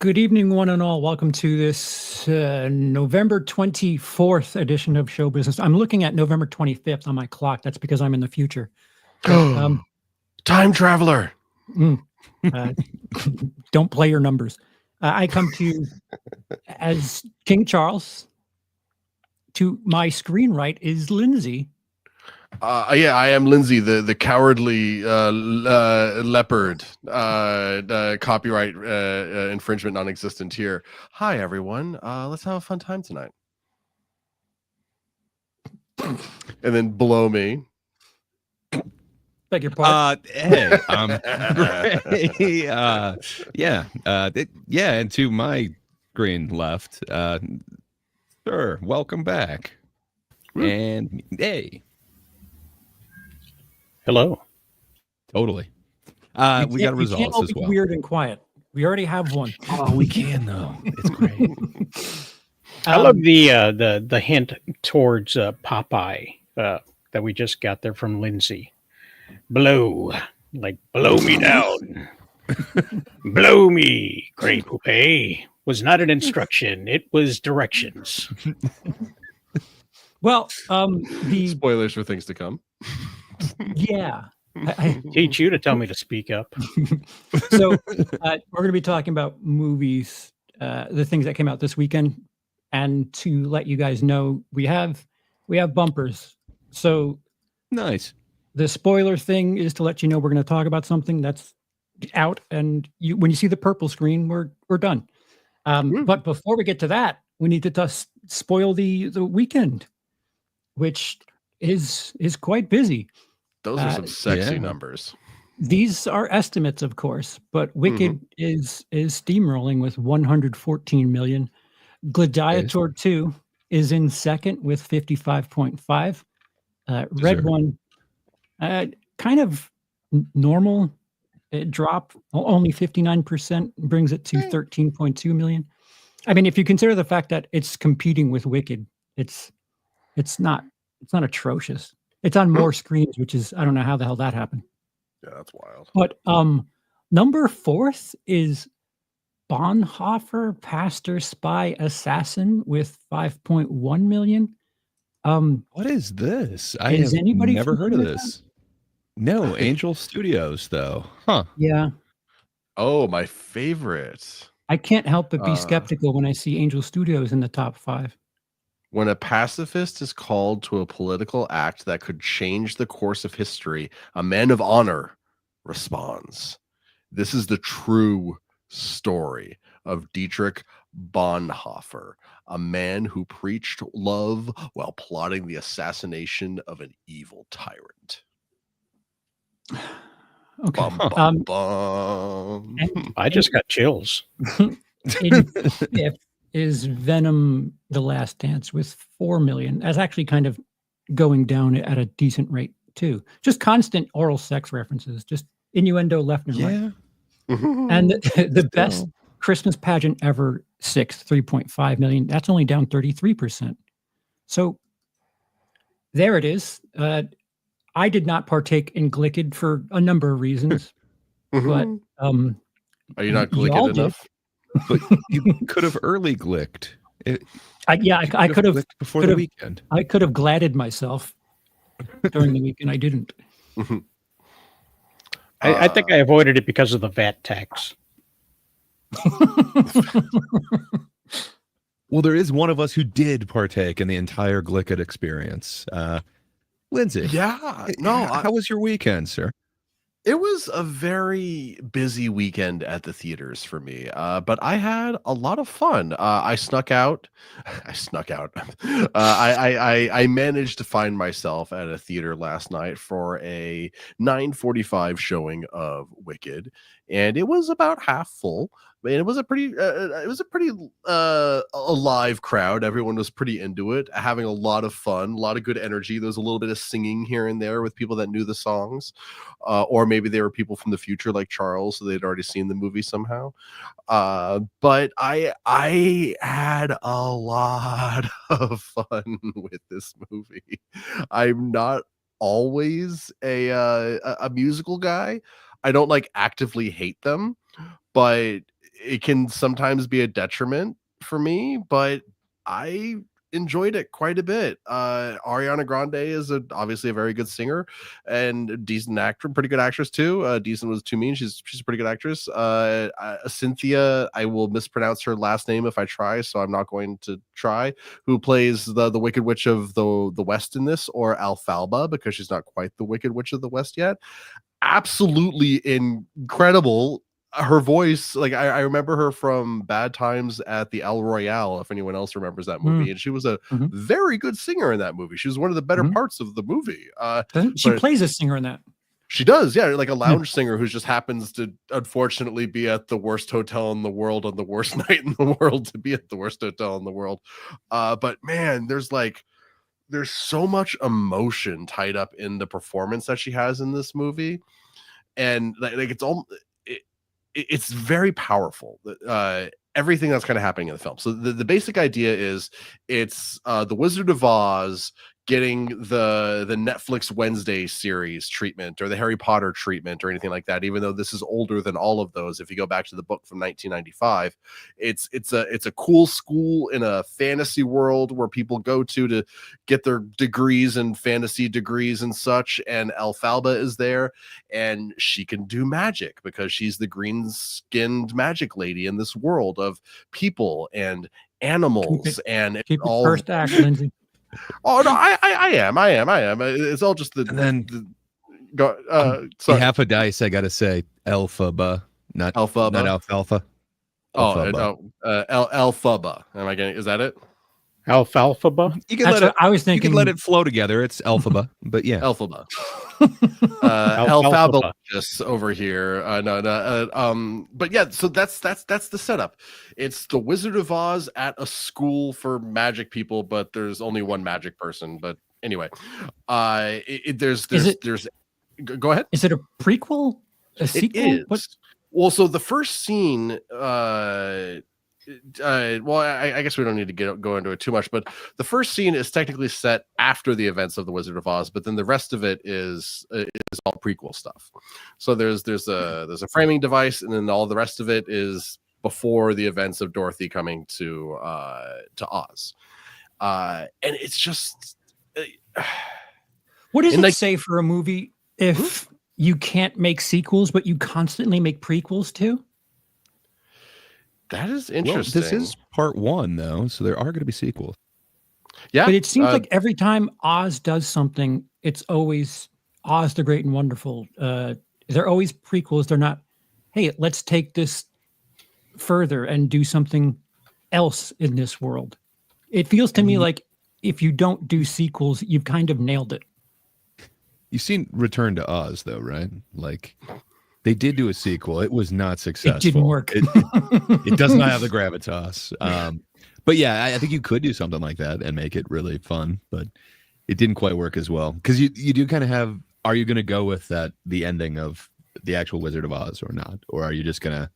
Good evening, one and all. Welcome to this November 24th edition of Show Business. I'm looking at November 25th on my clock. That's because I'm in the future. But, Time traveler. Don't play your numbers. I come to you as King Charles. To my screen right is Lindsay. Yeah, I am Lindsay, the cowardly leopard. Copyright infringement non-existent here. Hi, everyone. Let's have a fun time tonight. And then below me. Beg your pardon. Hey, yeah, and to my screen left, sir, welcome back. And hey. Hello. Totally. We got results as well. Weird and quiet. We already have one. Oh, we can though. It's great. I love the hint towards Popeye that we just got there from Lindsay. Blow me down. Blow me, Grey Poupée. Was not an instruction. It was directions. Well, the spoilers for things to come. Yeah. I teach you to tell me to speak up. So we're going to be talking about movies, the things that came out this weekend. And to let you guys know, we have bumpers. So nice. The spoiler thing is to let you know we're going to talk about something that's out, and when you see the purple screen, we're done. But before we get to that, we need to spoil the weekend, which is quite busy. Those are some sexy numbers. These are estimates, of course, but Wicked is steamrolling with 114 million. Gladiator 2 is in second with 55.5. Red One, kind of normal drop, only 59%, brings it to 13.2 million. I mean, if you consider the fact that it's competing with Wicked, it's not atrocious. It's on more screens, which is, I don't know how the hell that happened. Yeah, that's wild. But number 4th is Bonhoeffer, Pastor, Spy, Assassin with 5.1 million. What is this? I have never heard of this. No, Angel Studios, though. Huh. Yeah. Oh, my favorite. I can't help but be skeptical when I see Angel Studios in the top 5. When a pacifist is called to a political act that could change the course of history, a man of honor responds. This is the true story of Dietrich Bonhoeffer, a man who preached love while plotting the assassination of an evil tyrant. Okay. Bum, bum, bum. I just got chills. In 5th is Venom: The Last Dance with 4 million. That's actually kind of going down at a decent rate too. Just constant oral sex references, just innuendo left and right. And the best Christmas pageant ever, 6th, 3.5 million. That's only down 33%. So there it is. I did not partake in Glicked for a number of reasons, but are you not Glicked enough? But you could have early Glicked. I could have before the weekend. I could have gladded myself during the weekend. I didn't. I think I avoided it because of the VAT tax. Well, there is one of us who did partake in the entire Glicked experience. Lindsay. Yeah. No. How was your weekend, sir? It was a very busy weekend at the theaters for me, but I had a lot of fun. I snuck out. I managed to find myself at a theater last night for a 9:45 showing of Wicked, and it was about half full. And it was a pretty alive crowd. Everyone was pretty into it, having a lot of fun, a lot of good energy. There was a little bit of singing here and there with people that knew the songs, or maybe they were people from the future like Charles, so they'd already seen the movie somehow. But I had a lot of fun with this movie. I'm not always a musical guy. I don't like actively hate them, but it can sometimes be a detriment for me, but I enjoyed it quite a bit. Ariana Grande is obviously a very good singer and a decent actor, pretty good actress too. Decent was too mean. She's a pretty good actress. Cynthia, I will mispronounce her last name if I try, so I'm not going to try. Who plays the Wicked Witch of the West in this, or Alfalba, because she's not quite the Wicked Witch of the West yet. Absolutely incredible. Her voice, like I remember her from Bad Times at the El Royale, if anyone else remembers that movie, and she was a very good singer in that movie. She was one of the better parts of the movie. She plays a singer in that. She does, yeah, like a lounge singer who just happens to unfortunately be at the worst hotel in the world on the worst night in the world to be at the worst hotel in the world. But man, there's so much emotion tied up in the performance that she has in this movie, and like it's very powerful. Everything that's kind of happening in the film. So the basic idea is it's the Wizard of Oz getting the Netflix Wednesday series treatment, or the Harry Potter treatment, or anything like that, even though this is older than all of those. If you go back to the book from 1995, it's a cool school in a fantasy world where people go to get their degrees and fantasy degrees and such. And Alfalba is there, and she can do magic because she's the green-skinned magic lady in this world of people and animals. And keep it first act, Lindsay. Oh no, I am. It's all just sorry. Half a dice. I gotta say, Alphaba, not alfalfa. Oh, Alphaba. Am I getting? Is that it? Alfalfa. You can I was thinking. You can let it flow together. It's Alphaba, but yeah, Alphaba. Alphaba just over here. But yeah, so that's the setup. It's the Wizard of Oz at a school for magic people, but there's only one magic person. But anyway, there's go ahead. Is it a prequel? A sequel? It is. Well, so the first scene, well, I guess we don't need to go into it too much, but the first scene is technically set after the events of the Wizard of Oz, but then the rest of it is all prequel stuff. So there's a framing device, and then all the rest of it is before the events of Dorothy coming to Oz, and it's just what does it say for a movie if you can't make sequels, but you constantly make prequels too? That is interesting. Well, this is part 1, though, so there are going to be sequels. Yeah, but it seems like every time Oz does something, it's always Oz the Great and Wonderful. They're always prequels. They're not, hey, let's take this further and do something else in this world. It feels to me like if you don't do sequels, you've kind of nailed it. You've seen Return to Oz, though, right? Like, they did do a sequel. It was not successful. It didn't work. It does not have the gravitas. But yeah, I think you could do something like that and make it really fun, but it didn't quite work as well. Because you do kind of have, are you going to go with the ending of the actual Wizard of Oz or not? Or are you just going to,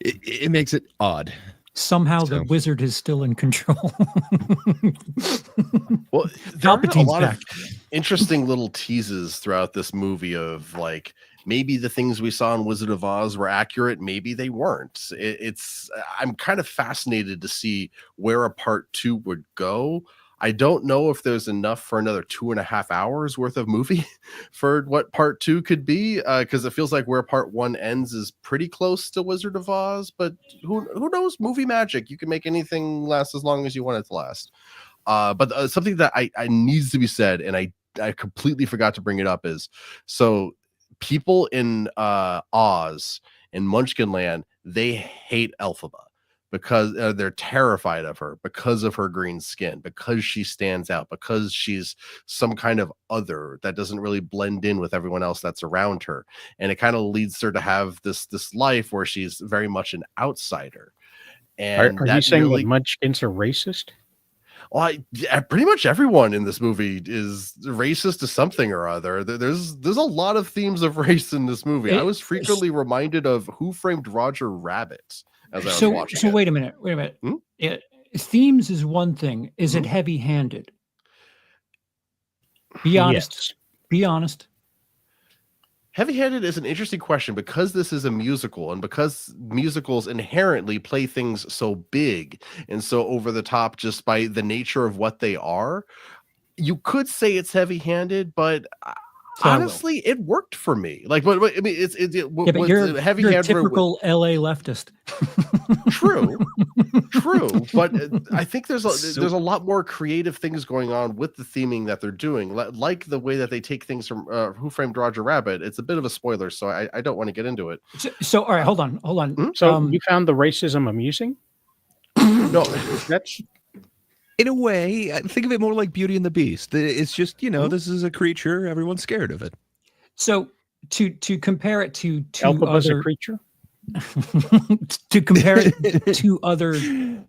it makes it odd. Somehow the wizard is still in control. Well, there are a lot of interesting little teases throughout this movie of like, maybe the things we saw in Wizard of Oz were accurate. Maybe they weren't. I'm kind of fascinated to see where a part 2 would go. I don't know if there's enough for another 2.5 hours worth of movie for what part 2 could be. Cause it feels like where part 1 ends is pretty close to Wizard of Oz, but who knows? Movie magic. You can make anything last as long as you want it to last. But something that I needs to be said, and I completely forgot to bring it up, is so people in Oz and Munchkinland, they hate Elphaba because they're terrified of her because of her green skin, because she stands out, because she's some kind of other that doesn't really blend in with everyone else that's around her. And it kind of leads her to have this life where she's very much an outsider. And are you saying that Munchkins are racist? Well, pretty much everyone in this movie is racist to something or other. There's a lot of themes of race in this movie. I was frequently reminded of Who Framed Roger Rabbit as I was watching. So wait a minute. Themes is one thing. Is it heavy-handed? Be honest. Yes. Be honest. Heavy-handed is an interesting question because this is a musical and because musicals inherently play things so big and so over the top just by the nature of what they are. You could say it's heavy-handed, but So I will. honestly, it worked for me. Like, but I mean, Yeah, but you're a heavy-handed. typical LA leftist. True, but I think there's a lot more creative things going on with the theming that they're doing, like the way that they take things from Who Framed Roger Rabbit. It's a bit of a spoiler, so I don't want to get into it. So all right, hold on. So you found the racism amusing? No, That's In a way, I think of it more like Beauty and the Beast. It's just, this is a creature. Everyone's scared of it. So to compare it to Elphaba's a other creature. to compare it to other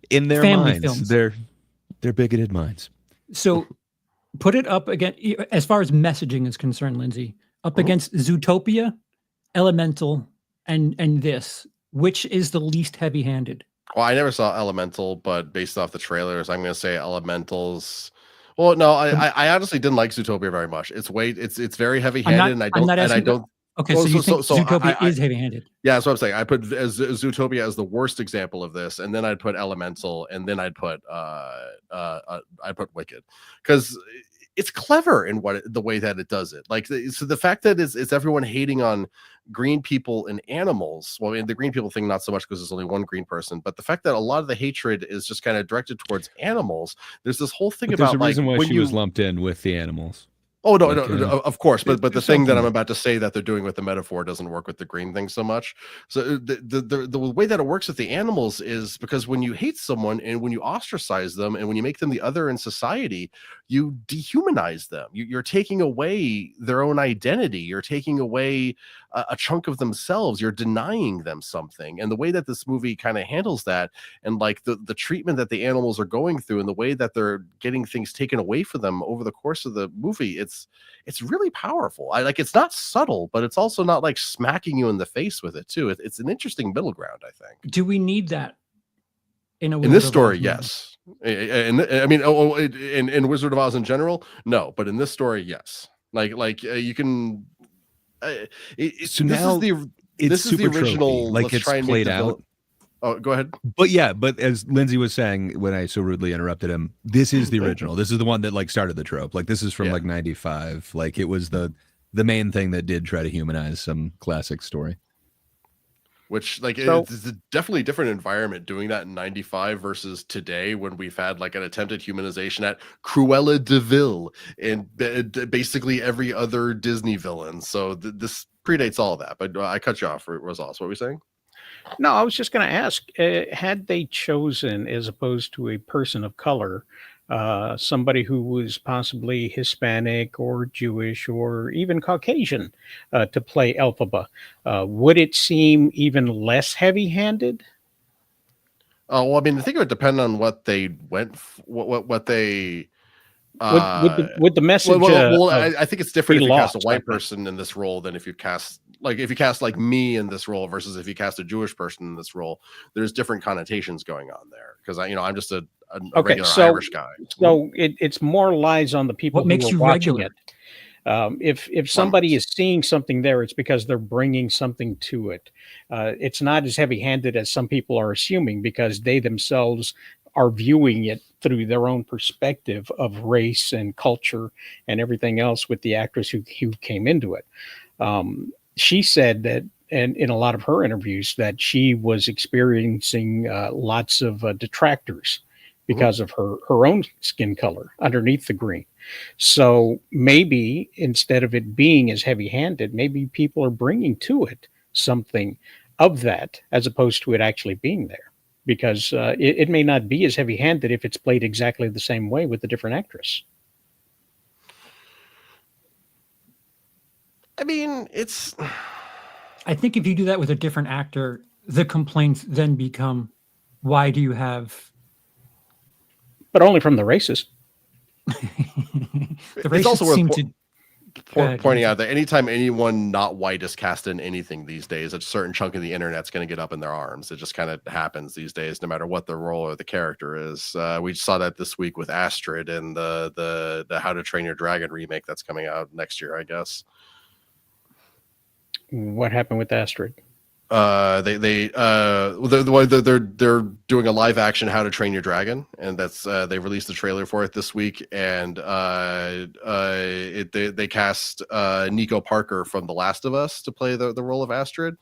In their family minds, films. their bigoted minds. So put it up again as far as messaging is concerned, Lindsay, up against Zootopia, Elemental, and this. Which is the least heavy-handed? well, I never saw Elemental, but based off the trailers, I'm going to say Elementals. Well, no, I honestly didn't like Zootopia very much. It's very heavy-handed, I don't. Okay, Well, so you think so Zootopia I- is heavy-handed? Yeah, that's what I'm saying. I put Zootopia as the worst example of this, and then I'd put Elemental, and then I'd put Wicked, because it's clever in the way that it does it. Like, so the fact that it's everyone hating on green people and animals. Well, I mean, the green people thing not so much because there's only one green person, but the fact that a lot of the hatred is just kind of directed towards animals. There's this whole thing But about there's a reason like why when she was lumped in with the animals. Oh no, Like, no, of course, but the there's thing that I'm something- about to say that they're doing with the metaphor doesn't work with the green thing so much. So the way that it works with the animals is because when you hate someone and when you ostracize them and when you make them the other in society, you dehumanize them. You're taking away their own identity. You're taking away a chunk of themselves. You're denying them something. And the way that this movie kind of handles that, and like the treatment that the animals are going through, and the way that they're getting things taken away from them over the course of the movie, it's really powerful. It's not subtle, but it's also not like smacking you in the face with it too. It's an interesting middle ground, I think. Do we need that in In this story? movie? Yes. And I mean, in Wizard of Oz in general, no, but in this story, yes. You can. So now this is the original. Like, it's played out. Oh, go ahead. But yeah, but as Lindsay was saying when I so rudely interrupted him, this is the original. This is the one that like started the trope. Like, this is from like 95. Like, it was the main thing that did try to humanize some classic story. Which it's a definitely different environment doing that in 95 versus today, when we've had like an attempted humanization at Cruella de Vil and basically every other Disney villain. So this predates all that. But I cut you off, Rosales. What were we saying? No, I was just going to ask, had they chosen, as opposed to a person of color, somebody who was possibly Hispanic or Jewish or even Caucasian to play Elphaba, would it seem even less heavy-handed? Well, I mean, I think it would depend on what they went, what they. Would the message? I think it's different if you cast a white person person in this role than if you cast like me in this role versus if you cast a Jewish person in this role. There's different connotations going on there because I'm just a regular Irish guy. So it's more lies on the people What makes who are you watching regular? it. If somebody is seeing something there, it's because they're bringing something to it. It's not as heavy-handed as some people are assuming because they themselves are viewing it through their own perspective of race and culture and everything else with the actress who came into it. She said that, and in a lot of her interviews, that she was experiencing lots of detractors because of her own skin color underneath the green. So maybe instead of it being as heavy-handed, maybe people are bringing to it something of that as opposed to it actually being there. Because it may not be as heavy-handed if it's played exactly the same way with a different actress. I mean, I think if you do that with a different actor, the complaints then become, why do you have... But only from the races. The it's racists also worth seem to... pointing out that anytime anyone not white is cast in anything these days, a certain chunk of the internet's going to get up in their arms. It just kind of happens these days, no matter what the role or the character is. We saw that this week with Astrid and the How to Train Your Dragon remake that's coming out next year, I guess. What happened with Astrid? They're doing a live action How to Train Your Dragon, and that's they released the trailer for it this week, and they cast Nico Parker from The Last of Us to play the role of Astrid.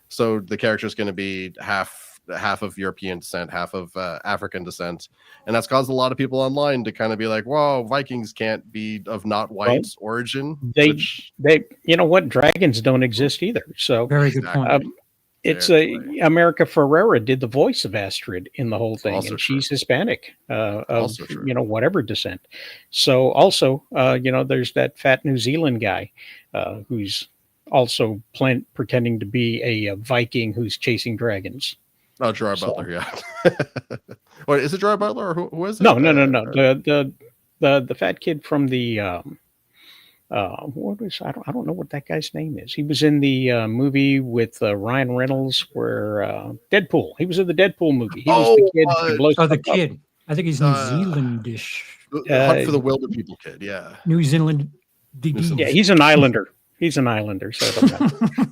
So the character is going to be half of European descent, half of African descent, and that's caused a lot of people online to kind of be like, "Whoa, Vikings can't be of not white origin." They you know what? Dragons don't exist either. So Very good point. It's America Ferrera did the voice of Astrid in the whole thing, and she's Hispanic, of whatever descent. So also, there's that fat New Zealand guy who's also pretending to be a Viking who's chasing dragons. Oh, Gerard Butler, yeah. Wait, is it Gerard Butler or who is it? No. The fat kid from the what was I don't know what that guy's name is. He was in the movie with Ryan Reynolds where Deadpool. He was in the Deadpool movie. He was the kid. The kid. I think he's New Zealandish. Hunt for the Wilder People kid. Yeah. New Zealand. Yeah, he's an Islander. He's an Islander. So I don't know.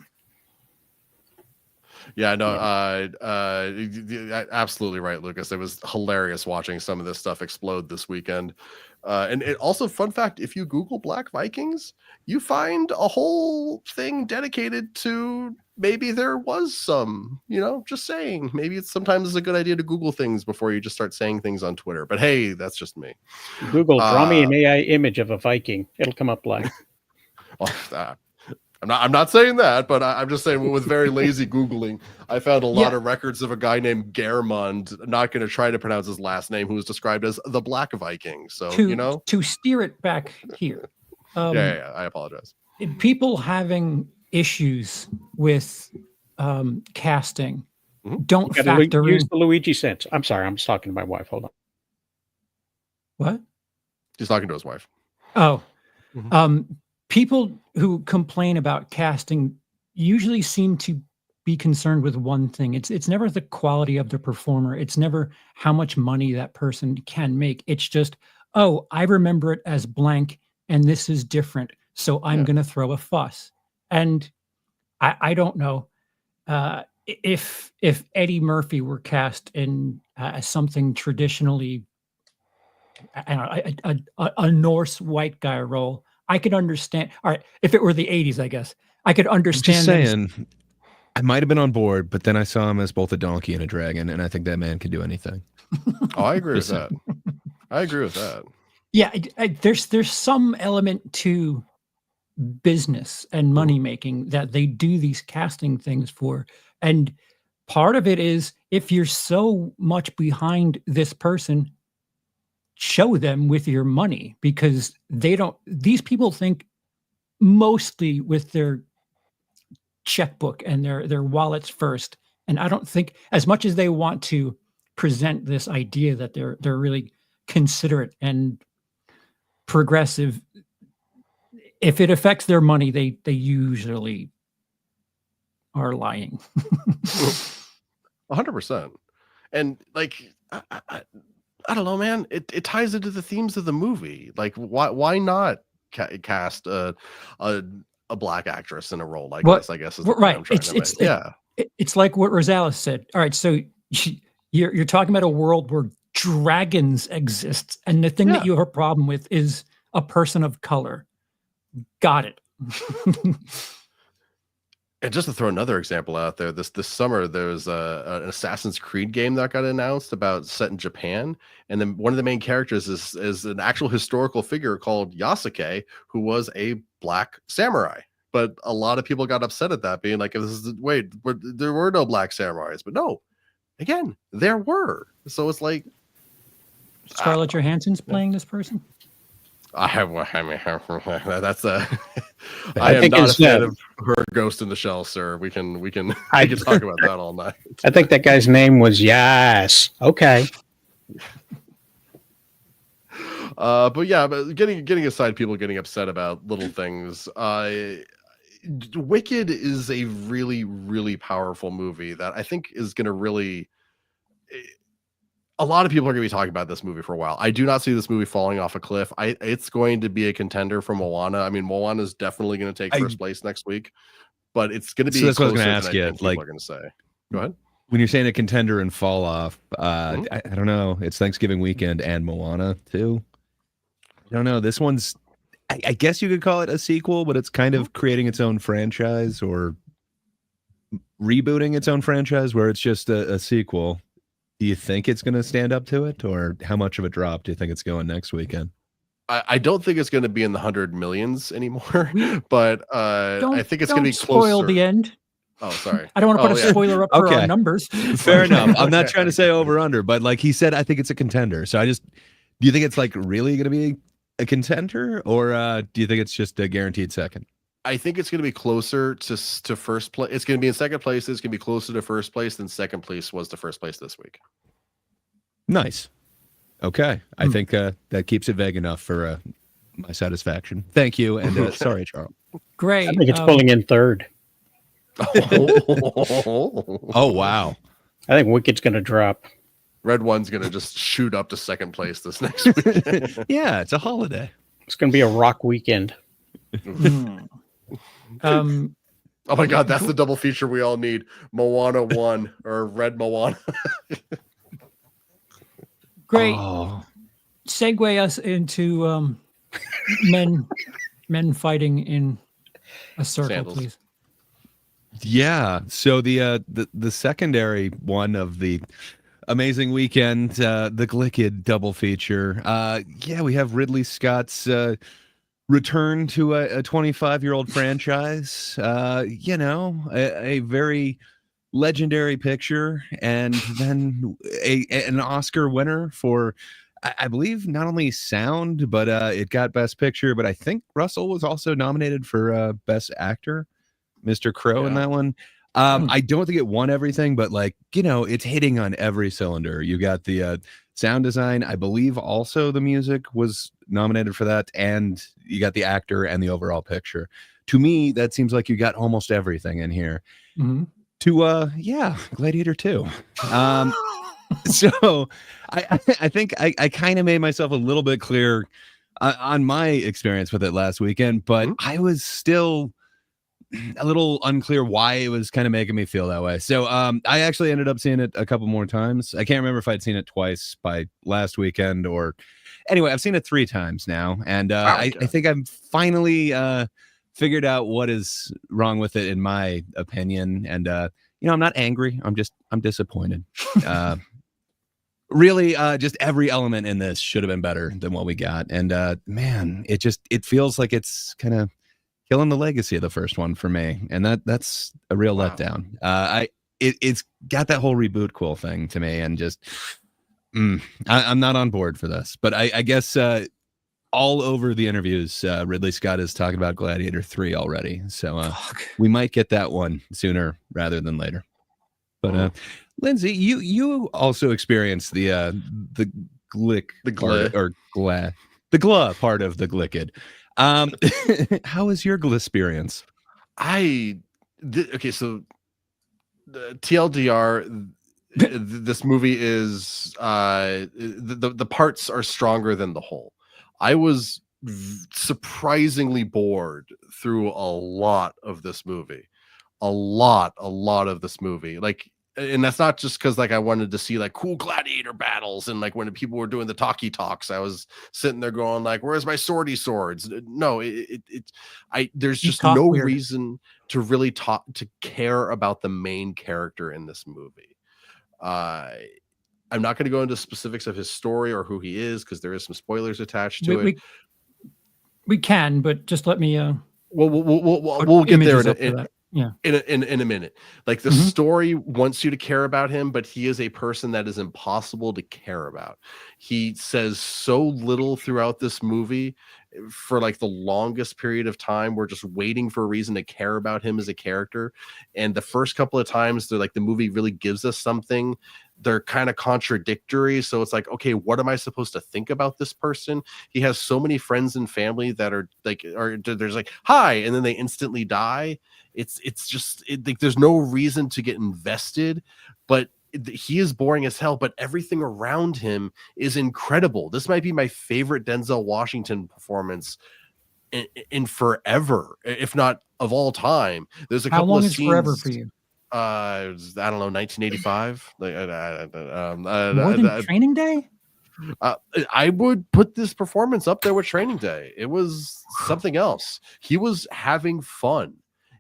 Yeah, no, absolutely right, Lucas. It was hilarious watching some of this stuff explode this weekend. And it also, fun fact, if you Google Black Vikings, you find a whole thing dedicated to maybe there was some, just saying. Maybe it's sometimes a good idea to Google things before you just start saying things on Twitter. But hey, that's just me. Google, draw me an AI image of a Viking. It'll come up black. I'm not saying that, but I'm just saying with very lazy Googling, I found a lot of records of a guy named Geirmund, I'm not going to try to pronounce his last name, who was described as the Black Viking. So, to steer it back here. I apologize. People having issues with casting don't factor use in the Luigi sense. I'm sorry, I'm just talking to my wife. Hold on. What? He's talking to his wife. Oh. People who complain about casting usually seem to be concerned with one thing. It's never the quality of the performer. It's never how much money that person can make. It's just, oh, I remember it as blank and this is different, so I'm going to throw a fuss. And I don't know if Eddie Murphy were cast in something traditionally, a Norse white guy role, I could understand. All right, if it were the 80s, I guess I could understand. Just saying, I might have been on board, but then I saw him as both a donkey and a dragon, and I think that man can do anything. Oh, I agree with that. I agree with that. Yeah, there's some element to business and money making that they do these casting things for, and part of it is if you're so much behind this person, show them with your money, because these people think mostly with their checkbook and their wallets first. And I don't think, as much as they want to present this idea that they're really considerate and progressive, if it affects their money, they usually are lying. 100%. And like, I don't know, man. It ties into the themes of the movie. Like, why not cast a black actress in a role like this? I guess is right. I'm trying to make. It's like what Rosales said. All right, so you're talking about a world where dragons exist, and the thing that you have a problem with is a person of color. Got it. And just to throw another example out there, this summer there was an Assassin's Creed game that got announced about set in Japan, and then one of the main characters is an actual historical figure called Yasuke, who was a black samurai. But a lot of people got upset at that, being like, there were no black samurais." But no, again, there were. So it's like Scarlett Johansson's playing this person. I mean, that's I am not a fan of her Ghost in the Shell, sir. We can talk about that all night. I think that guy's name was Yas. Okay. But getting aside people getting upset about little things, Wicked is a really, really powerful movie that I think is going to really. A lot of people are going to be talking about this movie for a while. I do not see this movie falling off a cliff. It's going to be a contender for Moana. I mean, Moana is definitely going to take first place next week. but it's going to be So that's what I was closer gonna than ask I you, think people like- are going to say. Go ahead. When you're saying a contender and fall off, Mhm. I don't know. It's Thanksgiving weekend and Moana too. I don't know. This one's, I guess you could call it a sequel, but it's kind of creating its own franchise or rebooting its own franchise where it's just a sequel. Do you think it's going to stand up to it, or how much of a drop do you think it's going next weekend? I don't think it's going to be in the 100 millions anymore, but I think it's going to be spoil closer. the end. Oh, sorry. I don't want to put a yeah. spoiler up for Okay. our numbers. Fair enough. I'm not trying to say over under, but like he said, I think it's a contender. So do you think it's like really going to be a contender, or do you think it's just a guaranteed second? I think it's going to be closer to first place. It's going to be in second place. It's going to be closer to first place than second place was to first place this week. Nice. Okay. I think that keeps it vague enough for my satisfaction. Thank you. And sorry, Charles. Great. I think it's pulling in third. Oh, wow. I think Wicked's going to drop. Red One's going to just shoot up to second place this next week. Yeah, it's a holiday. It's going to be a rock weekend. Oh my God, that's the double feature we all need. Moana 1 or Red Moana. Great. Oh. Segue us into men fighting in a circle, Sandals. please. Yeah. So the secondary one of the amazing weekend, the Glickid double feature. Yeah, we have Ridley Scott's return to a 25-year-old franchise. A very legendary picture, and then an Oscar winner for, I believe, not only sound, but it got Best Picture, but I think Russell was also nominated for Best Actor, Mr. Crow, in that one. I don't think it won everything, but it's hitting on every cylinder. You got the sound design. I believe also the music was nominated for that, and you got the actor and the overall picture. To me, that seems like you got almost everything in here. Mm-hmm. Gladiator 2. So I think I kind of made myself a little bit clear on my experience with it last weekend, but I was still a little unclear why it was kind of making me feel that way. So I actually ended up seeing it a couple more times. I can't remember if I'd seen it twice by last weekend, or anyway, I've seen it 3 times now, and I think I've finally figured out what is wrong with it, in my opinion. And I'm not angry. I'm disappointed. Really, just every element in this should have been better than what we got. And man, it feels like it's kind of killing the legacy of the first one for me, and that's a real letdown. It's got that whole reboot cool thing to me, and just I'm not on board for this. But I guess all over the interviews, Ridley Scott is talking about Gladiator 3 already, so we might get that one sooner rather than later. But Lindsay, you also experienced the gla part of the Glickid. How was your experience? Okay, so the TLDR, this movie is the parts are stronger than the whole. I was surprisingly bored through a lot of this movie. A lot of this movie. And that's not just because I wanted to see cool gladiator battles, and when people were doing the talkie talks, I was sitting there going where's my swordy swords? No, there's just no reason to really care about the main character in this movie. I'm not going to go into specifics of his story or who he is, because there is some spoilers attached to it. We can, but just let me. We'll get there in a minute. The Mhm. story wants you to care about him, but he is a person that is impossible to care about. He says so little throughout this movie. For the longest period of time, we're just waiting for a reason to care about him as a character. And the first couple of times the movie really gives us something, they're kind of contradictory. So it's okay, what am I supposed to think about this person? He has so many friends and family that are there's hi, and then they instantly die. It's just there's no reason to get invested, but he is boring as hell, but everything around him is incredible. This might be my favorite Denzel Washington performance in forever, if not of all time. There's a How couple long of is scenes. forever for you? I don't know, 1985. More than Training Day? I would put this performance up there with Training Day. It was something else. He was having fun,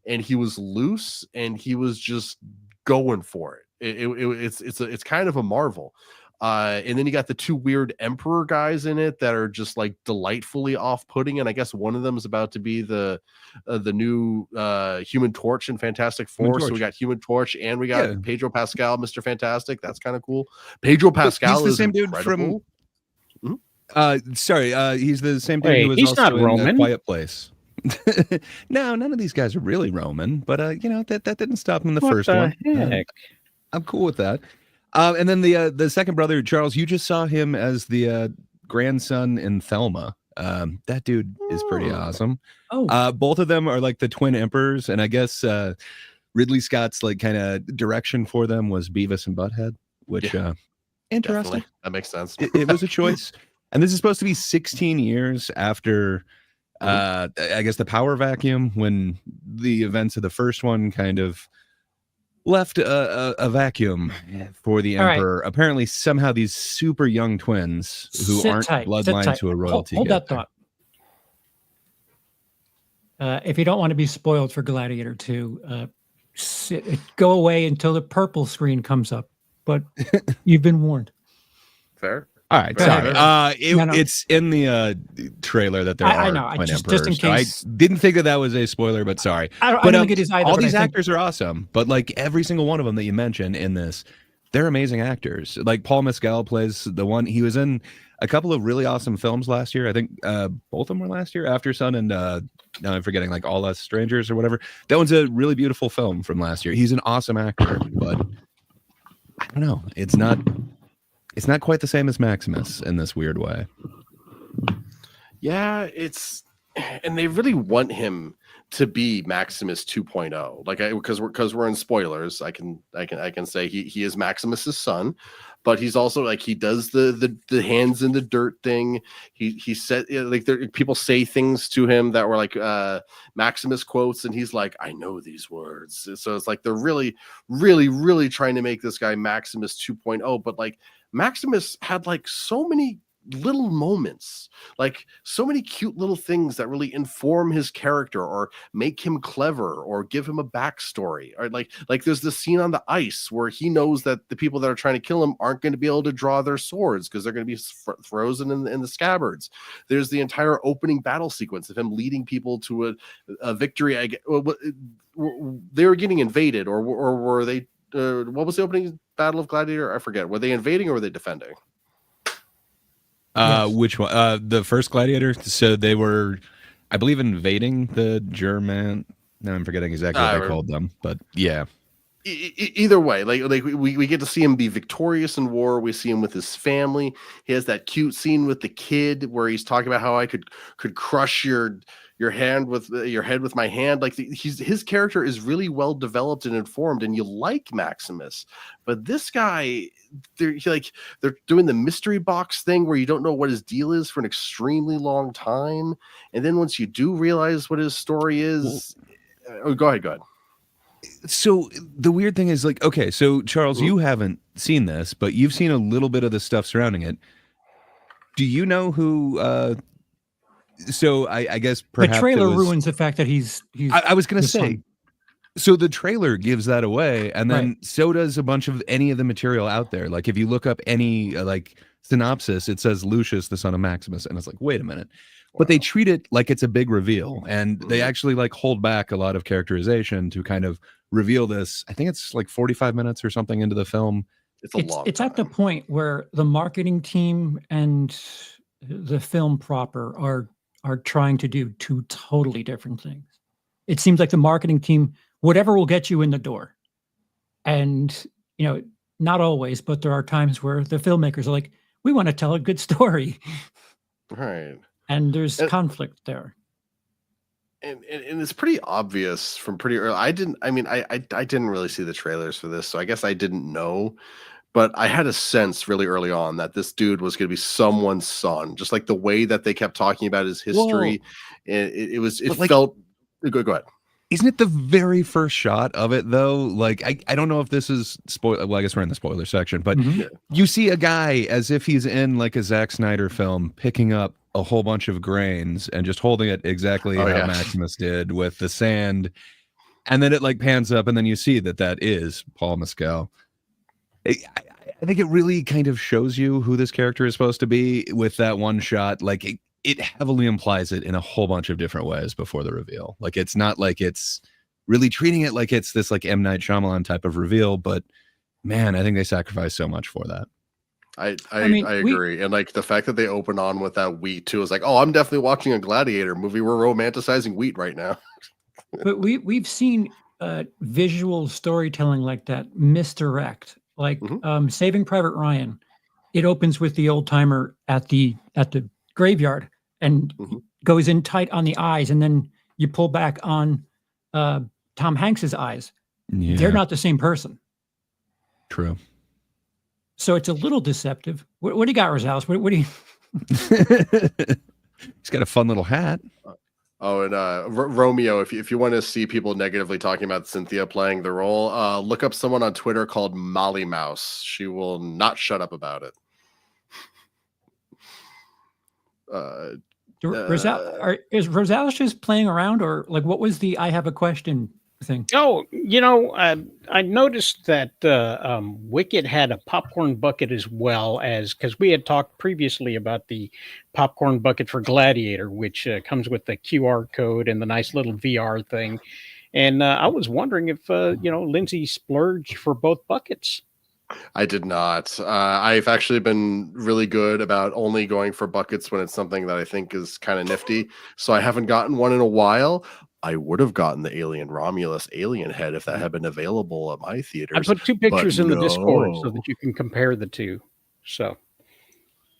and he was loose, and he was just going for it. It's kind of a marvel. And then you got the two weird Emperor guys in it that are just like delightfully off-putting, and I guess one of them is about to be the new Human Torch in Fantastic Four. So we got Human Torch, and we got Pedro Pascal, Mr. Fantastic. That's kind of cool. Pedro Pascal is the same dude from. He's the same dude who was also not in Roman. Quiet Place. No, none of these guys are really Roman, but that didn't stop him in the first one. Heck? I'm cool with that. And then the second brother, Charles, you just saw him as the grandson in Thelma. That dude is pretty awesome. Both of them are like the twin emperors, and I guess Ridley Scott's like kind of direction for them was Beavis and Butthead, which interesting. Definitely. That makes sense. It was a choice. And this is supposed to be 16 years after I guess the power vacuum, when the events of the first one kind of left a vacuum for the Emperor. Right. Apparently, somehow these super young twins who aren't bloodline to a royalty. Hold that thought. If you don't want to be spoiled for Gladiator 2, go away until the purple screen comes up. But you've been warned. Fair. All right, sorry. It's in the trailer that there are I know. Just in case. I didn't think that was a spoiler, but sorry. I don't think it is either. All these actors are awesome, but like every single one of them that you mentioned in this, they're amazing actors. Like Paul Mescal plays the one. He was in a couple of really awesome films last year. I think both of them were last year, After Sun and now I'm forgetting, like All Us Strangers or whatever. That one's a really beautiful film from last year. He's an awesome actor, but I don't know. It's not quite the same as Maximus in this weird way. Yeah, and they really want him to be Maximus 2.0. Like because we're in spoilers, I can say he is Maximus's son, but he's also like he does the hands in the dirt thing. He said like people say things to him that were like Maximus quotes, and he's like, I know these words. So it's like they're really, really, really trying to make this guy Maximus 2.0, but like Maximus had like so many little moments, like so many cute little things that really inform his character or make him clever or give him a backstory. Or like there's this scene on the ice where he knows that the people that are trying to kill him aren't going to be able to draw their swords because they're going to be frozen in the scabbards. There's the entire opening battle sequence of him leading people to a victory. They were getting invaded, or were they? What was the opening battle of Gladiator? I forget. Were they invading or were they defending? Yes. Which one? The first Gladiator. So they were, I believe, invading the German. Now I'm forgetting exactly what I called them, but yeah. Either way, like we get to see him be victorious in war. We see him with his family. He has that cute scene with the kid where he's talking about how I could crush your hand with your head with my hand. Like his character is really well developed and informed, and you like Maximus. But this guy, they're doing the mystery box thing where you don't know what his deal is for an extremely long time, and then once you do realize what his story is, go ahead. So the weird thing is, like, okay, so Charles, you haven't seen this, but you've seen a little bit of the stuff surrounding it. Do you know who? So I guess perhaps the trailer ruins the fact that he's. I was going to say. Son. So the trailer gives that away, and then so does a bunch of any of the material out there. Like if you look up any like synopsis, it says Lucius, the son of Maximus, and it's like, wait a minute. But they treat it like it's a big reveal, and they actually like hold back a lot of characterization to kind of reveal this. I think it's like 45 minutes or something into the film. It's at the point where the marketing team and the film proper are trying to do two totally different things. It seems like the marketing team, whatever will get you in the door. And, not always, but there are times where the filmmakers are like, we want to tell a good story. Right. And there's conflict there. And it's pretty obvious from pretty early. I didn't really see the trailers for this, so I guess I didn't know. But I had a sense really early on that this dude was going to be someone's son, just like the way that they kept talking about his history. It felt. Go ahead. Isn't it the very first shot of it though? Like I don't know if this is spoiler. Well, I guess we're in the spoiler section, but you see a guy as if he's in like a Zack Snyder film, picking up a whole bunch of grains and just holding it exactly how Maximus did with the sand, and then it like pans up, and then you see that is Paul Mescal. I think it really kind of shows you who this character is supposed to be with that one shot. Like it heavily implies it in a whole bunch of different ways before the reveal. Like it's not like it's really treating it like it's this like M. Night Shyamalan type of reveal, but man, I think they sacrificed so much for that. I mean, I agree. And like the fact that they open on with that wheat too is like, oh, I'm definitely watching a Gladiator movie. We're romanticizing wheat right now. But we've seen visual storytelling like that misdirect. Like Saving Private Ryan, it opens with the old timer at the graveyard and goes in tight on the eyes, and then you pull back on Tom Hanks's eyes. Yeah. They're not the same person. True. So it's a little deceptive. What do you got, Rosales? What do you? He's got a fun little hat. Oh, and Romeo, if you want to see people negatively talking about Cynthia playing the role, look up someone on Twitter called Molly Mouse. She will not shut up about it. Is Rosales just playing around, or like what was the I have a question thing? Oh, I noticed that Wicked had a popcorn bucket as well, as because we had talked previously about the popcorn bucket for Gladiator, which comes with the QR code and the nice little VR thing. And I was wondering if Lindsay splurged for both buckets. I did not. I've actually been really good about only going for buckets when it's something that I think is kind of nifty. So I haven't gotten one in a while. I would have gotten the Alien Romulus alien head if that had been available at my theaters. I put two pictures in the Discord so that you can compare the two. So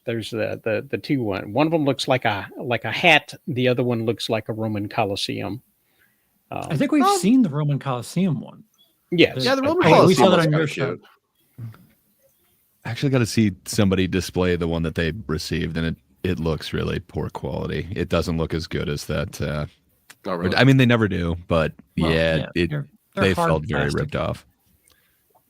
there's the two one. One of them looks like a hat. The other one looks like a Roman Colosseum. I think we've seen the Roman Colosseum one. Yes. Yeah, the Roman Colosseum. We saw that on your show. I actually got to see somebody display the one that they received, and it looks really poor quality. It doesn't look as good as that. Oh, really? I mean, they never do, but they're they felt very plastic. ripped off.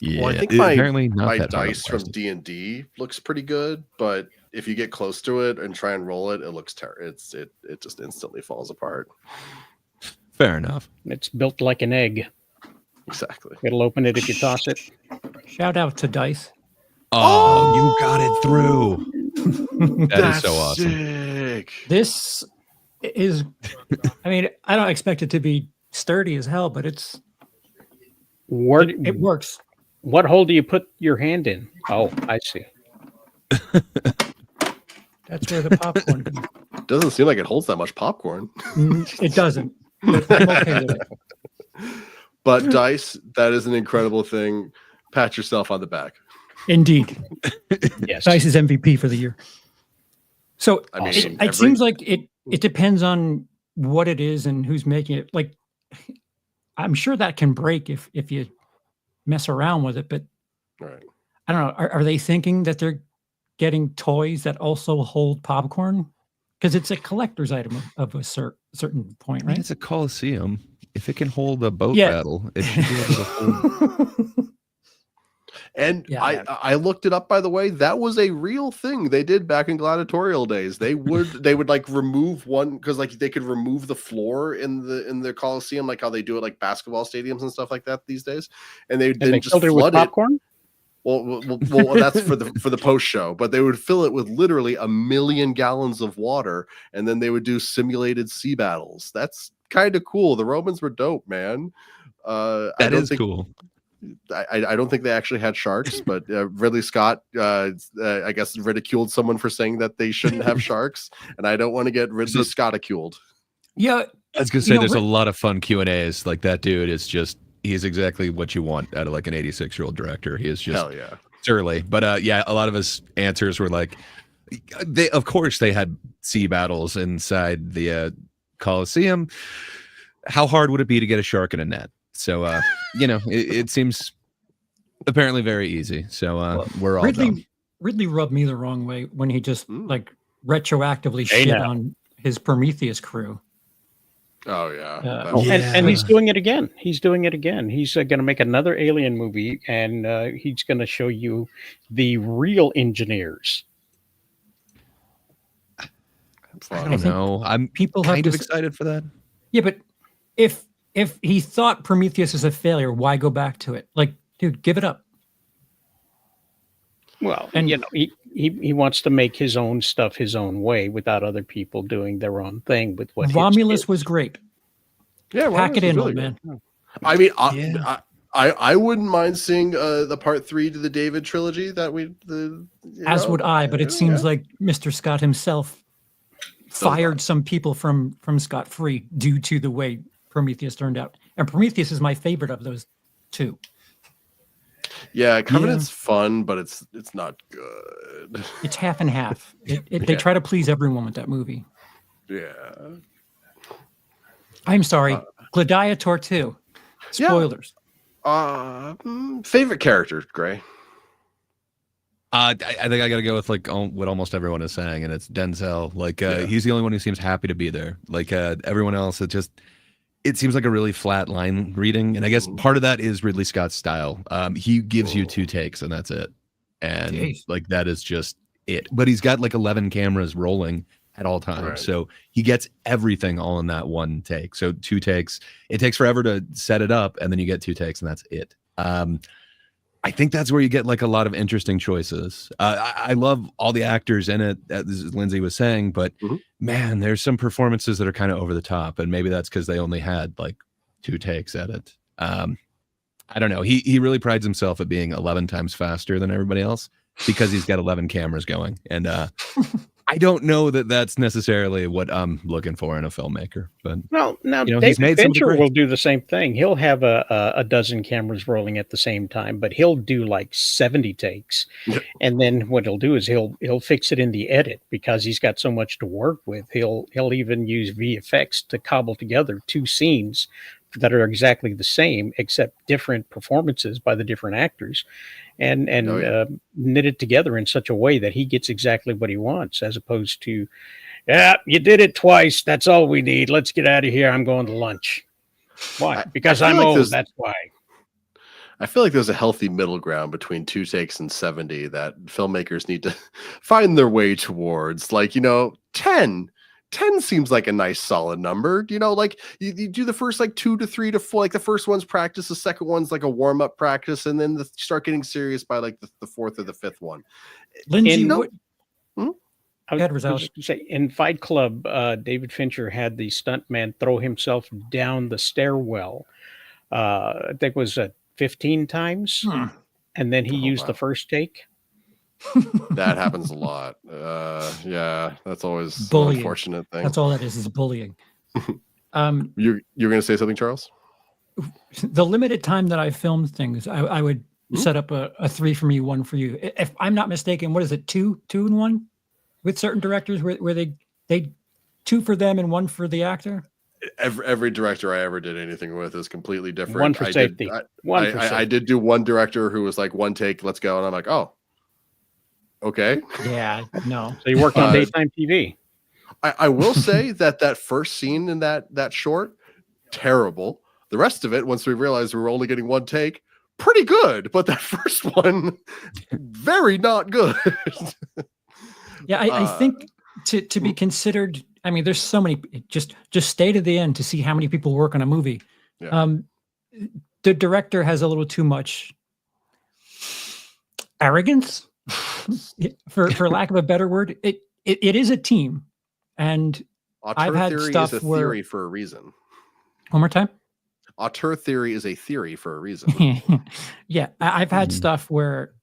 Yeah, well, I think apparently not my that dice from D&D looks pretty good, but if you get close to it and try and roll it, it looks terrible. It just instantly falls apart. Fair enough. It's built like an egg. Exactly. It'll open it if you toss it. Shout out to Dice. Oh, you got it through. That is so awesome. Sick. This is, I mean, I don't expect it to be sturdy as hell, but it works. What hole do you put your hand in? Oh, I see. That's where the popcorn goes. Doesn't seem like it holds that much popcorn. It doesn't. But I'm okay with it. But Dice, that is an incredible thing. Pat yourself on the back. Indeed. Yes. Dice is MVP for the year. So I mean, it seems like it depends on what it is and who's making it. Like, I'm sure that can break if you mess around with it, but right. I don't know. Are they thinking that they're getting toys that also hold popcorn? Because it's a collector's item of a certain point, right? It's a Coliseum. If it can hold a boat battle, it should be able to hold. And I looked it up, by the way. That was a real thing they did back in gladiatorial days. They would like remove one, because like they could remove the floor in the Coliseum, like how they do it like basketball stadiums and stuff like that these days. And they didn't just flood it. Popcorn? Well, that's for the post show, but they would fill it with literally 1 million gallons of water, and then they would do simulated sea battles. That's kind of cool. The Romans were dope, man. That is cool. I don't think they actually had sharks, but Ridley Scott, I guess, ridiculed someone for saying that they shouldn't have sharks, and I don't want to get Ridley Scott-accused. Yeah, I was gonna say there's a lot of fun Q&As. Like that dude is just. He's exactly what you want out of like an 86-year-old director. He is just hell yeah. surly. But a lot of his answers were like, of course they had sea battles inside the Coliseum. How hard would it be to get a shark in a net? So, it seems apparently very easy. So we're all dumb. Ridley rubbed me the wrong way when he just like retroactively shit on his Prometheus crew. Oh yeah. And he's doing it again. He's doing it again. He's going to make another Alien movie, and he's going to show you the real engineers. I don't know. I'm kind of excited for that. Yeah, but if he thought Prometheus is a failure, why go back to it? Like, dude, give it up. Well, and he wants to make his own stuff his own way without other people doing their own thing with what Romulus was great. Yeah, pack it in, really old man. I mean, I wouldn't mind seeing the part 3 to the David trilogy that would I, but it seems like Mr. Scott himself fired some people from Scott Free due to the way Prometheus turned out. And Prometheus is my favorite of those two. Yeah, Covenant's fun, but it's not good. It's half and half. They try to please everyone with that movie. Yeah. I'm sorry. Gladiator 2. Spoilers. Favorite character, Gray? I think I got to go with like what almost everyone is saying, and it's Denzel. Like he's the only one who seems happy to be there. Like everyone else, it seems like a really flat line reading, and I guess part of that is Ridley Scott's style. He gives you 2 takes, and that's it. And like that is just it. But he's got like 11 cameras rolling at all times, so he gets everything all in that one take. So 2 takes. It takes forever to set it up, and then you get 2 takes, and that's it. I think that's where you get like a lot of interesting choices. I love all the actors in it, as Lindsay was saying, but man, there's some performances that are kind of over the top, and maybe that's because they only had like 2 takes at it. I don't know. He really prides himself at being 11 times faster than everybody else because he's got 11 cameras going, and I don't know that that's necessarily what I'm looking for in a filmmaker. But now David Fincher will do the same thing. He'll have a dozen cameras rolling at the same time, but he'll do like 70 takes, and then what he'll do is he'll fix it in the edit because he's got so much to work with. He'll even use VFX to cobble together 2 scenes that are exactly the same except different performances by the different actors, and knit it together in such a way that he gets exactly what he wants, as opposed to, you did it twice, that's all we need, let's get out of here, I'm going to lunch. Why? Because I'm old, that's why. I feel like there's a healthy middle ground between 2 takes and 70 that filmmakers need to find their way towards. Like, 10 seems like a nice solid number, like you do the first like 2 to 3 to 4, like the first one's practice, the second one's like a warm-up practice, and then start getting serious by like the 4th or the 5th one. Lindsay, I was just to say, in Fight Club, David Fincher had the stuntman throw himself down the stairwell. I think it was 15 times, and then he used the first take. That happens a lot. Yeah, that's always bullying. An unfortunate thing. That's all that is bullying. You're going to say something, Charles? The limited time that I filmed things, I would set up a 3 for me, 1 for you. If I'm not mistaken, what is it? 2 and 1 with certain directors where they 2 for them and 1 for the actor. Every director I ever did anything with is completely different. 1 for safety. I did do one director who was like 1 take, let's go, and I'm like, oh. Okay. Yeah, no. So you worked on daytime TV. I will say that first scene in that short, terrible. The rest of it, once we realized we were only getting 1 take, pretty good. But that first one, very not good. Yeah, I think to be considered. I mean, there's so many. Just stay to the end to see how many people work on a movie. Yeah. The director has a little too much arrogance. for lack of a better word, it is a team, and I've had stuff is a theory for a reason. One more time. Auteur theory is a theory for a reason. Yeah, I've had stuff where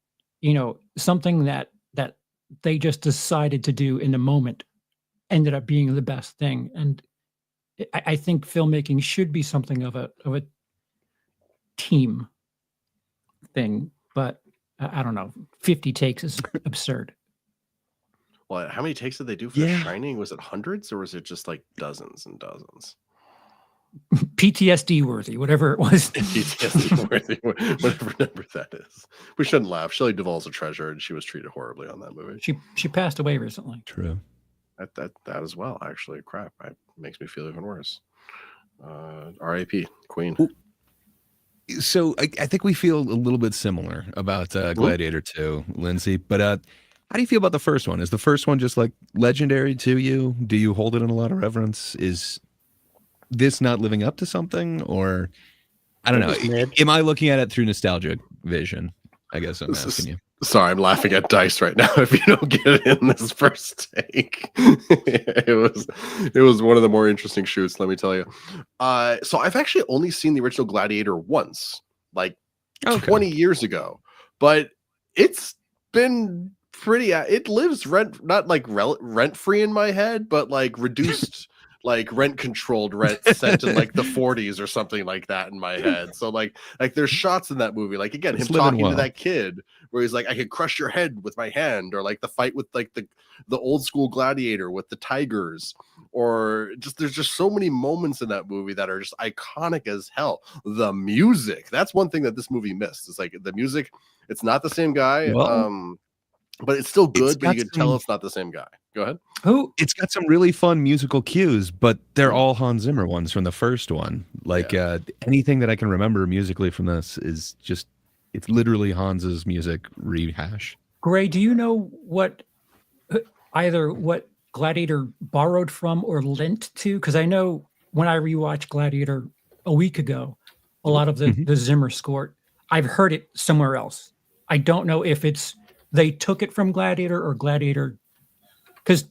something that they just decided to do in the moment ended up being the best thing, and I think filmmaking should be something of a team thing, but I don't know. 50 takes is absurd. Well, how many takes did they do for The Shining? Was it hundreds or was it just like dozens and dozens? PTSD worthy, whatever it was. PTSD worthy, whatever number that is. We shouldn't laugh. Shelley Duvall's a treasure, and she was treated horribly on that movie. She passed away recently. True. That as well, actually. Crap, it makes me feel even worse. R.I.P. Queen. So I think we feel a little bit similar about Gladiator 2, Lindsay. But how do you feel about the first one? Is the first one just like legendary to you? Do you hold it in a lot of reverence? Is this not living up to something? Or I don't know. Am I looking at it through nostalgic vision? I guess I'm asking you. Sorry, I'm laughing at Dice right now. If you don't get it in this first take, it was one of the more interesting shoots. Let me tell you. So I've actually only seen the original Gladiator once, like 20 years ago, but it's been pretty. It lives not like rent free in my head, but like reduced. Like rent controlled rent set in like the 40s or something like that in my head. So like there's shots in that movie, like again, him talking to that kid where he's like, I could crush your head with my hand, or like the fight with like the old school gladiator with the tigers, or just there's just so many moments in that movie that are just iconic as hell. The music, that's one thing that this movie missed. It's like the music, it's not the same guy. But it's still good, but you can tell it's not the same guy. Go ahead. It's got some really fun musical cues, but they're all Hans Zimmer ones from the first one. Like anything that I can remember musically from this is just, it's literally Hans's music rehash. Gray, do you know what Gladiator borrowed from or lent to? Because I know when I rewatched Gladiator a week ago, a lot of the Zimmer score, I've heard it somewhere else. I don't know if they took it from Gladiator or Gladiator, because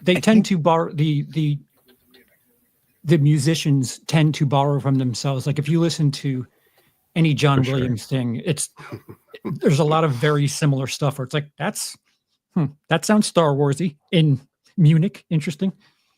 they tend to borrow the musicians tend to borrow from themselves. Like if you listen to any John Williams thing, there's a lot of very similar stuff where it's like that sounds Star Warsy in Munich. Interesting.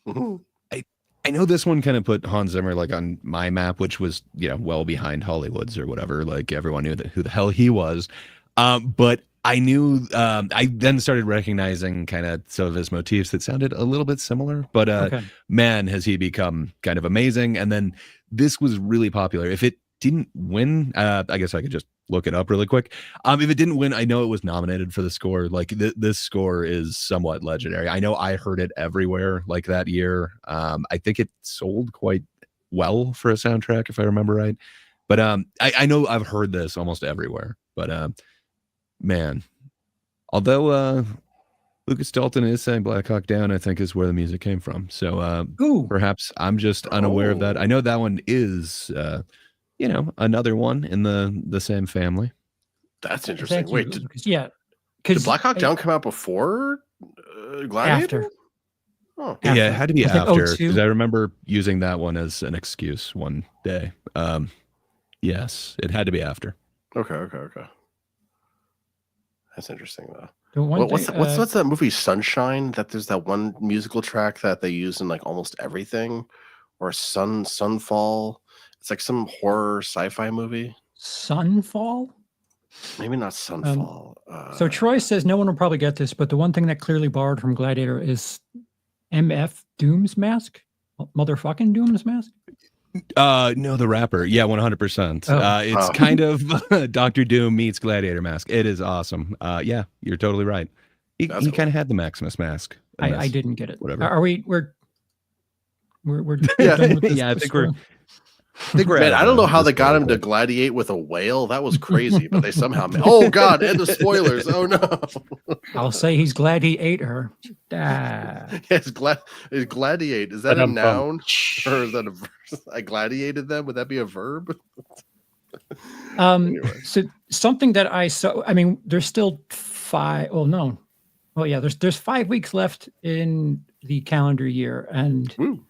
I know this one kind of put Hans Zimmer like on my map, which was well behind Hollywood's or whatever. Like everyone knew who the hell he was, but I knew I then started recognizing kind of some of his motifs that sounded a little bit similar, but man, has he become kind of amazing. And then this was really popular. If it didn't win, I guess I could just look it up really quick. If it didn't win, I know it was nominated for the score. Like this score is somewhat legendary. I know I heard it everywhere like that year. I think it sold quite well for a soundtrack, if I remember right. But I know I've heard this almost everywhere, but man, although Lucas Dalton is saying Black Hawk Down, I think is where the music came from. So perhaps I'm just unaware of that. I know that one is, another one in the same family. That's interesting. Wait, did Black Hawk Down come out before Gladiator? After. Oh. Yeah, it had to be after, because I remember using that one as an excuse one day. Yes, it had to be after. Okay. That's interesting though. What's that movie Sunshine? That there's that one musical track that they use in like almost everything, or Sunfall. It's like some horror sci-fi movie. Sunfall? Maybe not Sunfall. So Troy says no one will probably get this, but the one thing that clearly borrowed from Gladiator is MF Doom's mask, motherfucking Doom's mask. No, the rapper. Yeah, 100%. It's kind of Dr. Doom meets Gladiator mask. It is awesome. Yeah, you're totally right. He kind of had the Maximus mask. I didn't get it. Whatever. Are we? We're yeah. done with this, yeah. I think we're. Man, I don't know how they got him to gladiate with a whale. That was crazy, but they somehow made. Oh God! End of spoilers. Oh no! I'll say he's glad he ate her. Yes, gladiate. Is that a noun or is that a verb? I gladiated them. Would that be a verb? Anyway. So something that I saw. I mean, there's still 5. Well, no. Well, yeah. There's 5 weeks left in the calendar year, and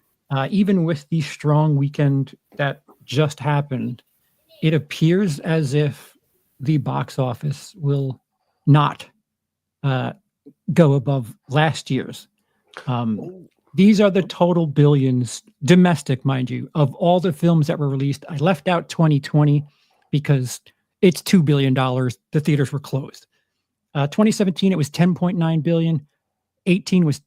even with the strong weekend that just happened, it appears as if the box office will not go above last year's. These are the total billions, domestic, mind you, of all the films that were released. I left out 2020 because it's $2 billion. The theaters were closed. 2017, it was 10.9 billion. 18 was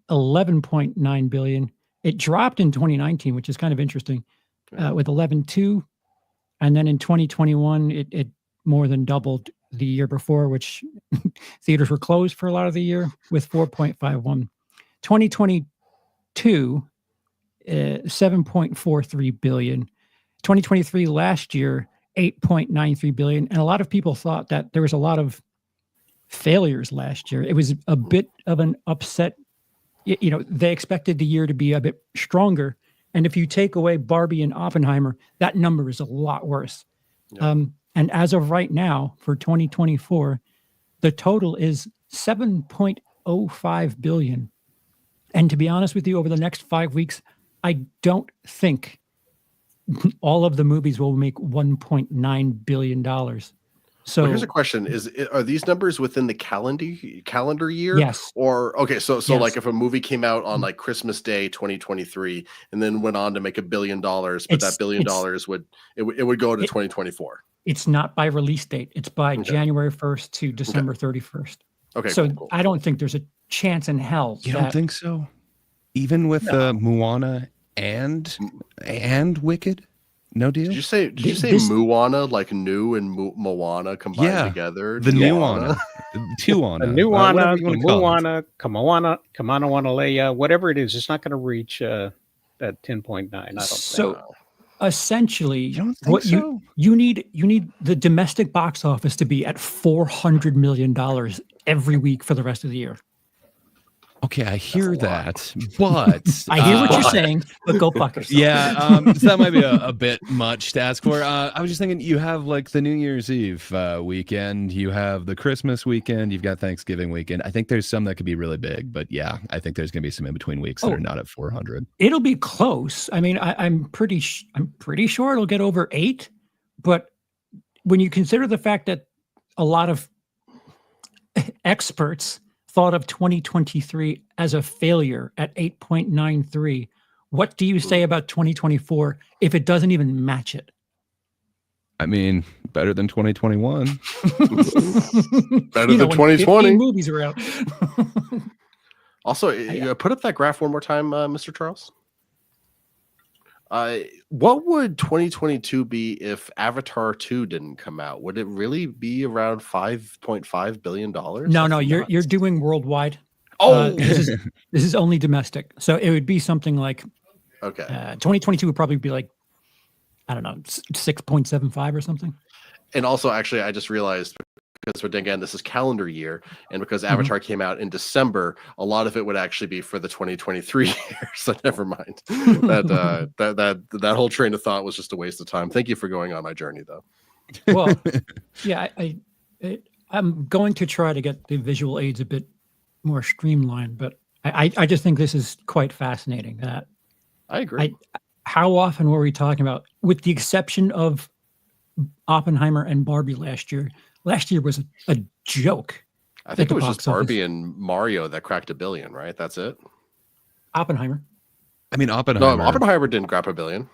11.9 billion. It dropped in 2019, which is kind of interesting, with 11.2. And then in 2021, it more than doubled the year before, which theaters were closed for a lot of the year, with 4.51. 2022, 7.43 billion. 2023 last year, 8.93 billion. And a lot of people thought that there was a lot of failures last year. It was a bit of an upset. You know, they expected the year to be a bit stronger. And if you take away Barbie and Oppenheimer, that number is a lot worse. Yeah. And as of right now, for 2024, the total is 7.05 billion. And to be honest with you, over the next 5 weeks, I don't think all of the movies will make $1.9 billion. So here's a question: are these numbers within the calendar year? Yes. Or okay, so Yes. like if a movie came out on like Christmas Day 2023 and then went on to make $1 billion, but that $1 billion would go to 2024. It's not by release date. It's by Okay. January 1st to December 31st. Okay, So cool. I don't think there's a chance in hell. You don't think so? Even with Moana and Wicked? No deal? Did you say This- Moana, like new and Moana combined together? The new Anna. Two Anna. The new whatever Anna, you the wanna call it. Moana, Kamana Wanalea, whatever it is, it's not going to reach that 10.9. I don't So think. essentially, You don't think what so? you need the domestic box office to be at $400 million every week for the rest of the year. Okay, I hear that, but I hear what you're saying, but go fuck yourself. Yeah, so that might be a bit much to ask for. I was just thinking, you have like the New Year's Eve weekend, you have the Christmas weekend, you've got Thanksgiving weekend. I think there's some that could be really big, but yeah, I think there's gonna be some in between weeks that are not at 400. It'll be close. I mean, I'm pretty sure it'll get over 8, but when you consider the fact that a lot of experts thought of 2023 as a failure at 8.93, what do you say about 2024 if it doesn't even match it? I mean, better than 2021. Better than 2020. Movies are out. Also, put up that graph one more time, Mr. Charles. What would 2022 be if Avatar 2 didn't come out? Would it really be around $5.5 billion? No, you're doing worldwide. Oh, This is only domestic. So it would be something like okay. 2022 would probably be like, I don't know, 6.75 or something. And also, actually, I just realized, because again, this is calendar year, and because Avatar came out in December, a lot of it would actually be for the 2023 year. So never mind. That whole train of thought was just a waste of time. Thank you for going on my journey, though. Well, yeah, I'm going to try to get the visual aids a bit more streamlined, but I just think this is quite fascinating. That I agree. How often were we talking about, with the exception of Oppenheimer and Barbie last year? Last year was a joke. I think at the it was box just Barbie office. and Mario that cracked $1 billion, right? That's it. Oppenheimer. I mean, Oppenheimer. No, Oppenheimer didn't grab $1 billion.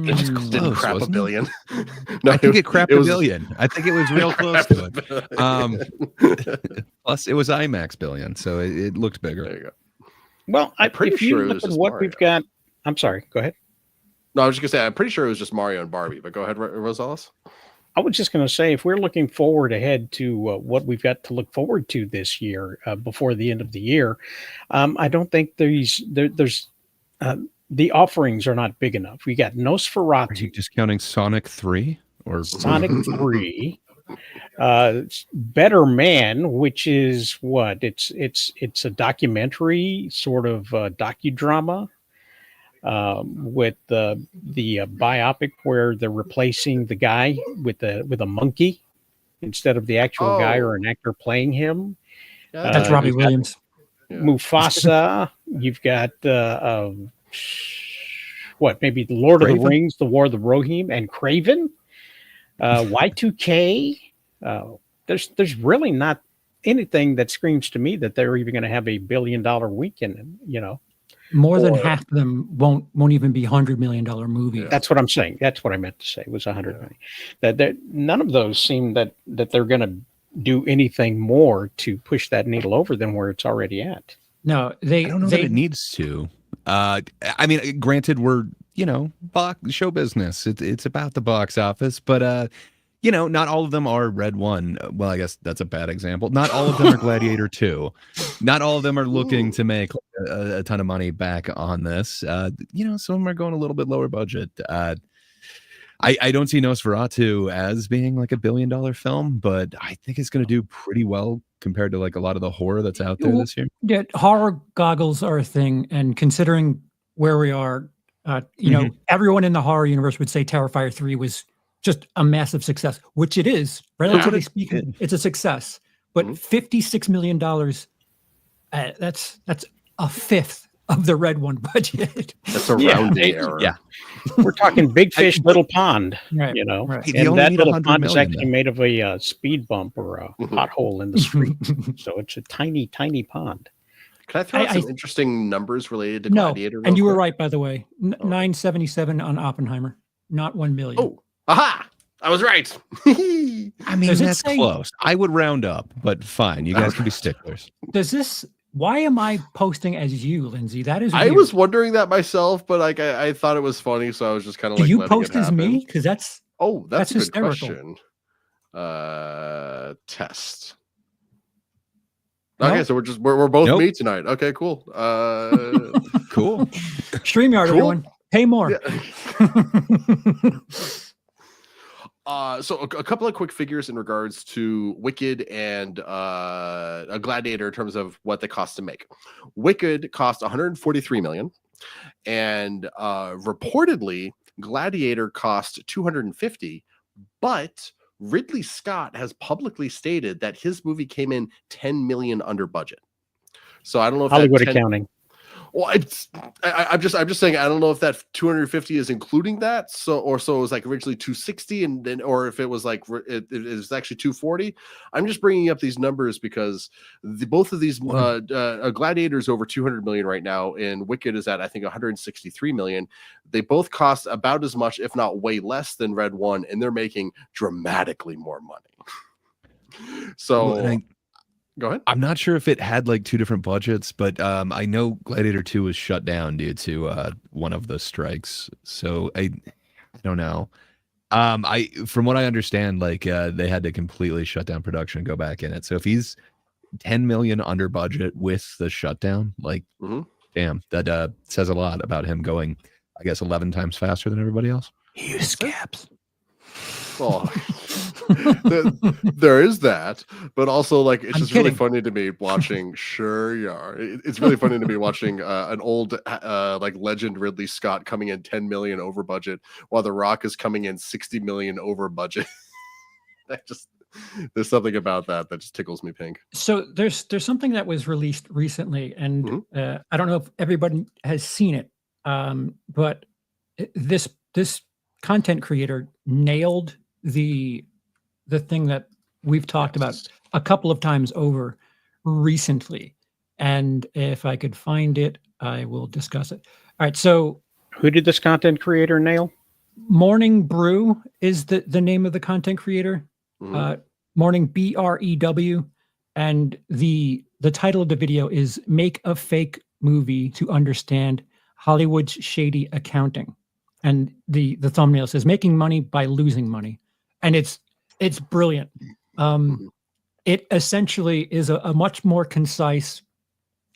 It just Close, didn't crap wasn't $1 it? billion. No, I think it crapped was- $1 billion. I think it was real close to it. Plus, it was IMAX billion, so it looked bigger. There you go. Well, I'm pretty if you sure it look was at just what Mario. we've got. I'm sorry. Go ahead. No, I was just gonna say I'm pretty sure it was just Mario and Barbie. But go ahead, Rosales. I was just going to say, if we're looking forward ahead to what we've got to look forward to this year before the end of the year, I don't think there's the offerings are not big enough. We got Are you Nosferatu, discounting Sonic 3 or Sonic 3, Better Man, which is what it's a documentary sort of docudrama. With the biopic where they're replacing the guy with a monkey instead of the actual guy or an actor playing him. Yeah, That's Robbie Williams. Yeah. Mufasa. You've got maybe the Lord of the Craven? Rings, the War of the Rohirrim, and Craven. Y2K. There's really not anything that screams to me that they're even going to have $1 billion weekend. More than half of them won't even be $100 million movies. That's what I'm saying. That's what I meant to say. It was 100 million. That none of those seem that they're going to do anything more to push that needle over than where it's already at. No, I don't know that it needs to. I mean, granted, we're show business. It's about the box office, but not all of them are Red 1. Well, I guess that's a bad example. Not all of them are Gladiator 2. Not all of them are looking to make a ton of money back on this. Some of them are going a little bit lower budget. I don't see Nosferatu as being like $1 billion film, but I think it's going to do pretty well compared to like a lot of the horror that's out there this year. Yeah, horror goggles are a thing, and considering where we are, everyone in the horror universe would say Terrifier 3 was just a massive success, which it is. Relatively speaking, it's a success. But $56 million, that's a fifth of the Red 1 budget. That's a rounding error. Yeah. We're talking big fish, little pond, right, Right. You And that little pond $100 is million, actually made of a speed bump or a pothole in the street. So it's a tiny, tiny pond. Can I throw out some interesting numbers related to No, Gladiator? and you were right, by the way. 977 on Oppenheimer, not 1 million. Oh, aha! I was right. I mean, that's say- close. I would round up, but fine. You guys can be sticklers. Why am I posting as you, Lindsay? That is I weird. was wondering that myself, but like I thought it was funny, so I was just kind of like, Do you letting post it as happen. me? Because that's Oh, that's a good hysterical. question. Test. No? Okay, so we're both Nope. me tonight. Okay, cool. Cool. StreamYard, Cool. everyone. Pay more. So a couple of quick figures in regards to Wicked and a Gladiator in terms of what they cost to make. Wicked cost 143 million, and reportedly Gladiator cost 250, but Ridley Scott has publicly stated that his movie came in 10 million under budget. So I don't know if Hollywood that accounting. Well, I'm just saying I don't know if that 250 is including that, so it was like originally 260 and then, or if it was like it was actually 240. I'm just bringing up these numbers because both of these Gladiator's over 200 million right now, and Wicked is at I think 163 million. They both cost about as much, if not way less, than Red 1, and they're making dramatically more money. So. Go ahead. I'm not sure if it had like two different budgets, but I know Gladiator 2 was shut down due to one of the strikes. So I don't know. From what I understand, like they had to completely shut down production and go back in it. So if he's 10 million under budget with the shutdown, like damn, that says a lot about him going, I guess, 11 times faster than everybody else. He used scabs. Oh, there is that, but also like it's just really funny to me watching. Sure, you are. It's really funny to me watching an old like legend Ridley Scott coming in 10 million over budget, while The Rock is coming in 60 million over budget. There's something about that just tickles me pink. So there's something that was released recently, and I don't know if everybody has seen it, but this content creator nailed the thing that we've talked about a couple of times over recently. And if I could find it, I will discuss it. All right. So who did this content creator nail? Morning Brew is the name of the content creator. Morning BREW. And the title of the video is Make a Fake Movie to Understand Hollywood's Shady Accounting. And the thumbnail says making money by losing money. And it's brilliant. It essentially is a much more concise,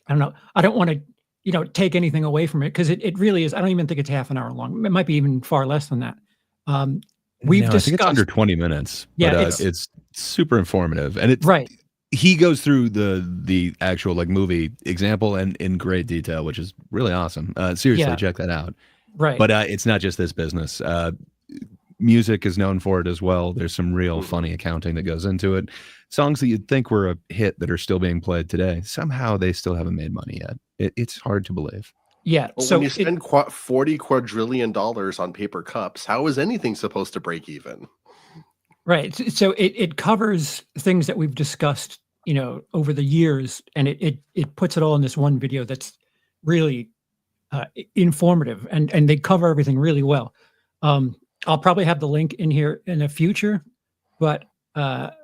I don't know, I don't want to, take anything away from it because it really is. I don't even think it's half an hour long. It might be even far less than that. We've discussed. I think it's under 20 minutes. Yeah, but, it's super informative. And it's right. He goes through the actual like movie example and in great detail, which is really awesome. Seriously, check that out. Right. But it's not just this business. Music is known for it as well. There's some real funny accounting that goes into it. Songs that you'd think were a hit that are still being played today, somehow they still haven't made money yet. It's hard to believe. Yeah. Well, so when you spend $40 quadrillion on paper cups, how is anything supposed to break even? Right. So it covers things that we've discussed, over the years, and it puts it all in this one video that's really informative, and they cover everything really well. I'll probably have the link in here in the future, but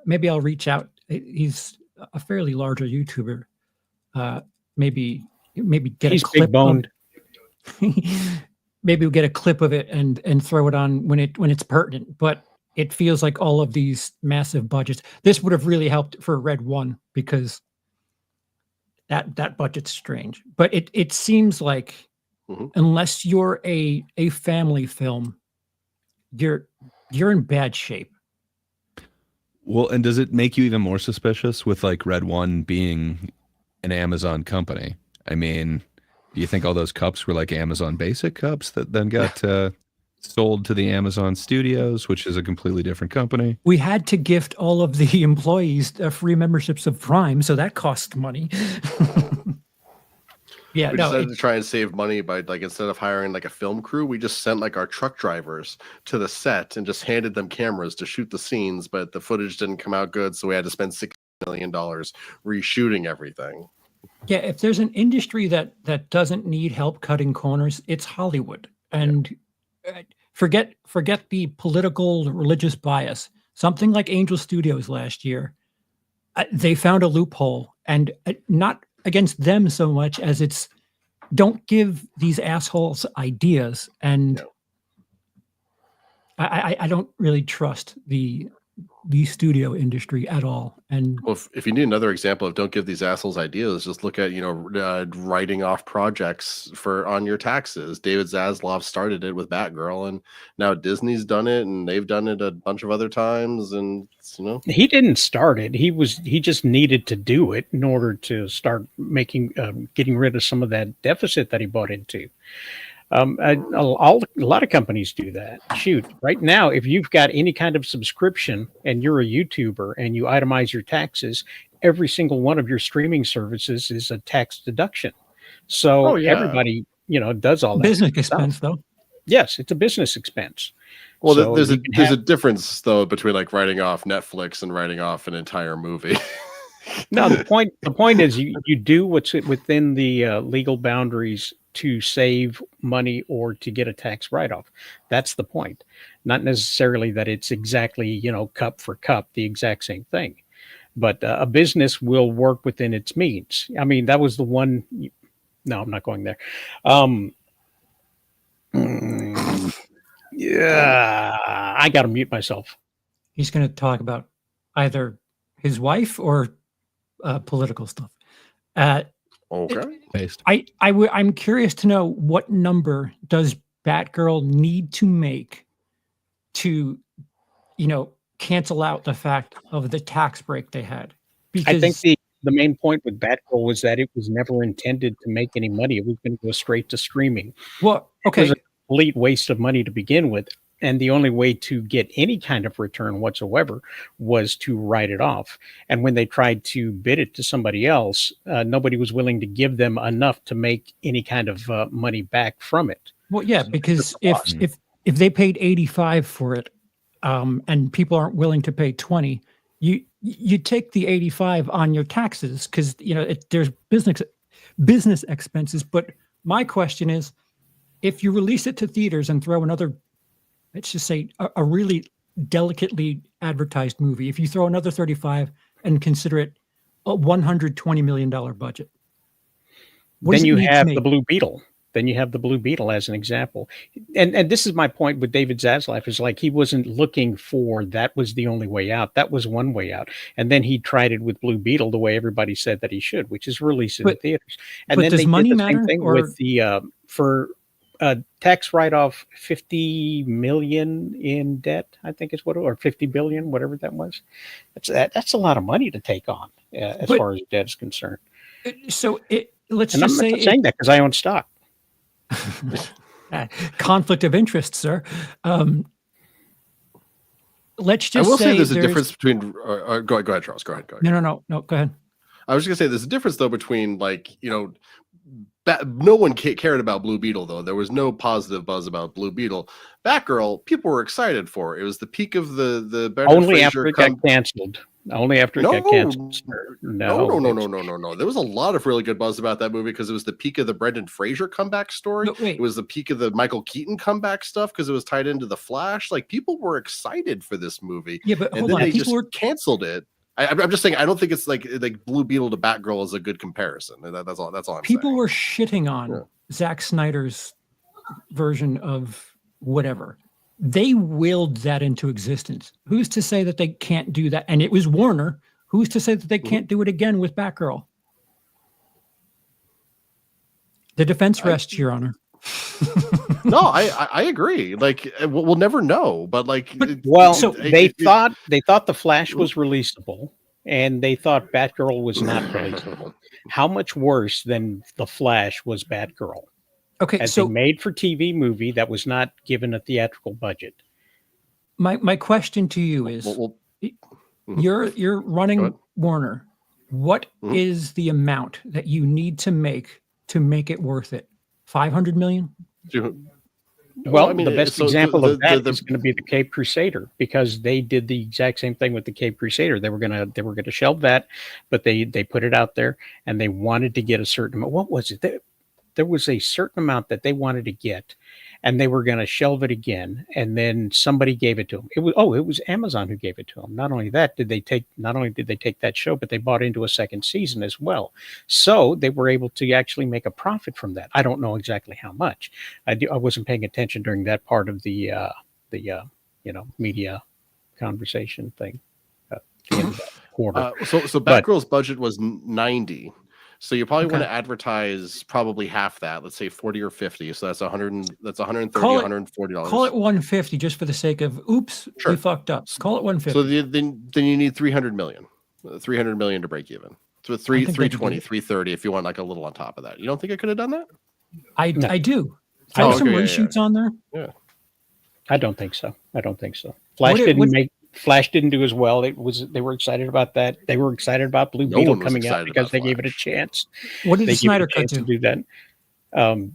maybe I'll reach out. He's a fairly larger YouTuber. Maybe get He's a clip. Big boned. Maybe we'll get a clip of it and throw it on when it's pertinent. But it feels like all of these massive budgets. This would have really helped for Red One because that budget's strange. But it seems like unless you're a family film, you're in bad shape. Well, and does it make you even more suspicious with like Red One being an Amazon company? I mean, do you think all those cups were like Amazon Basic cups that then got sold to the Amazon Studios, which is a completely different company? We had to gift all of the employees free memberships of Prime, so that cost money. Yeah, we decided to try and save money by like instead of hiring like a film crew, we just sent like our truck drivers to the set and just handed them cameras to shoot the scenes, but the footage didn't come out good, so we had to spend $6 million reshooting everything. Yeah, if there's an industry that doesn't need help cutting corners, it's Hollywood. And forget the political religious bias. Something like Angel Studios last year, they found a loophole, and not against them so much as it's don't give these assholes ideas. And I don't really trust the studio industry at all. And well, if you need another example of don't give these assholes ideas, just look at writing off projects on your taxes. David Zaslav started it with Batgirl, and now Disney's done it, and they've done it a bunch of other times. And he didn't start it. He just needed to do it in order to start getting rid of some of that deficit that he bought into. A lot of companies do that. Shoot, right now, if you've got any kind of subscription and you're a YouTuber and you itemize your taxes, every single one of your streaming services is a tax deduction. So everybody, does all that business expense, though. Yes, it's a business expense. Well, so there's a difference though between like writing off Netflix and writing off an entire movie. No, the point is you do what's within the legal boundaries to save money or to get a tax write-off. That's the point. Not necessarily that it's exactly, cup for cup, the exact same thing. But a business will work within its means. I mean, that was the one. No, I'm not going there. Yeah, I got to mute myself. He's going to talk about either his wife or political stuff. Okay. I'm curious to know what number does Batgirl need to make to, cancel out the fact of the tax break they had? Because I think the main point with Batgirl was that it was never intended to make any money. It was going to go straight to streaming. Well, okay. It was a complete waste of money to begin with. And the only way to get any kind of return whatsoever was to write it off. And when they tried to bid it to somebody else, nobody was willing to give them enough to make any kind of money back from it. Well, yeah, so because if they paid 85 for it, and people aren't willing to pay 20, you take the 85 on your taxes because there's business expenses. But my question is, if you release it to theaters and throw another, let's just say a really delicately advertised movie, if you throw another 35 and consider it a $120 million budget, then you have the Blue Beetle. Then you have the Blue Beetle as an example. And this is my point with David Zaslav, is like he wasn't looking for that was the only way out. That was one way out. And then he tried it with Blue Beetle the way everybody said that he should, which is release it in theaters. And then does they money did the matter, same thing with the for tax write-off, 50 million in debt, I think is what, or 50 billion, whatever that was. That's a lot of money to take on as far as debt is concerned. So let's and just I'm not saying that because I own stock. Conflict of interest, sir. Let's just I will say there's a difference between. Go ahead, Charles. Go ahead. No. Go ahead. I was just gonna say there's a difference though between no one cared about Blue Beetle though. There was no positive buzz about Blue Beetle. Batgirl, people were excited for. It was the peak of the only after it got canceled. Only after it got canceled. No. There was a lot of really good buzz about that movie because it was the peak of the Brendan Fraser comeback story. It was the peak of the Michael Keaton comeback stuff because it was tied into The Flash. Like people were excited for this movie. Yeah, but and then they just canceled it. I'm just saying I don't think it's like Blue Beetle to Batgirl is a good comparison. That's all I'm saying. People were shitting on Zack Snyder's version of whatever. They willed that into existence. Who's to say that they can't do that? And it was Warner. Who's to say that they can't do it again with Batgirl? The defense rests, Your Honor. No, I agree. Like we'll never know, but like, well, so they thought the Flash was releasable, and they thought Batgirl was not releasable. How much worse than the Flash was Batgirl? Okay, as so a made-for-TV movie that was not given a theatrical budget. My question to you is, you're running Warner. What is the amount that you need to make it worth it? 500 million? Well, I mean, the best example of that is going to be the Cape Crusader, because they did the exact same thing with the Cape Crusader. They were gonna shelve that, but they put it out there, and they wanted to get a certain amount. What was it? There was a certain amount that they wanted to get, and they were going to shelve it again. And then somebody gave it to them. It was Amazon who gave it to them. Not only did they take that show, but they bought into a second season as well. So they were able to actually make a profit from that. I don't know exactly how much. I wasn't paying attention during that part of the media conversation thing. Quarter. So Batgirl's budget was 90. So you probably want to advertise probably half that, let's say 40 or 50. So that's 100. That's 130, $140. Call it 150 just for the sake of oops, we fucked up. Call it 150. So then you need 300 million. 300 million to break even. So 320, 330 if you want like a little on top of that. You don't think I could have done that? I do. I have some reshoots on there. Yeah. I don't think so. Flash didn't do as well. They were excited about that. They were excited about Blue Beetle coming out because they gave it a chance. What did the Snyder Cut do? That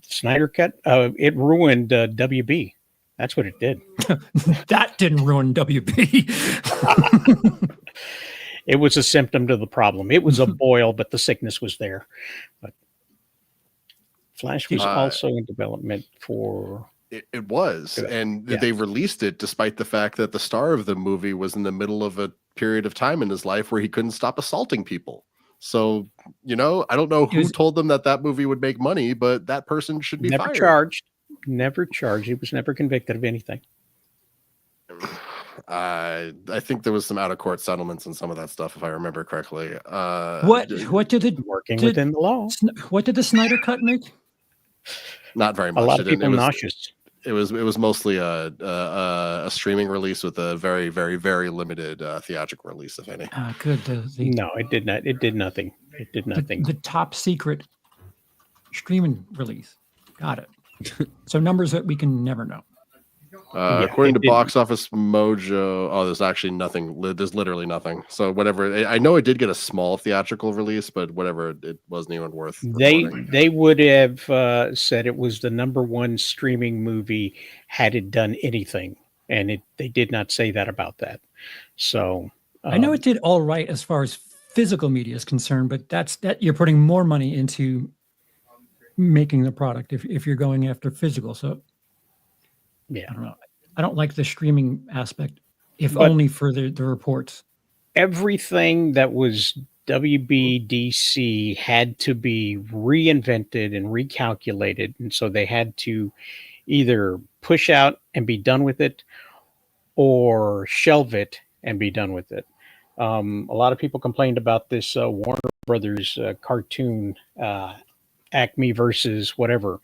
Snyder Cut, it ruined WB. That's what it did. That didn't ruin WB. It was a symptom to the problem. It was a boil, but the sickness was there. But Flash was also in development for. It was, and they released it despite the fact that the star of the movie was in the middle of a period of time in his life where he couldn't stop assaulting people. So, I don't know who told them that movie would make money, but that person should be fired. Never charged. He was never convicted of anything. I think there was some out-of-court settlements and some of that stuff, if I remember correctly. What did within the law? What did the Snyder Cut make? Not very much. A lot of people nauseous. It was mostly a streaming release with a very, very, very limited theatrical release, if any. Good. No, it did not. It did nothing. It did nothing. The top secret streaming release. Got it. So numbers that we can never know. According to Box Office Mojo, there's actually nothing. There's literally nothing. So whatever. I know it did get a small theatrical release, but whatever, it wasn't even worth. They would have said it was the #1 streaming movie had it done anything, and they did not say that about that. So I know it did all right as far as physical media is concerned, but that you're putting more money into making the product if you're going after physical. So. Yeah, I don't know. I don't like the streaming aspect, only for the reports. Everything that was WBDC had to be reinvented and recalculated, and so they had to either push out and be done with it, or shelve it and be done with it. A lot of people complained about this Warner Brothers cartoon, Acme versus whatever,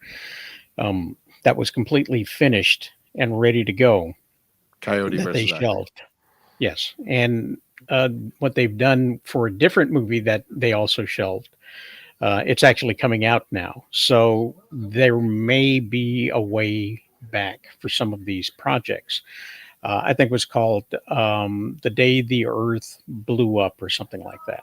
that was completely finished and ready to go. Coyote versus they shelved. Yes. And what they've done for a different movie that they also shelved, it's actually coming out now. So there may be a way back for some of these projects. I think it was called The Day the Earth Blew Up or something like that.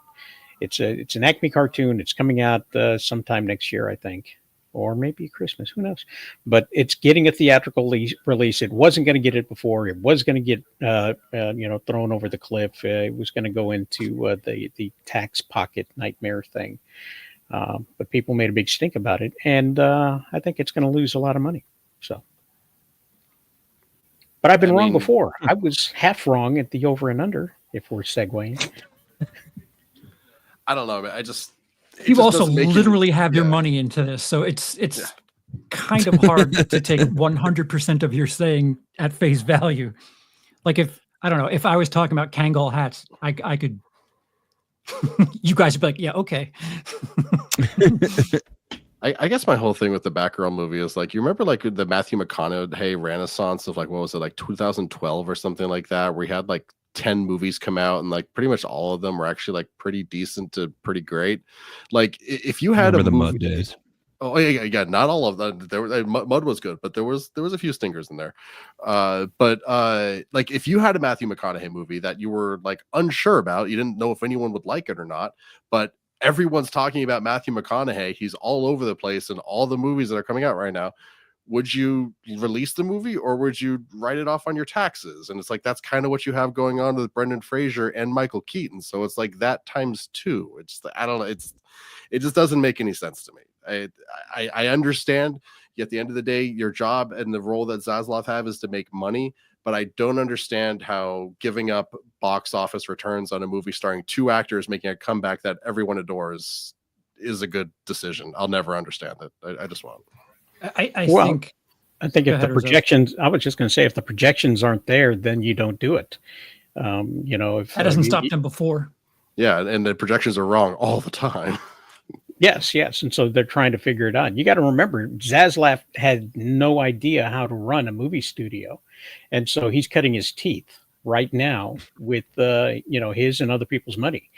It's an Acme cartoon. It's coming out sometime next year, I think. Or maybe Christmas, who knows? But it's getting a theatrical release. It wasn't going to get it before. It was going to get, thrown over the cliff. It was going to go into the tax pocket nightmare thing. But people made a big stink about it, and I think it's going to lose a lot of money. So, but I've been wrong before. I was half wrong at the over and under. If we're segueing, I don't know. I just. You also literally have your money into this, so it's kind of hard to take 100% of your saying at face value. Like if I don't know, if I was talking about Kangol hats, I could. You guys would be like, yeah, okay. I guess my whole thing with the Batgirl movie is like, you remember like the Matthew McConaughey renaissance of like, what was it, like 2012 or something like that, where he had like 10 movies come out and like pretty much all of them were actually like pretty decent to pretty great. Like if you had Remember a the movie, Mud days. Oh yeah, not all of them. Mud was good, but there was a few stingers in there. But like if you had a Matthew McConaughey movie that you were like unsure about, you didn't know if anyone would like it or not, but everyone's talking about Matthew McConaughey, he's all over the place in all the movies that are coming out right now. Would you release the movie or would you write it off on your taxes? And it's like that's kind of what you have going on with Brendan Fraser and Michael Keaton. So it's like that times two. It's I don't know. It just doesn't make any sense to me. I understand. At the end of the day, your job and the role that Zaslav have is to make money, but I don't understand how giving up box office returns on a movie starring two actors making a comeback that everyone adores is a good decision. I'll never understand it. I just won't. I think if the projections, I was just going to say, if the projections aren't there, then you don't do it. If that doesn't stop them before. Yeah, and the projections are wrong all the time. Yes. And so they're trying to figure it out. You got to remember, Zaslav had no idea how to run a movie studio. And so he's cutting his teeth right now with, his and other people's money.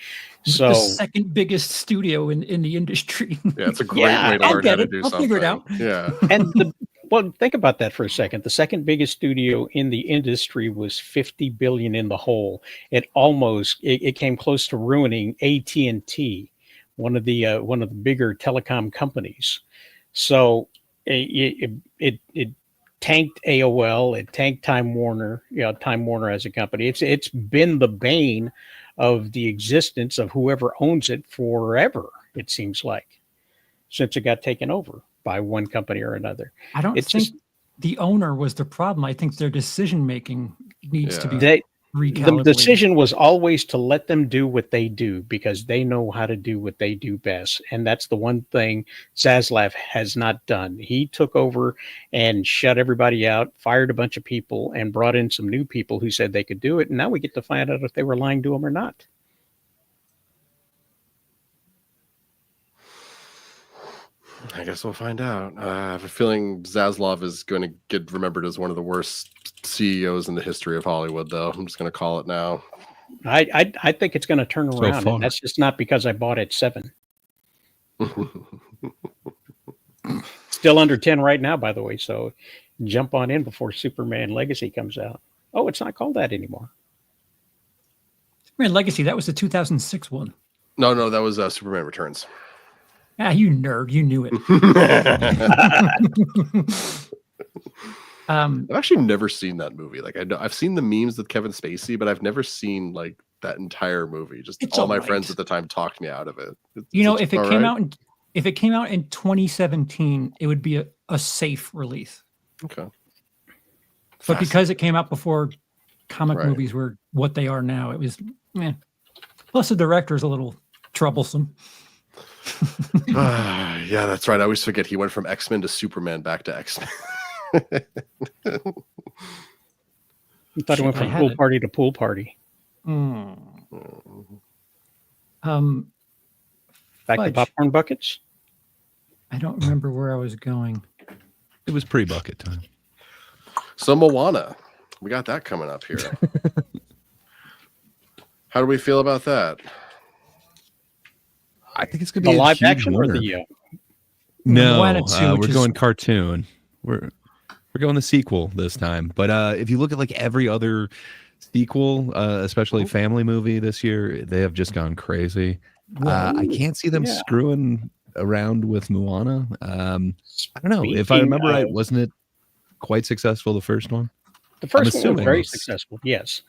So the second biggest studio in the industry. Yeah, it's a great way to learn how to do something. I'll figure it out. Yeah. And think about that for a second. The second biggest studio in the industry was $50 billion in the hole. It came close to ruining AT&T. One of the bigger telecom companies. So it tanked AOL, it tanked Time Warner, Time Warner as a company. It's been the bane of the existence of whoever owns it forever, it seems like, since it got taken over by one company or another. I don't think the owner was the problem. I think their decision making needs to be recalibrated. The decision was always to let them do what they do because they know how to do what they do best. And that's the one thing Zaslav has not done. He took over and shut everybody out, fired a bunch of people, and brought in some new people who said they could do it. And now we get to find out if they were lying to him or not. I guess we'll find out. I have a feeling Zaslav is going to get remembered as one of the worst CEOs in the history of Hollywood, though. I'm just going to call it now. I think it's going to turn around. And that's just not because I bought at 7. Still under 10 right now, by the way. So jump on in before Superman Legacy comes out. Oh, it's not called that anymore. Superman Legacy, that was the 2006 one. No, that was Superman Returns. Ah, you nerd. You knew it. I've actually never seen that movie. Like I've seen the memes with Kevin Spacey, but I've never seen like that entire movie. Just all my friends at the time talked me out of it. If it came out in 2017, it would be a safe release. Okay. But because it came out before comic movies were what they are now, it was Plus the director is a little troublesome. Yeah, that's right. I always forget he went from X-Men to Superman back to X-Men. I thought he went from pool party to pool party. Back to popcorn buckets? I don't remember where I was going. It was pre-bucket time. So Moana, we got that coming up here. How do we feel about that? I think it's going to be the a live huge action winner. or the No, Moana 2, we're going cartoon. We're going the sequel this time. But if you look at like every other sequel, especially family movie this year, they have just gone crazy. I can't see them screwing around with Moana. I don't know. If I remember right, wasn't it quite successful, the first one? The first one was very successful, yes.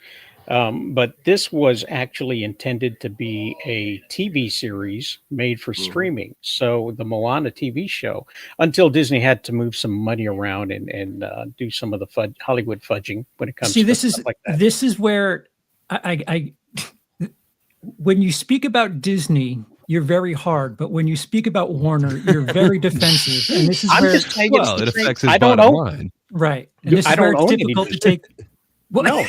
But this was actually intended to be a TV series made for streaming. So the Moana TV show, until Disney had to move some money around and do some of the Hollywood fudging when it comes to stuff like that. This is where I when you speak about Disney you're very hard, but when you speak about Warner, you're very defensive. And this is I'm where just saying Well, it affects his I don't bottom know. line. right. And this I is where don't it's own any difficult to Disney. take. Well, No.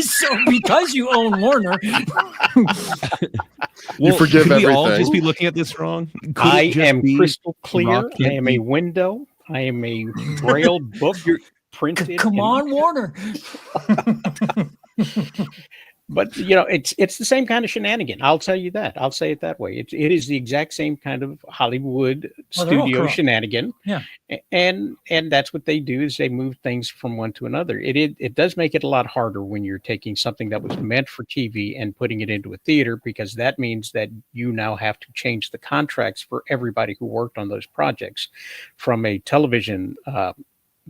so because you own Warner, You forgive could we all everything. just be looking at this wrong? Could it I just am be crystal clear. Rock I can't am be- a window. I am a braille book printed. come in- on, Warner. But it's the same kind of shenanigan. I'll tell you that. I'll say it that way. It is the exact same kind of Hollywood Well, they're all studio corrupt. shenanigan. Yeah. And that's what they do is they move things from one to another. It does make it a lot harder when you're taking something that was meant for TV and putting it into a theater, because that means that you now have to change the contracts for everybody who worked on those projects from a television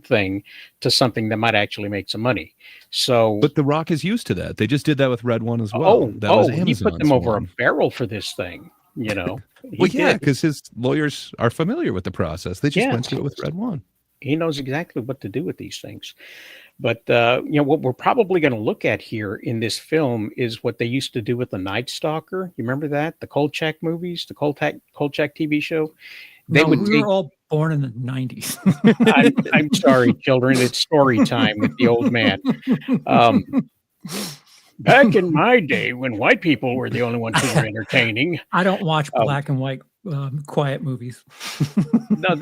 thing to something that might actually make some money. So But The Rock is used to that. They just did that with Red One as well. That was he put Amazon's them over one. a barrel for this thing, Well, He yeah, did. because his lawyers are familiar with the process. They just Yeah. went through it with Red One. He knows exactly what to do with these things. But what we're probably going to look at here in this film is what they used to do with the Night Stalker. You remember that? The Kolchak movies, the Kolchak TV show. They No, would we take. were all born in the 90s. I'm sorry, children. It's story time with the old man. Back in my day, when white people were the only ones who were entertaining, I don't watch black and white quiet movies. no,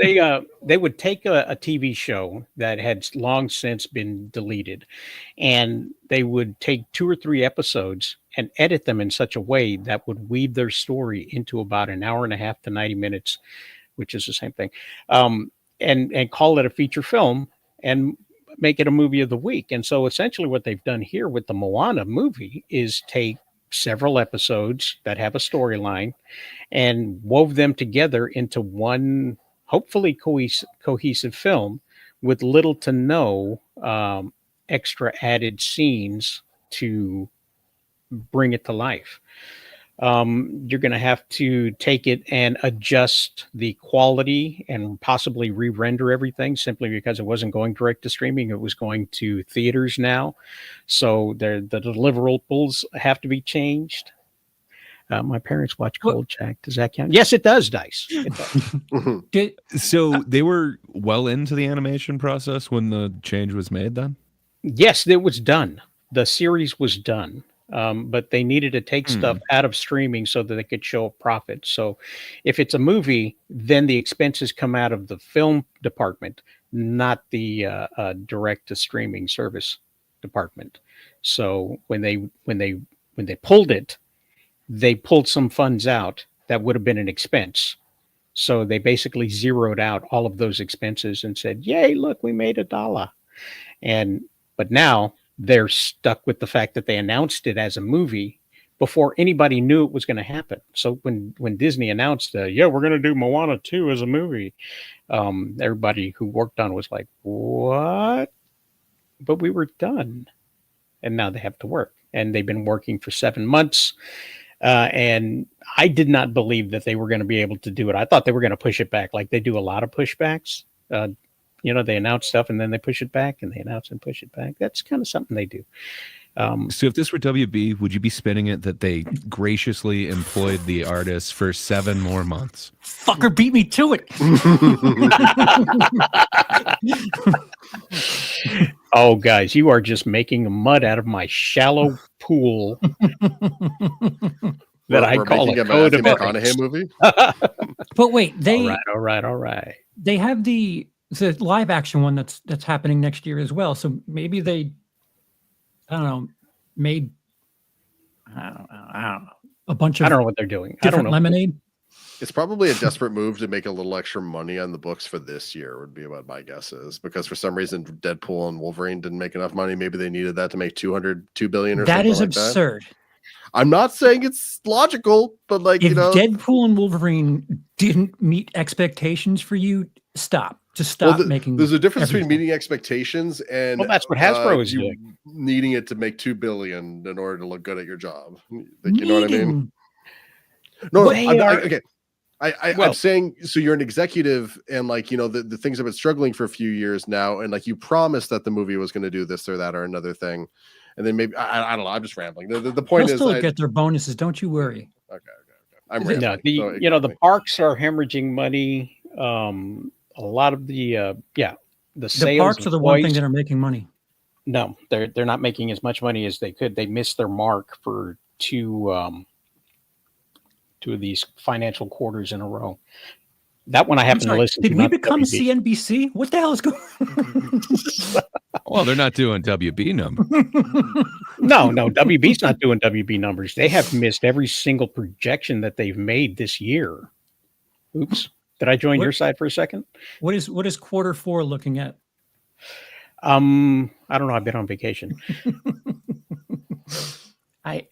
they would take a TV show that had long since been deleted, and they would take 2 or 3 episodes and edit them in such a way that would weave their story into about an hour and a half to 90 minutes, which is the same thing, and call it a feature film and make it a movie of the week. And so essentially what they've done here with the Moana movie is take several episodes that have a storyline and wove them together into one hopefully cohesive film with little to no extra added scenes to bring it to life. You're going to have to take it and adjust the quality and possibly re-render everything simply because it wasn't going direct to streaming. It was going to theaters now. So the deliverables have to be changed. My parents watch Kolchak. Does that count? Yes, it does, Dice. It does. So they were well into the animation process when the change was made then? Yes, it was done. The series was done. But they needed to take stuff out of streaming so that they could show a profit. So if it's a movie, then the expenses come out of the film department, not the direct to streaming service department. So when they pulled it, they pulled some funds out that would have been an expense. So they basically zeroed out all of those expenses and said, "Yay, look, we made $1." But now they're stuck with the fact that they announced it as a movie before anybody knew it was going to happen. So when Disney announced, we're going to do Moana 2 as a movie, everybody who worked on it was like, what? But we were done. And now they have to work. And they've been working for 7 months. And I did not believe that they were going to be able to do it. I thought they were going to push it back like they do a lot of pushbacks. They announce stuff and then they push it back and they announce and push it back. That's kind of something they do. So if this were WB, would you be spinning it that they graciously employed the artists for 7 more months? Fucker beat me to it. Oh, guys, you are just making mud out of my shallow pool that I call a code of ethics. McConaughey movie. But wait, all right. They have the live action one that's happening next year as well. So maybe they, I don't know, made I don't know a bunch of I don't know what they're doing. I don't different know. lemonade. It's probably a desperate move to make a little extra money on the books for this year would be what my guess is, because for some reason Deadpool and Wolverine didn't make enough money. Maybe they needed that to make 2 billion or That something is like absurd. that. I'm not saying it's logical, but like, If Deadpool and Wolverine didn't meet expectations for you, stop. Just stop making. There's a difference everything. between meeting expectations and That's what Hasbro is you doing. needing it to make 2 billion in order to look good at your job. Like, you know what I mean? No, okay. I'm saying, so you're an executive and like, the things have been struggling for a few years now. And like, you promised that the movie was going to do this or that or another thing. And then maybe, I don't know. I'm just rambling. The point They'll is still get their bonuses. Don't you worry. Okay. I'm The- No, rambling. the parks are hemorrhaging money. A lot of the The sales parks of are the one thing toys- that are making money. No, they're not making as much money as they could. They missed their mark for two of these financial quarters in a row. That one I I'm happen to sorry, listen did to. we not become WB. CNBC? What the hell is going Well, they're not doing WB number. No, WB's not doing WB numbers. They have missed every single projection that they've made this year. Oops. Did I join What- your side for a second? What is Q4 looking at? I don't know. I've been on vacation. I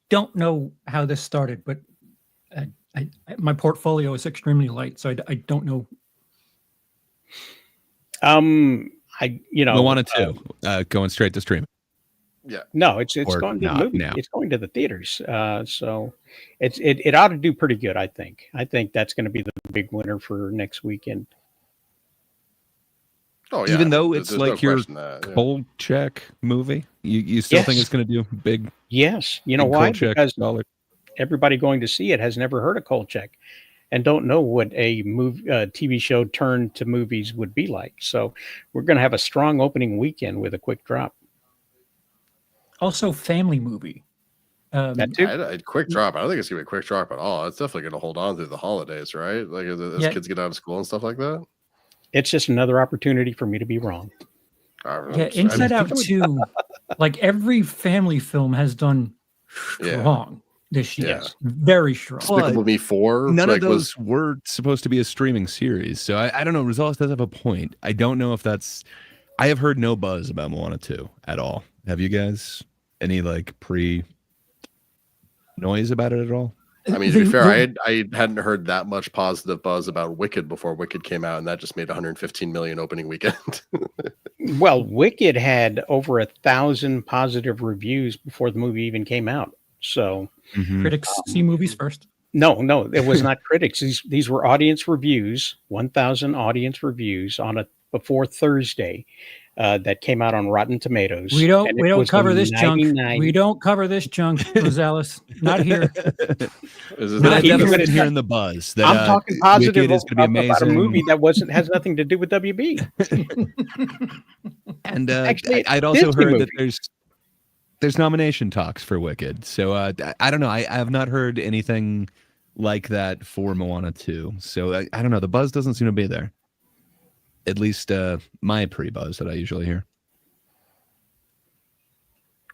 don't know how this started, but my portfolio is extremely light, so I don't know. Moana 2 going straight to streaming. No, it's Or going to the not movie. now. It's going to the theaters. So it ought to do pretty good. I think that's going to be the big winner for next weekend. Oh yeah. Even though there's it's no like your question that, yeah. cold check movie, you still think Yes. it's going to do big? Yes, you know big why? cold check Because dollar? everybody going to see it has never heard of cold check and don't know what a TV show turned to movies would be like. So we're going to have a strong opening weekend with a quick drop. Also, family movie. That too. A quick drop. I don't think it's gonna be a quick drop at all. It's definitely gonna hold on through the holidays, right? Like as Yeah. kids get out of school and stuff like that. It's just another opportunity for me to be wrong. Yeah, Inside Out 2, like every family film has done strong this year. Yeah. Very strong. Despicable Me 4. None like, of those were supposed to be a streaming series, so I don't know. Rosales does have a point. I don't know if that's. I have heard no buzz about Moana 2 at all. Have you guys any like pre noise about it at all? I mean, to be fair, I hadn't heard that much positive buzz about Wicked before Wicked came out, and that just made 115 million opening weekend. Well, Wicked had over 1,000 positive reviews before the movie even came out. So Critics see movies first. no, it was not critics. These were audience reviews. 1,000 audience reviews before Thursday that came out on Rotten Tomatoes. We don't cover this junk. 99. We don't cover this junk, Rosales. Not here. Is But I even definitely when been it's hearing the buzz. That, I'm talking positive Wicked is going to be about a amazing. movie that has nothing to do with WB. And Actually, I'd also Disney heard that movie. there's nomination talks for Wicked. So I don't know. I have not heard anything like that for Moana 2. So I don't know. The buzz doesn't seem to be there. At least my pre-buzz that I usually hear.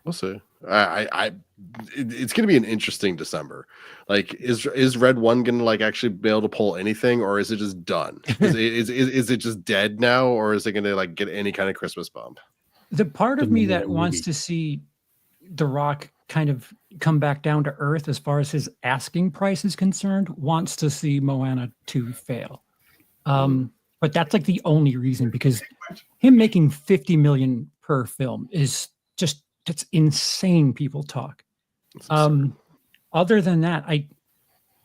We'll see. It's going to be an interesting December. Like, is Red One going to like actually be able to pull anything, or is it just done? Is it just dead now, or is it going to like get any kind of Christmas bump? The part of The me that movie. wants to see The Rock kind of come back down to earth as far as his asking price is concerned wants to see Moana 2 fail. But that's like the only reason, because him making 50 million per film is just, that's insane people talk. Other than that, I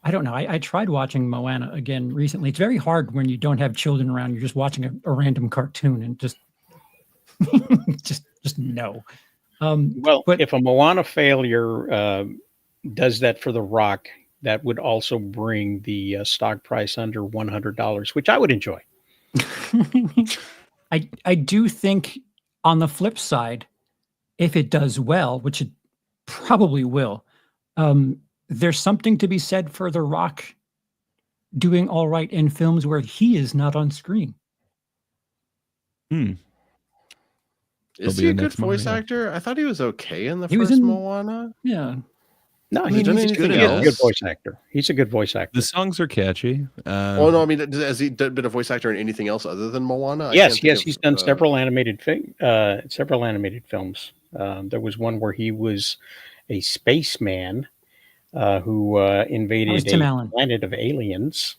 don't know. I tried watching Moana again recently. It's very hard when you don't have children around. You're just watching a random cartoon and just just no. Well, but if a Moana failure does that for The Rock, that would also bring the stock price under $100, which I would enjoy. I do think on the flip side, if it does well, which it probably will, there's something to be said for The Rock doing all right in films where he is not on screen. Is He'll be he a in good next voice Moana, yeah. actor? I thought he was okay in the He was first in- Moana. Yeah. No, Has he done anything he is a good else? voice actor. He's a good voice actor. The songs are catchy. Oh no, I mean, has he been a voice actor in anything else other than Moana? I Yes, can't think yes, of, he's done several animated films. There was one where he was a spaceman who invaded Tim a Allen. planet of aliens.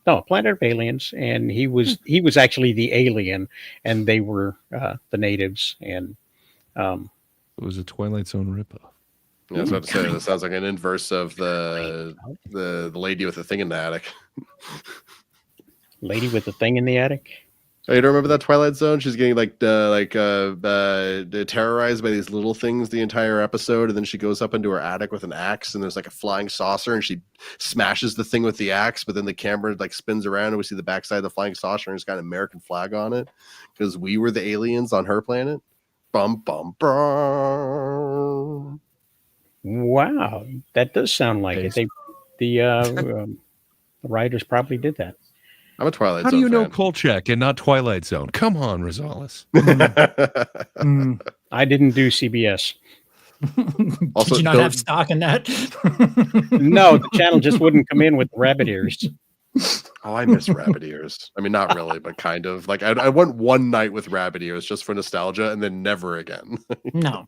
No, a planet of aliens, and he was actually the alien, and they were the natives. And It was a Twilight Zone ripoff. Yeah, I was about to say that sounds like an inverse of the lady with the thing in the attic. Lady with the Thing in the Attic. Oh, you don't remember that Twilight Zone? She's getting terrorized by these little things the entire episode, and then she goes up into her attic with an axe, and there's like a flying saucer, and she smashes the thing with the axe, but then the camera like spins around, and we see the backside of the flying saucer, and it's got an American flag on it because we were the aliens on her planet. Bum bum bum. Wow, that does sound like it. The writers probably did that. I'm a Twilight How Zone do you know fan. Kolchak and not Twilight Zone? Come on, Rosales. I didn't do CBS. Also, Did you not don't- have stock in that? No, the channel just wouldn't come in with rabbit ears. Oh, I miss rabbit ears. I mean, not really, but kind of. Like, I went one night with rabbit ears just for nostalgia, and then never again. No,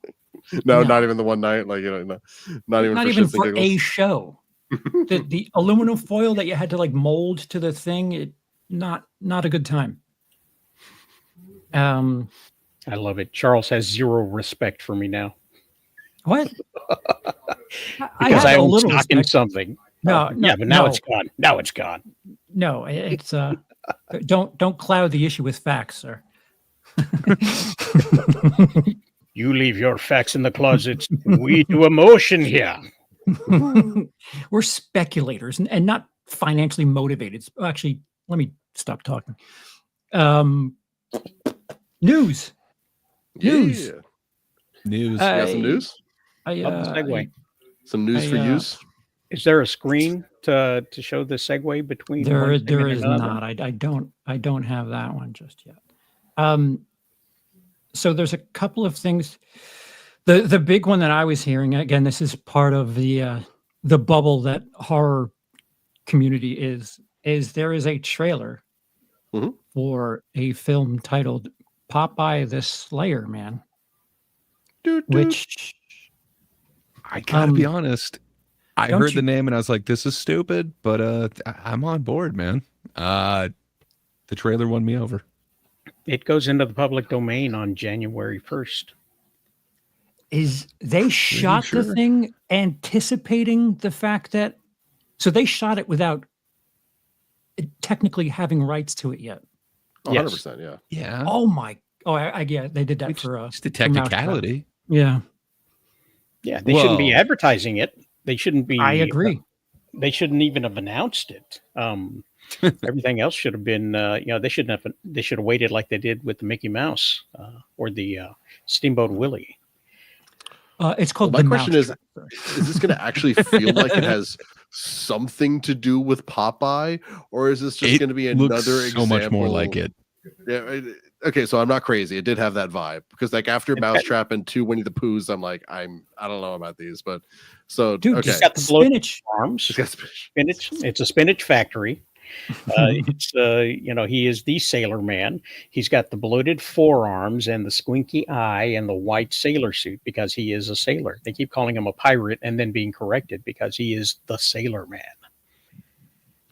No, No. not even the one night. Like, not even not for even shits and for giggles. a show. The aluminum foil that you had to like mold to the thing, not a good time. I love it. Charles has zero respect for me now What? because I have a own little stock in respect. something. No, Yeah, but now no. it's gone. Now it's gone. No, it's don't cloud the issue with facts, sir. You leave your facts in the closet. We do emotion here. We're speculators and not financially motivated. Actually, let me stop talking. News. News. Yeah. News. You got some news? Love the segue. Some news for use? Is there a screen to show the segue between? There one segment is and another? not. I don't have that one just yet. So there's a couple of things. The big one that I was hearing, again, this is part of the bubble that horror community is there is a trailer Mhm. for a film titled Popeye the Slayer Man, Doot, doot. which I gotta be honest. I don't heard you- the name and I was like, "This is stupid," but I'm on board, man. The trailer won me over. It goes into the public domain on January 1st. is they shot the sure? thing anticipating the fact that so they shot it without technically having rights to it yet. Oh, Yes. 100%, yeah. Yeah, Yeah, they did that it's for just a for Mousetrap. technicality. Yeah, Yeah, they shouldn't be Well- advertising it. They shouldn't be. I agree. They shouldn't even have announced it. Everything else should have been. They shouldn't have. They should have waited like they did with the Mickey Mouse or the Steamboat Willie. It's called My the question is Mousetrap. is this going to actually feel like it has something to do with Popeye, or is this just It going to be looks another so example? much more like it. Yeah. Okay, so I'm not crazy. It did have that vibe because, like, after Mousetrap and 2 Winnie the Poohs, I'm like, I don't know about these, but so Dude, okay. It's got the bloated spinach. arms. It's got spinach. Spinach. It's a spinach factory. It's he is the sailor man. He's got the bloated forearms and the squinky eye and the white sailor suit because he is a sailor. They keep calling him a pirate and then being corrected because he is the sailor man.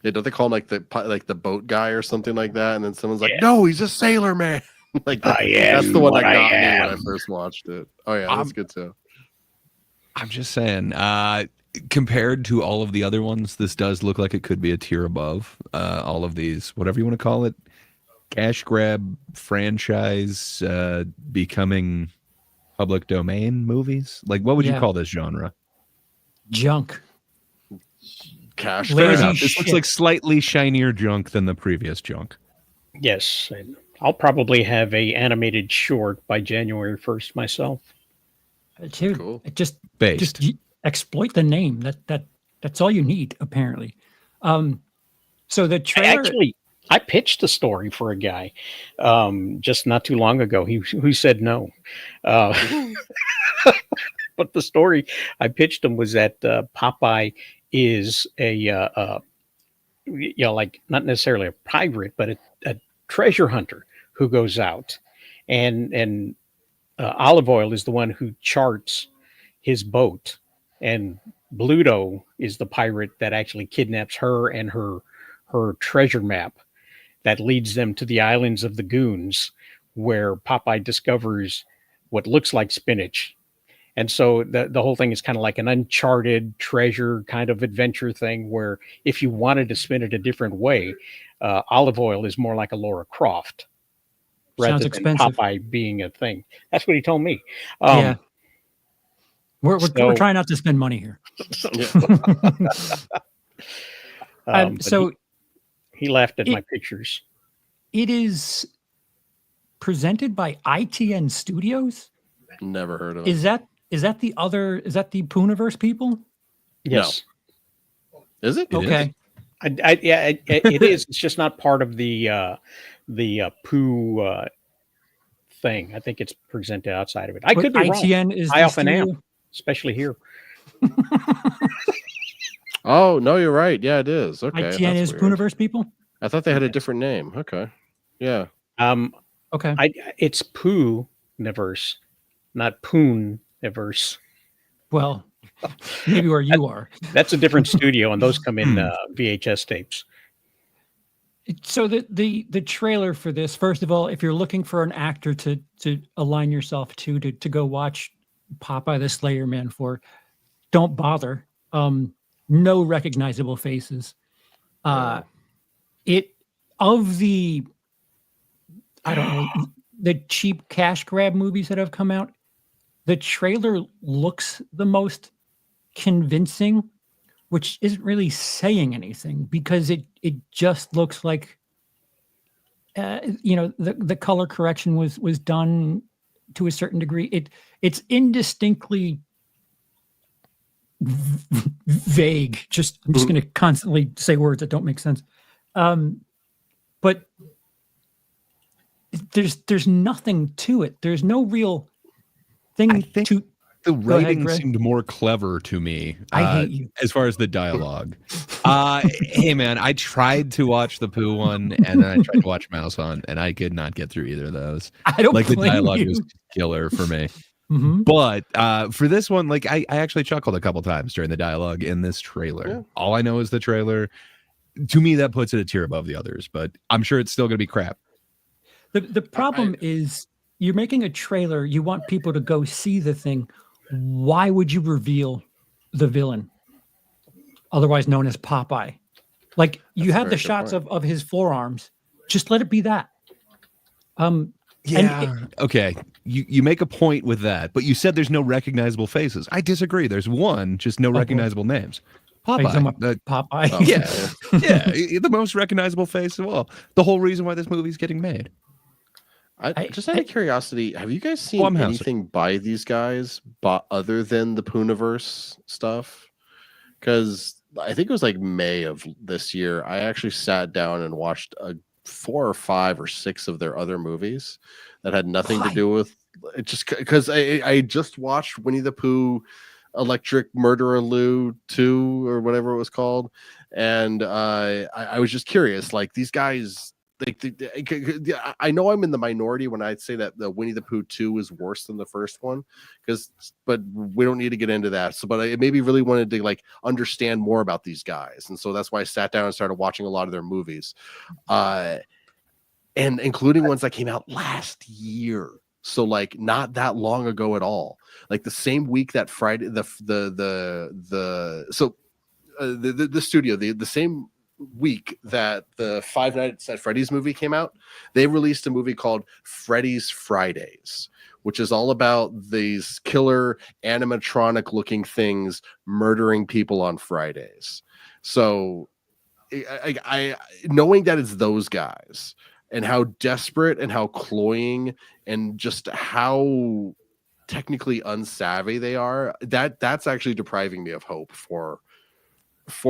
Yeah, don't they call him like the boat guy or something like that? And then someone's like, Yeah. "No, he's a sailor man." Like that. I am That's the one that what I got me when I am. first watched it. Oh yeah, that's good too. I'm just saying, compared to all of the other ones, this does look like it could be a tier above all of these, whatever you want to call it, cash grab franchise becoming public domain movies. Like, what would you Yeah. call this genre? Junk. Cash Lazy grab. Fair enough. This shit. looks like slightly shinier junk than the previous junk. Yes, and I'll probably have a animated short by January 1st myself. Dude, Cool. just Based. exploit the name. That's all you need, apparently. So the trailer. I pitched a story for a guy just not too long ago. Who said no. But the story I pitched him was that Popeye is a like not necessarily a pirate, but a treasure hunter who goes out, and Olive Oil is the one who charts his boat, and Bluto is the pirate that actually kidnaps her and her treasure map that leads them to the islands of the Goons, where Popeye discovers what looks like spinach. And so the whole thing is kind of like an uncharted treasure kind of adventure thing where if you wanted to spin it a different way, Olive Oil is more like a Laura Croft rather Sounds than expensive. Popeye being a thing. That's what he told me. Yeah. We're so- trying not to spend money here. but So he laughed at it- my pictures. it is presented by ITN Studios. Never heard of it. Is that the Pooniverse people? Yes. Is it? It is. Okay. It is. It's just not part of the Pooh thing. I think it's presented outside of it. I But could be wrong. ITN is I the often am, studio? especially here. Oh no, you're right. Yeah, it is. Okay, ITN that's is weird. Pooniverse people? I thought they had a different name. Okay, yeah. Okay. It's Pooh-niverse, not Poon-niverse. Well, maybe where you are. That's a different studio, and those come in VHS tapes. So the trailer for this, first of all, if you're looking for an actor to align yourself to go watch Popeye the Slayer Man for, don't bother. No recognizable faces. It of the, I don't know, the cheap cash grab movies that have come out, the trailer looks the most convincing, which isn't really saying anything because it just looks like the color correction was done to a certain degree. It's indistinctly vague. I'm just going to constantly say words that don't make sense. But there's nothing to it. There's no real thing I think to. the Go ahead, writing Greg. seemed more clever to me. I hate you. As far as the dialogue. Hey man, I tried to watch the Pooh one and then I tried to watch Mouse Hunt and I could not get through either of those. I don't Like the blame dialogue you. was killer for me. Mhm. But for this one, like I actually chuckled a couple times during the dialogue in this trailer. Yeah. All I know is the trailer. To me, that puts it a tier above the others, but I'm sure it's still going to be crap. The problem is you're making a trailer. You want people to go see the thing. Why would you reveal the villain, otherwise known as Popeye? Like you That's a have the very good shots point. of his forearms. Just let it be that. Okay. You make a point with that, but you said there's no recognizable faces. I disagree. There's one, just no boy. recognizable names. Are you talking Popeye. about Popeye. Oh, Yeah, the most recognizable face of all. The whole reason why this movie's getting made. Just out of curiosity, have you guys seen Blumhouse. anything by these guys, other than the Pooniverse stuff? Because I think it was like May of this year. I actually sat down and watched 4 or 5 or 6 of their other movies that had nothing to do with it. Just because I just watched Winnie the Pooh, Electric Murderer Lou 2 or whatever it was called, and I was just curious, like these guys. I know I'm in the minority when I say that the Winnie the Pooh 2 is worse than the first one, but we don't need to get into that. So, but I maybe really wanted to like understand more about these guys, and so that's why I sat down and started watching a lot of their movies, and including ones that came out last year. So like not that long ago at all. Like the same week that Friday, the studio, the same week that the Five Nights at Freddy's movie came out, they released a movie called Freddy's Fridays, which is all about these killer animatronic looking things murdering people on Fridays. So I knowing that it's those guys and how desperate and how cloying and just how technically unsavvy they are, that's actually depriving me of hope for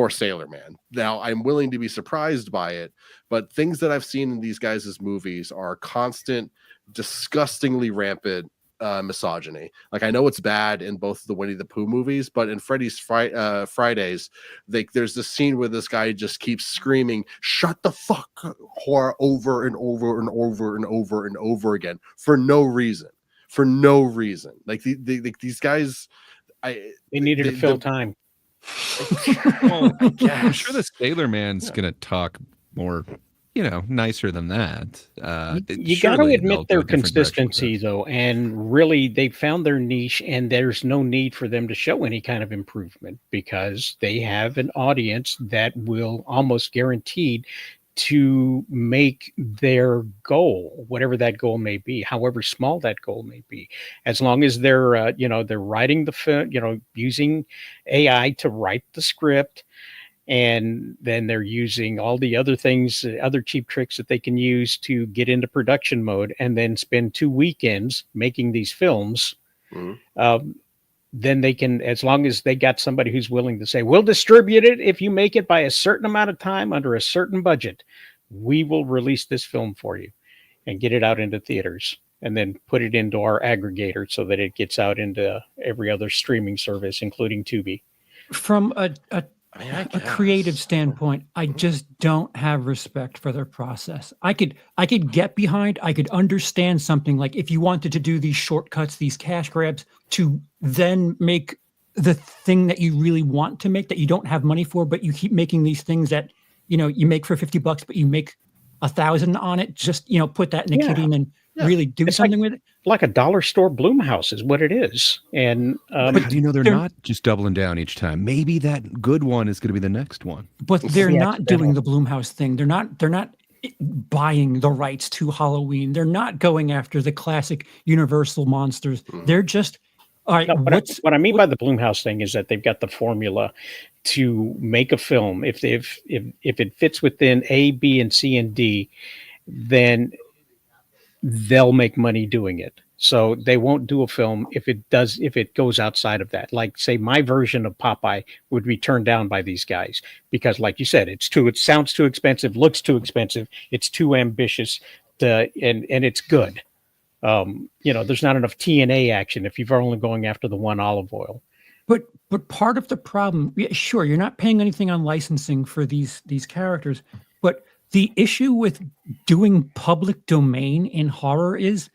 Sailor Man. Now, I'm willing to be surprised by it, but things that I've seen in these guys' movies are constant, disgustingly rampant misogyny. Like I know it's bad in both the Winnie the Pooh movies, but in Freddy's Fridays, there's this scene where this guy just keeps screaming, "Shut the fuck whore," over and over and over and over and over again for no reason. Like these guys, They needed to fill time. Well, I'm sure the Sailor Man's gonna talk more, nicer than that. You got to surely they'll admit go their a different direction with consistency, this. though, and really they found their niche, and there's no need for them to show any kind of improvement because they have an audience that will almost guaranteed to make their goal, whatever that goal may be, however small that goal may be, as long as they're they're writing the film, using AI to write the script, and then they're using all the other things, other cheap tricks that they can use to get into production mode, and then spend 2 weekends making these films. Then they can, as long as they got somebody who's willing to say, we'll distribute it if you make it by a certain amount of time under a certain budget, we will release this film for you and get it out into theaters, and then put it into our aggregator so that it gets out into every other streaming service, including Tubi. From a creative standpoint, I just don't have respect for their process. I could get behind, I could understand something like if you wanted to do these shortcuts, these cash grabs, to then make the thing that you really want to make that you don't have money for, but you keep making these things that, you make for $50, but you make 1,000 on it. Just, put that in a kitty and then really do something with it. Like a dollar store Bloomhouse is what it is. And but do you know they're not just doubling down each time? Maybe that good one is going to be the next one. But they're not doing the Bloomhouse thing. They're not buying the rights to Halloween. They're not going after the classic Universal monsters. They're just all right. No, what I mean by the Bloomhouse thing is that they've got the formula to make a film. If it fits within A, B, and C and D, then they'll make money doing it. So they won't do a film if it goes outside of that. Like, say, my version of Popeye would be turned down by these guys because, like you said, it sounds too expensive, looks too expensive, it's too ambitious, and it's good. There's not enough TNA action if you're only going after the one olive oil. But part of the problem, sure, you're not paying anything on licensing for these characters, but the issue with doing public domain in horror is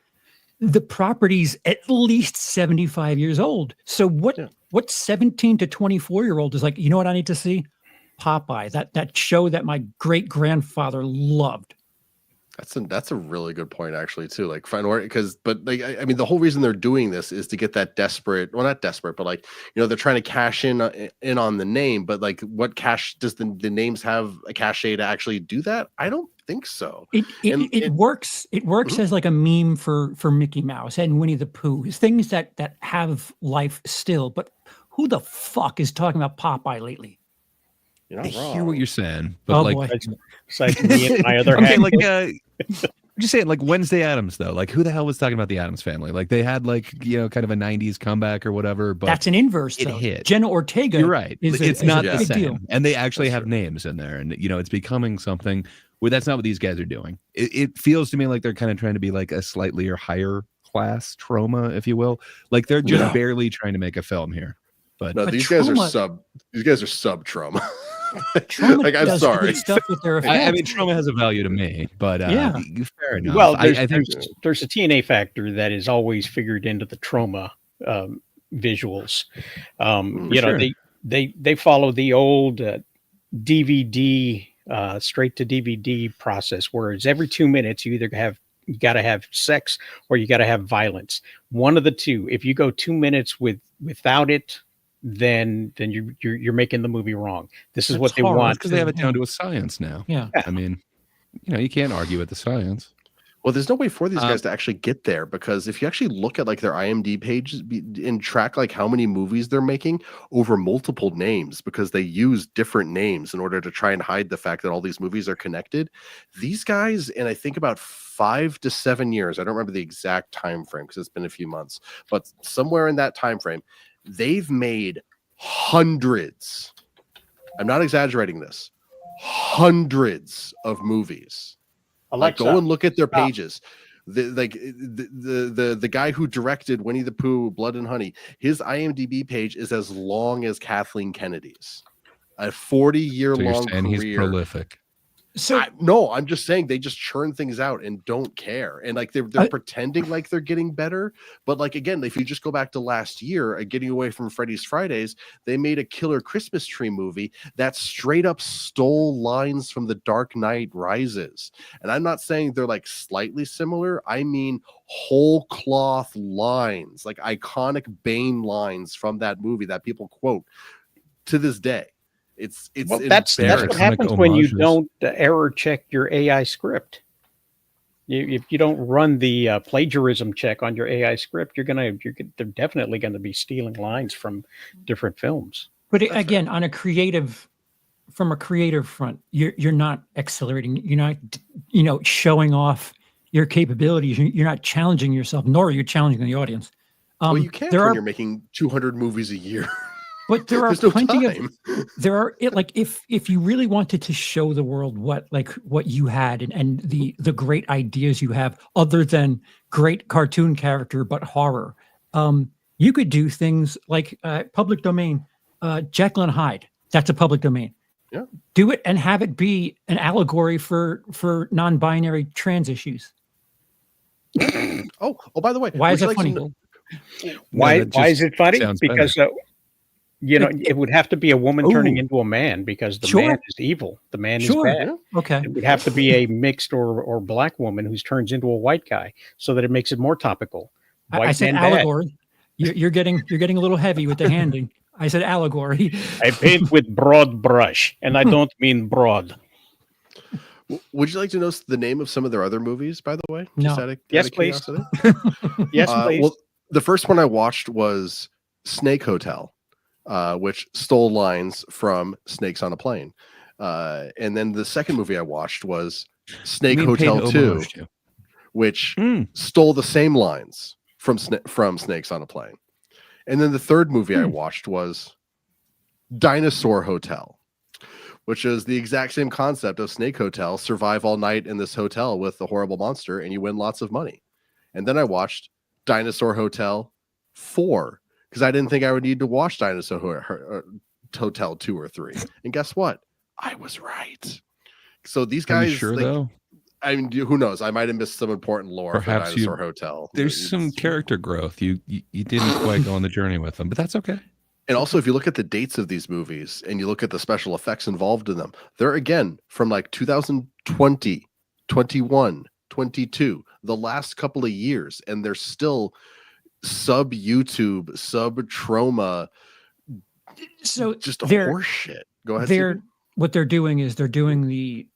the property's at least 75 years old. So what 17 to 24-year-old is like, you know what I need to see? Popeye, that show that my great-grandfather loved. That's a really good point, actually, too. Like, the whole reason they're doing this is to get that desperate, well, not desperate, but like, they're trying to cash in on the name. But like, what cash does the names have a cachet to actually do that? I don't think so. It works. It works as like a meme for Mickey Mouse and Winnie the Pooh, things that have life still. But who the fuck is talking about Popeye lately? I hear what you're saying, but besides me and my other just saying, like Wednesday Addams, though, like who the hell was talking about the Addams Family? Like they had kind of a '90s comeback or whatever, but that's an inverse. It though. hit. Jenna Ortega. You're right. It's not the same, deal. And they actually have names in there, and it's becoming something where that's not what these guys are doing. It feels to me like they're kind of trying to be like a slightly or higher class Trauma, if you will. Like they're just barely trying to make a film here. But no, these guys are sub Trauma. Trauma I'm sorry. Stuff with their I mean, Trauma has a value to me, but fair enough. Well, there's a TNA factor that is always figured into the Trauma visuals. They follow the old DVD straight to DVD process, whereas every 2 minutes you got to have sex or you got to have violence. One of the two. If you go 2 minutes without it, then you're making the movie wrong. This is what they want because they have it down to a science now. Yeah. I mean, you can't argue with the science. Well, there's no way for these guys to actually get there, because if you actually look at like their IMDb pages and track like how many movies they're making over multiple names, because they use different names in order to try and hide the fact that all these movies are connected. These guys, and I think about 5 to 7 years, I don't remember the exact time frame because it's been a few months, but somewhere in that time frame, they've made hundreds, I'm not exaggerating this, hundreds of movies. Alexa, go and look at their pages. The guy who directed Winnie the Pooh, Blood and Honey, his IMDb page is as long as Kathleen Kennedy's. A 40-year-long career. He's prolific. So no, I'm just saying they just churn things out and don't care, and like they're pretending like they're getting better. But like again, if you just go back to last year, getting away from Freddy's Fridays, they made a killer Christmas tree movie that straight up stole lines from The Dark Knight Rises. And I'm not saying they're like slightly similar. I mean whole cloth lines, like iconic Bane lines from that movie that people quote to this day. It's Well, that's what embarrassing. happens when you homages. don't error check your AI script. If you don't run the plagiarism check on your AI script, they're definitely gonna be stealing lines from different films. But That's again, on a creative, from a creative front, you're not accelerating. You're not, showing off your capabilities. You're not challenging yourself, nor are you challenging the audience. Well, you can't there when are, you're making 200 movies a year. but there are There's no plenty of. time. There are if you really wanted to show the world what you had and the great ideas you have, other than great cartoon character but horror, you could do things like public domain, Jekyll and Hyde. That's a public domain. Yeah. Do it and have it be an allegory for non-binary trans issues. Oh, by the way, Why would is you that like to funny? know- Why that is it funny? sounds Because it would have to be a woman turning into a man, because the Sure. man is evil. The man Sure. is bad. Yeah. Okay. It would have to be a mixed or black woman who turns into a white guy, so that it makes it more topical. White I said man bad. allegory. You're getting a little heavy with the handing. I said allegory. I paint with broad brush, and I don't mean broad. Would you like to know the name of some of their other movies, by the way? No. Yes, of please. curiosity? Yes, please. Well, the first one I watched was Snake Hotel, which stole lines from Snakes on a Plane. And then the second movie I watched was Snake You mean paid Hotel 2, homage to. which Mm. stole the same lines from Snakes on a Plane. And then the third movie I watched was Dinosaur Hotel, which is the exact same concept of Snake Hotel. Survive all night in this hotel with the horrible monster and you win lots of money. And then I watched Dinosaur Hotel 4 because I didn't think I would need to watch Dinosaur Hotel 2 or 3. And guess what? I was right. So these Are guys, you sure like, though? I mean, who knows? I might have missed some important lore Perhaps for Dinosaur Hotel. There's some character growth. You didn't quite go on the journey with them, but that's okay. And also, if you look at the dates of these movies and you look at the special effects involved in them, they're again from like 2020, 21, 22, the last couple of years, and they're still sub YouTube, sub trauma, So just they're- horse shit. Go ahead. What they're doing is they're doing the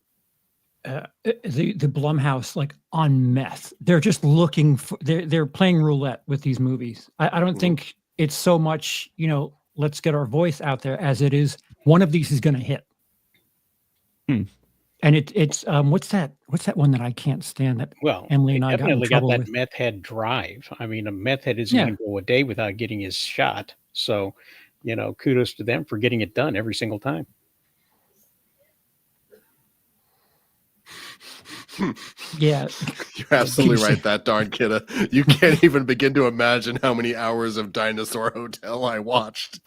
Blumhouse like on meth. They're just looking for they're playing roulette with these movies. I don't think it's so much, let's get our voice out there as it is one of these is going to hit. And it's what's that one that I can't stand that Well, Emily and I got in definitely got trouble that with? meth head drive. I mean, a meth head isn't Yeah. going to go a day without getting his shot. So, kudos to them for getting it done every single time. Yeah. You're absolutely right, that darn kidda. You can't even begin to imagine how many hours of Dinosaur Hotel I watched.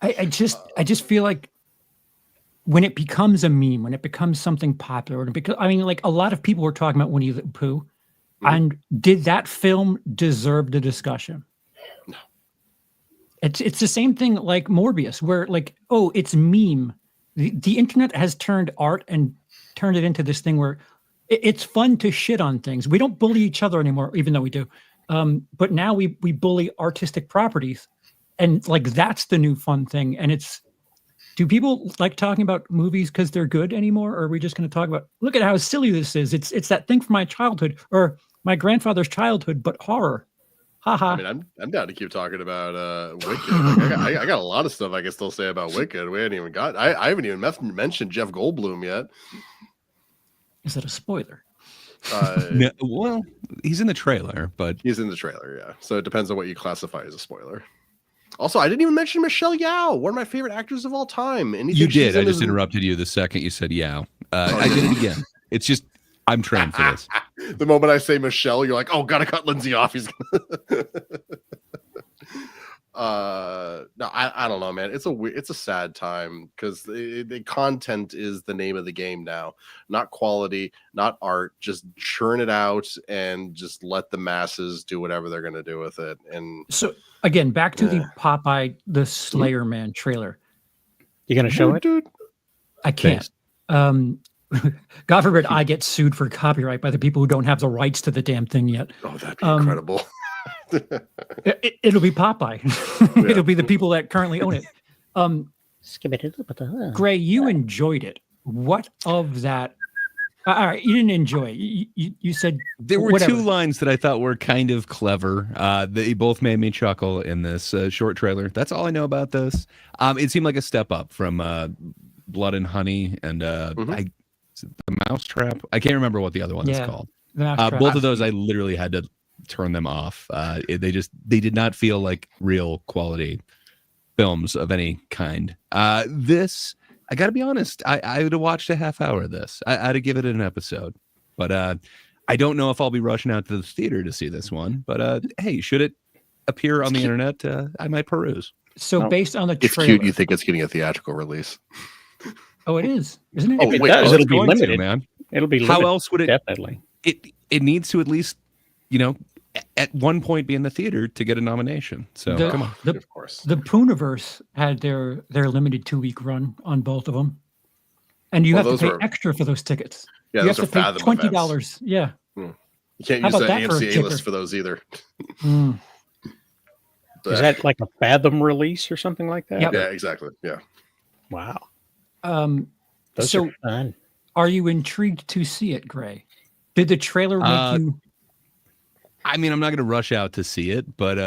I just feel like when it becomes a meme, when it becomes something popular, because like a lot of people were talking about Winnie the Pooh, and did that film deserve the discussion? No. It's the same thing like Morbius, where like, oh, it's meme. The internet has turned art and turned it into this thing where it's fun to shit on things. We don't bully each other anymore, even though we do. But now we bully artistic properties. And like, that's the new fun thing. And do people like talking about movies because they're good anymore? Or are we just going to talk about, look at how silly this is. It's that thing from my childhood or my grandfather's childhood, but horror. Haha. I mean, I'm down to keep talking about Wicked. Like, I got a lot of stuff I can still say about Wicked. We hadn't even I haven't even mentioned Jeff Goldblum yet. Is that a spoiler? No, well, he's in the trailer, but He's in the trailer, yeah. So it depends on what you classify as a spoiler. Also, I didn't even mention Michelle Yeoh, one of my favorite actors of all time. Anything you she's did. I in just is- interrupted you the second you said yeah. I did it again. It's just I'm trained for this. The moment I say Michelle, you're like, oh, gotta cut Lindsay off. He's gonna... No, I don't know, man. It's a sad time because the content is the name of the game now, not quality, not art. Just churn it out and just let the masses do whatever they're gonna do with it. And So again, back to the Yeah. Popeye the Slayer Man trailer. You going to show it? dude. I can't. God forbid I get sued for copyright by the people who don't have the rights to the damn thing yet. Oh, that'd be incredible. It'll be Popeye. It'll be the people that currently own it. Gray, you enjoyed it. What of that? All right, you didn't enjoy it. You said there were whatever. 2 lines that I thought were kind of clever. They both made me chuckle in this short trailer. That's all I know about this. It seemed like a step up from Blood and Honey and the Mousetrap. I can't remember what the other one is called. Both of those, I literally had to turn them off. They did not feel like real quality films of any kind. This, I got to be honest, I would have watched a half hour of this. I'd have given it an episode, but I don't know if I'll be rushing out to the theater to see this one. But hey, should it appear on the internet, I might peruse. So based on the It's trailer, cute. You think it's getting a theatrical release? Oh, it is, isn't it? If it does, it'll be going to, limited, man. It'll be limited. How else would it? Definitely. It needs to at least, at one point be in the theater to get a nomination. So come on. Of course. The Pooniverse had their limited 2-week run on both of them, and you have to pay extra for those tickets. Yeah, you have those to are pay Fathom $20. Yeah. You can't How use the about that for a AMC kicker? A-list for those either. Is that like a Fathom release or something like that? Yep. Yeah, exactly. Yeah. Wow. Those are fun. Are you intrigued to see it, Gray? Did the trailer make you? I mean, I'm not going to rush out to see it, but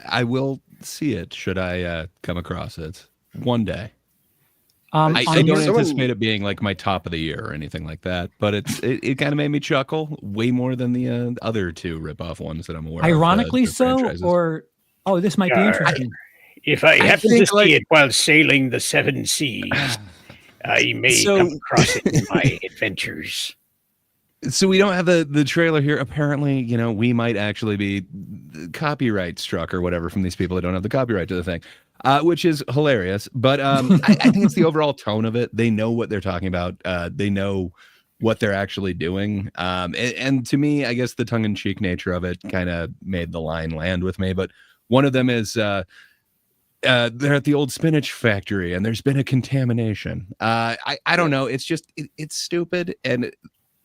I will see it should I come across it one day. I don't anticipate it being like my top of the year or anything like that, but it kind of made me chuckle way more than the other 2 ripoff ones that I'm aware of. Ironically so, or this might be interesting. If I happen to see it while sailing the 7 seas, I may come across it in my adventures. So we don't have the trailer here. Apparently, we might actually be copyright struck or whatever from these people that don't have the copyright to the thing, which is hilarious. But I think it's the overall tone of it. They know what they're talking about. They know what they're actually doing. And to me, I guess the tongue-in-cheek nature of it kind of made the line land with me. But one of them is they're at the old spinach factory and there's been a contamination. I don't know. It's just, it's stupid. And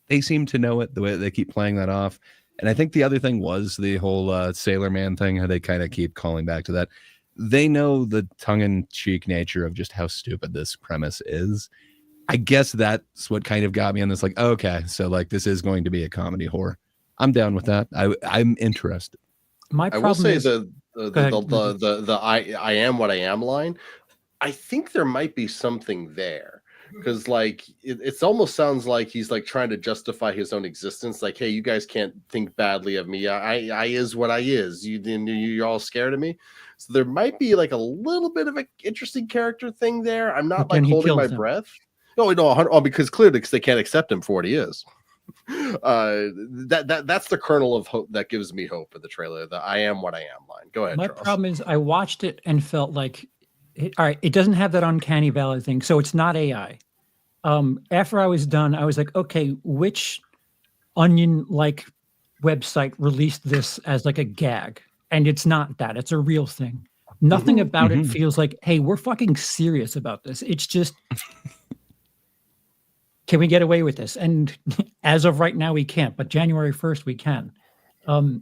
they seem to know it the way they keep playing that off. And I think the other thing was the whole Sailor Man thing, how they kind of keep calling back to that. They know the tongue-in-cheek nature of just how stupid this premise is. I guess that's what kind of got me on this, like, okay, so like this is going to be a comedy horror. I'm down with that. I'm interested. My problem I will say is, the I am what I am line. I think there might be something there. Because like it almost sounds like he's like trying to justify his own existence. Like, hey, you guys can't think badly of me. I is what I is. You're all scared of me. So there might be like a little bit of an interesting character thing there. I'm not like holding my breath. No, because clearly they can't accept him for what he is. That's the kernel of hope that gives me hope in the trailer. The I am what I am line. Go ahead. My Charles. problem is I watched it and felt like, all right, it doesn't have that uncanny valley thing, so it's not AI. After I was done, I was like, okay, which Onion-like website released this as like a gag? And it's not that. It's a real thing. Nothing about it feels like, hey, we're fucking serious about this. It's just, can we get away with this? And as of right now, we can't. But January 1st, we can. And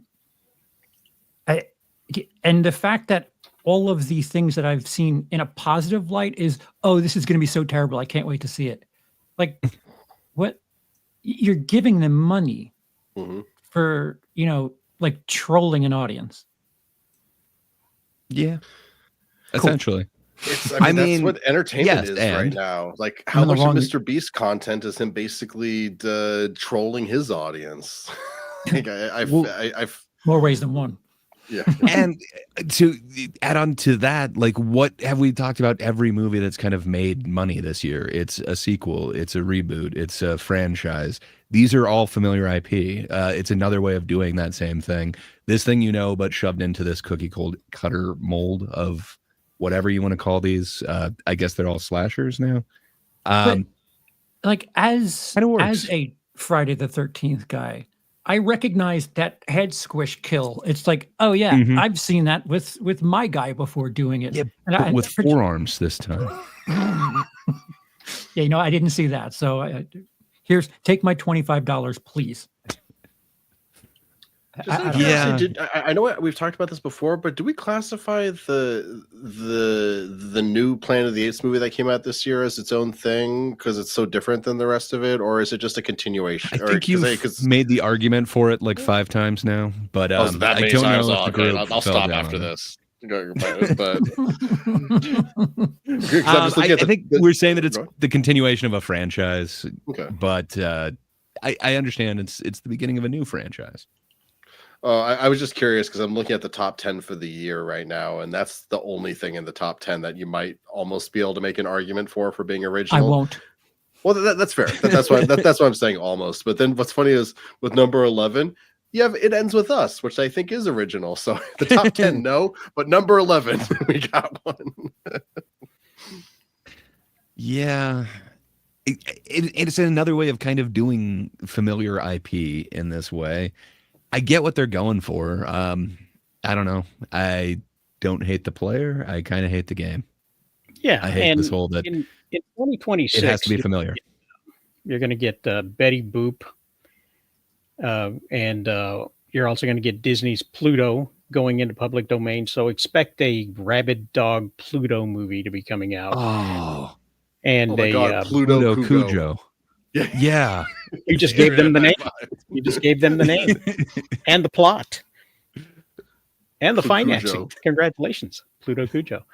the fact that all of the things that I've seen in a positive light is, oh, this is going to be so terrible. I can't wait to see it. Like, what? You're giving them money for, like trolling an audience. Yeah. Essentially. I mean, that's what entertainment is right now. Like, how much of Mr. Beast content is him basically trolling his audience? Like, I've more ways than one. Yeah. And to add on to that, like, what have we talked about? Every movie that's kind of made money this year, it's a sequel, it's a reboot, it's a franchise. These are all familiar IP. It's another way of doing that same thing. This thing, but shoved into this cookie cutter mold of whatever you want to call these. I guess they're all slashers now. But, like, as a Friday the 13th guy, I recognize that head squish kill. It's like, oh yeah, I've seen that with my guy before doing it. Yeah, but with forearms this time. Yeah, I didn't see that. So take my $25, please. Just out of curiosity, I know we've talked about this before, but do we classify the new Planet of the Apes movie that came out this year as its own thing because it's so different than the rest of it, or is it just a continuation? I think you've made the argument for it like 5 times now, but I don't know if the group I'll fell stop down after on it. this. But I think we're saying that it's the continuation of a franchise, okay. But I understand it's the beginning of a new franchise. I was just curious because I'm looking at the top 10 for the year right now, and that's the only thing in the top 10 that you might almost be able to make an argument for being original. I won't. Well, that's fair. That's why I'm saying almost. But then what's funny is with number 11, you have It Ends With Us, which I think is original. So the top 10, no, but number 11, we got one. Yeah. It's another way of kind of doing familiar IP in this way. I get what they're going for. I don't know. I don't hate the player. I kind of hate the game. Yeah, I hate this whole that in 2026 it has to be familiar. You're going to get Betty Boop, and you're also going to get Disney's Pluto going into public domain. So expect a rabid dog Pluto movie to be coming out. Oh, and Pluto Cujo. Yeah. You just gave them the name. You just gave them the name and the plot and the financing. Congratulations, Pluto Cujo.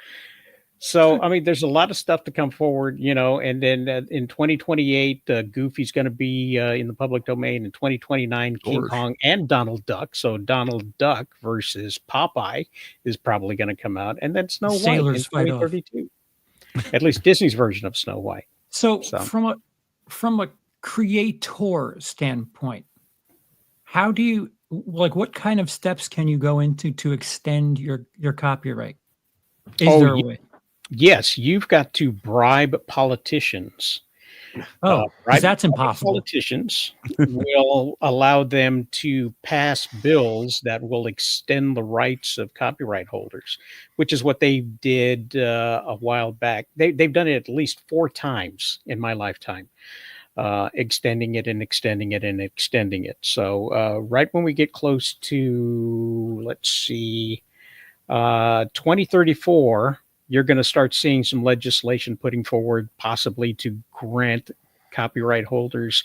So, I mean, there's a lot of stuff to come forward, and then in 2028, Goofy's going to be in the public domain. In 2029, King Kong and Donald Duck. So Donald Duck versus Popeye is probably going to come out. And then Snow White in 2032. At least Disney's version of Snow White. So. From a creator standpoint, how do you what kind of steps can you go into to extend your copyright? Is there a way? Yes, you've got to bribe politicians. Because that's impossible. Politicians will allow them to pass bills that will extend the rights of copyright holders, which is what they did a while back. They've done it at least 4 times in my lifetime, extending it and extending it and extending it. So right when we get close to, 2034, you're going to start seeing some legislation putting forward possibly to grant copyright holders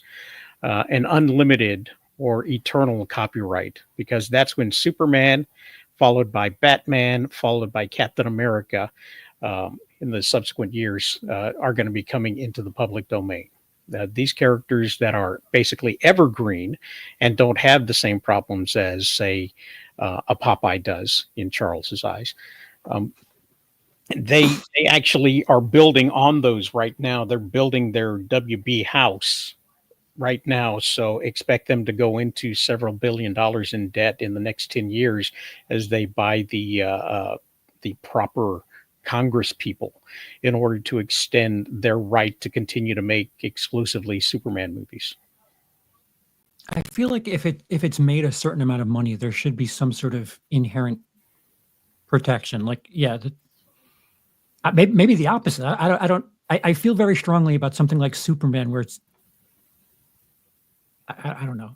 an unlimited or eternal copyright, because that's when Superman, followed by Batman, followed by Captain America in the subsequent years are going to be coming into the public domain. These characters that are basically evergreen and don't have the same problems as, say, a Popeye does in Charles's eyes. They actually are building on those right now. They're building their WB house right now. So expect them to go into several $1 billion in debt in the next 10 years as they buy the proper Congress people in order to extend their right to continue to make exclusively Superman movies. I feel like if it's made a certain amount of money, there should be some sort of inherent protection. Maybe the opposite. I feel very strongly about something like Superman, where it's. I don't know.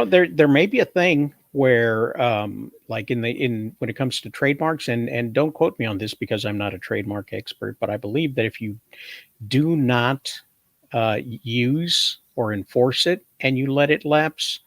There may be a thing where, like when it comes to trademarks, and don't quote me on this because I'm not a trademark expert, but I believe that if you do not use or enforce it and you let it lapse,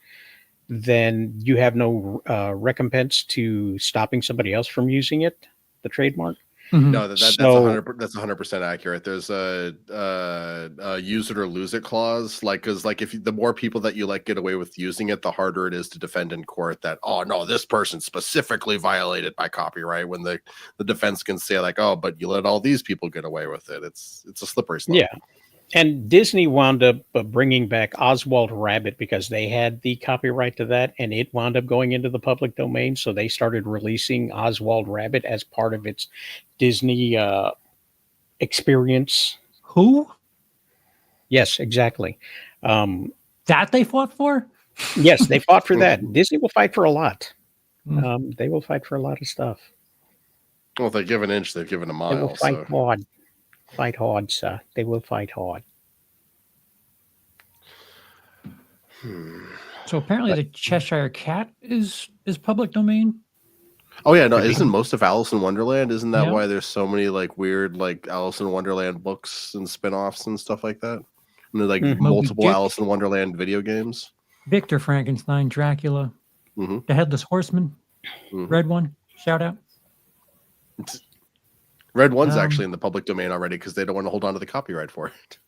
then you have no recompense to stopping somebody else from using it, the trademark. Mm-hmm. No, that's 100% accurate. There's a use it or lose it clause, because if the more people that you let get away with using it, the harder it is to defend in court that, oh no, this person specifically violated my copyright, when the defense can say but you let all these people get away with it. It's a slippery slope. Yeah. And Disney wound up bringing back Oswald Rabbit because they had the copyright to that, and it wound up going into the public domain. So they started releasing Oswald Rabbit as part of its Disney experience. Who? Yes, exactly. That they fought for? Yes, they fought for that. Disney will fight for a lot. They will fight for a lot of stuff. Well, if they give an inch, they've given a mile. They will fight hard. Fight hard, sir. They will fight hard. So apparently the Cheshire Cat is public domain. Oh yeah, no, isn't most of Alice in Wonderland? Isn't that Yeah. why there's so many like weird like Alice in Wonderland books and spin-offs and stuff like that? And there's like multiple Dick. Alice in Wonderland video games. Victor Frankenstein, Dracula, the Headless Horseman, Red One, shout out. Red One's actually in the public domain already because they don't want to hold on to the copyright for it.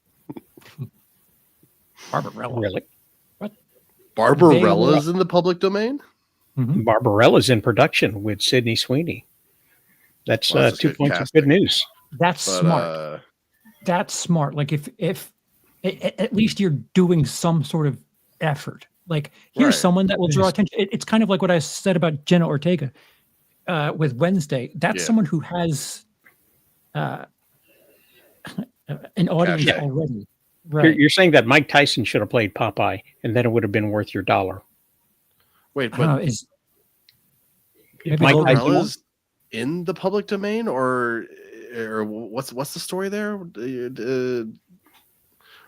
Barbarella. Really? What? Barbarella's in the public domain? Barbarella's in production with Sydney Sweeney. That's 2 points of good news. That's smart. That's smart. Like if at least you're doing some sort of effort. Like here's someone that will draw attention. It's kind of like what I said about Jenna Ortega with Wednesday. That's someone who has an audience already. Right. You're saying that Mike Tyson should have played Popeye, and then it would have been worth your $1. Wait, but is Mike Barbarella's in the public domain, or what's the story there?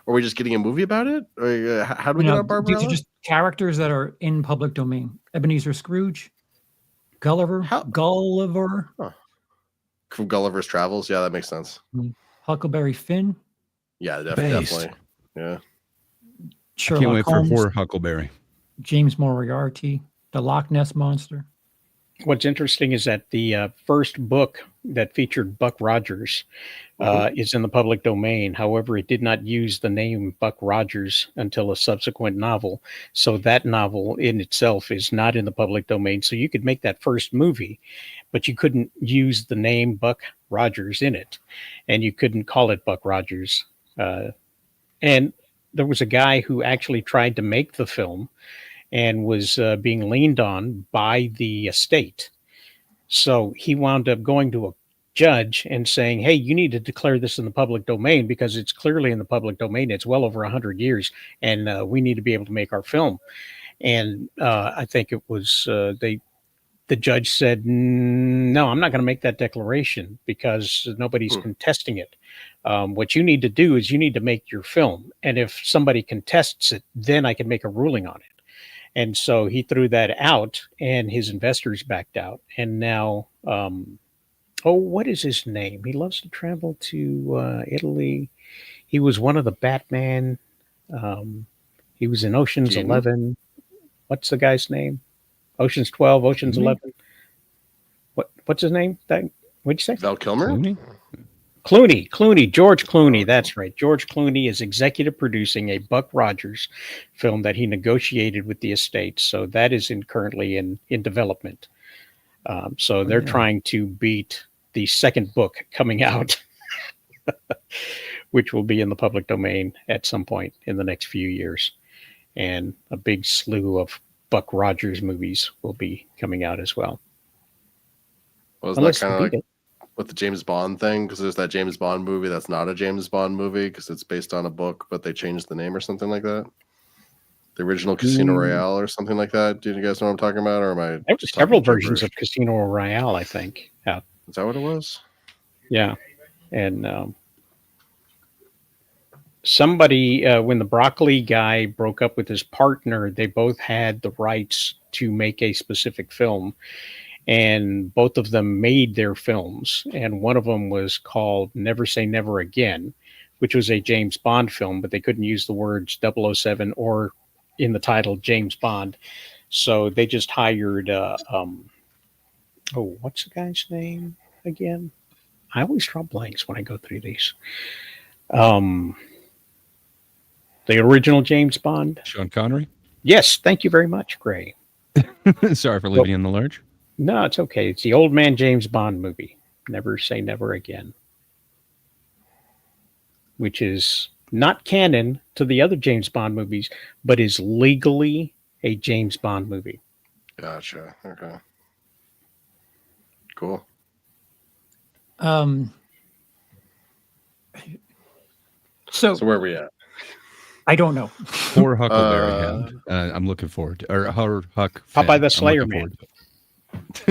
Are we just getting a movie about it? Or how do we get on Barbarella? These are just characters that are in public domain. Ebenezer Scrooge, Gulliver. Huh. From Gulliver's Travels, yeah, that makes sense. Huckleberry Finn. Yeah, definitely. Yeah. Sherlock Can't wait Holmes, for Huckleberry. James Moriarty, the Loch Ness Monster. What's interesting is that the first book that featured Buck Rogers is in the public domain. However, it did not use the name Buck Rogers until a subsequent novel. So that novel in itself is not in the public domain. So you could make that first movie, but you couldn't use the name Buck Rogers in it. And you couldn't call it Buck Rogers. And there was a guy who actually tried to make the film and was being leaned on by the estate. So he wound up going to a judge and saying, hey, you need to declare this in the public domain because it's clearly in the public domain. It's well over 100 years, and we need to be able to make our film. And I think it was the judge said, no, I'm not going to make that declaration because nobody's contesting it. What you need to do is you need to make your film. And if somebody contests it, then I can make a ruling on it. And so he threw that out and his investors backed out. And now, what is his name? He loves to travel to Italy. He was one of the Batman. He was in Ocean's 11. What's the guy's name? Ocean's 12, Ocean's 11. What's his name? What'd you say? Val Kilmer? Clooney, George Clooney. That's right. George Clooney is executive producing a Buck Rogers film that he negotiated with the estate. So that is currently in development. So they're trying to beat the second book coming out, which will be in the public domain at some point in the next few years. And a big slew of Buck Rogers movies will be coming out as well. Wasn't that kind of like with the James Bond thing? Because there's that James Bond movie that's not a James Bond movie because it's based on a book, but they changed the name or something like that. The original Casino Royale or something like that. Do you guys know what I'm talking about? Or am I? There were several versions of Casino Royale, I think. Yeah. Is that what it was? Yeah. And somebody, when the broccoli guy broke up with his partner, they both had the rights to make a specific film. And both of them made their films. And one of them was called Never Say Never Again, which was a James Bond film, but they couldn't use the words 007 or in the title James Bond. So they just hired, what's the guy's name again? I always draw blanks when I go through these. The original James Bond. Sean Connery? Yes, thank you very much, Gray. Sorry for leaving you in the lurch. No, it's okay. It's the old man James Bond movie, Never Say Never Again, which is not canon to the other James Bond movies, but is legally a James Bond movie. Gotcha. Okay. Cool. So where are we at? I don't know. Poor Huckleberry Hound. I'm looking forward to, or Huck. Popeye the Slayer Man.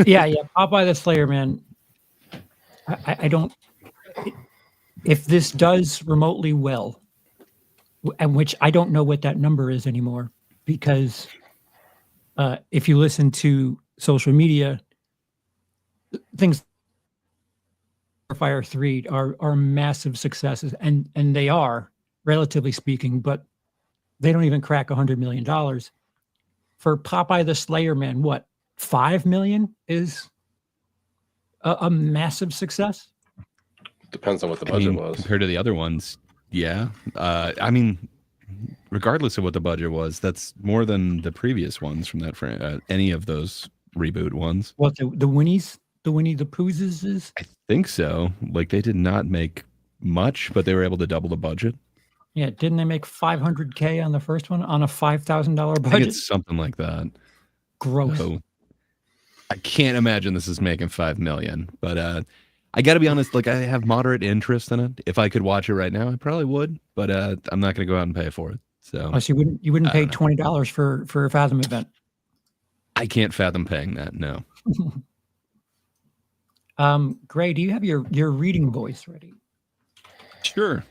yeah, Popeye the Slayer Man. I don't. If this does remotely well, and which I don't know what that number is anymore, because If you listen to social media, things Fire 3 are massive successes, and they are, relatively speaking, but they don't even crack $100 million. For Popeye the Slayer Man, what, 5 million is a massive success? Depends on what the budget was. Compared to the other ones, yeah. I mean, regardless of what the budget was, that's more than the previous ones from that any of those reboot ones. What, the Winnies? The Winnie the Poohs is? I think so. Like, they did not make much, but they were able to double the budget. Yeah, didn't they make $500K on the first one on a $5,000 budget? I think it's something like that. Gross. So, I can't imagine this is making 5 million, but I got to be honest. Like, I have moderate interest in it. If I could watch it right now, I probably would, but I'm not going to go out and pay for it. So, so you wouldn't pay $20 for a Fathom event? I can't fathom paying that. No. Gray, do you have your reading voice ready? Sure.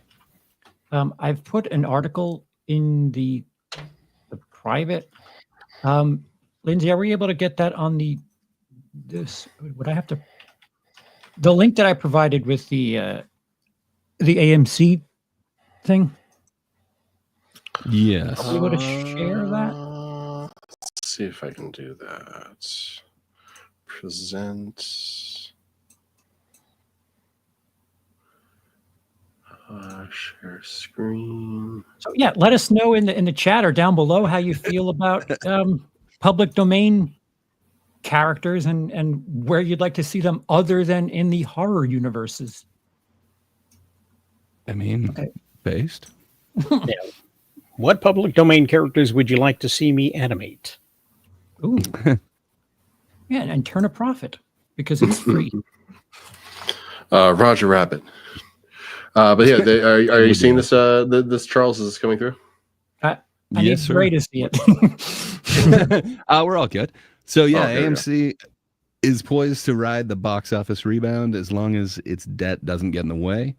I've put an article in the private. Lindsay, are we able to get that on this? Would I have to? The link that I provided with the AMC thing. Yes. Are we able to share that? Let's see if I can do that. Present. Share screen. So yeah, let us know in the chat or down below how you feel about public domain characters and where you'd like to see them other than in the horror universes. I mean, based. Yeah. What public domain characters would you like to see me animate? Ooh. Yeah, and turn a profit because it's free. Roger Rabbit. But yeah, are you seeing this? This Charles, is this coming through? I need Gray to see it. We're all good. So yeah, Oh, AMC is poised to ride the box office rebound as long as its debt doesn't get in the way.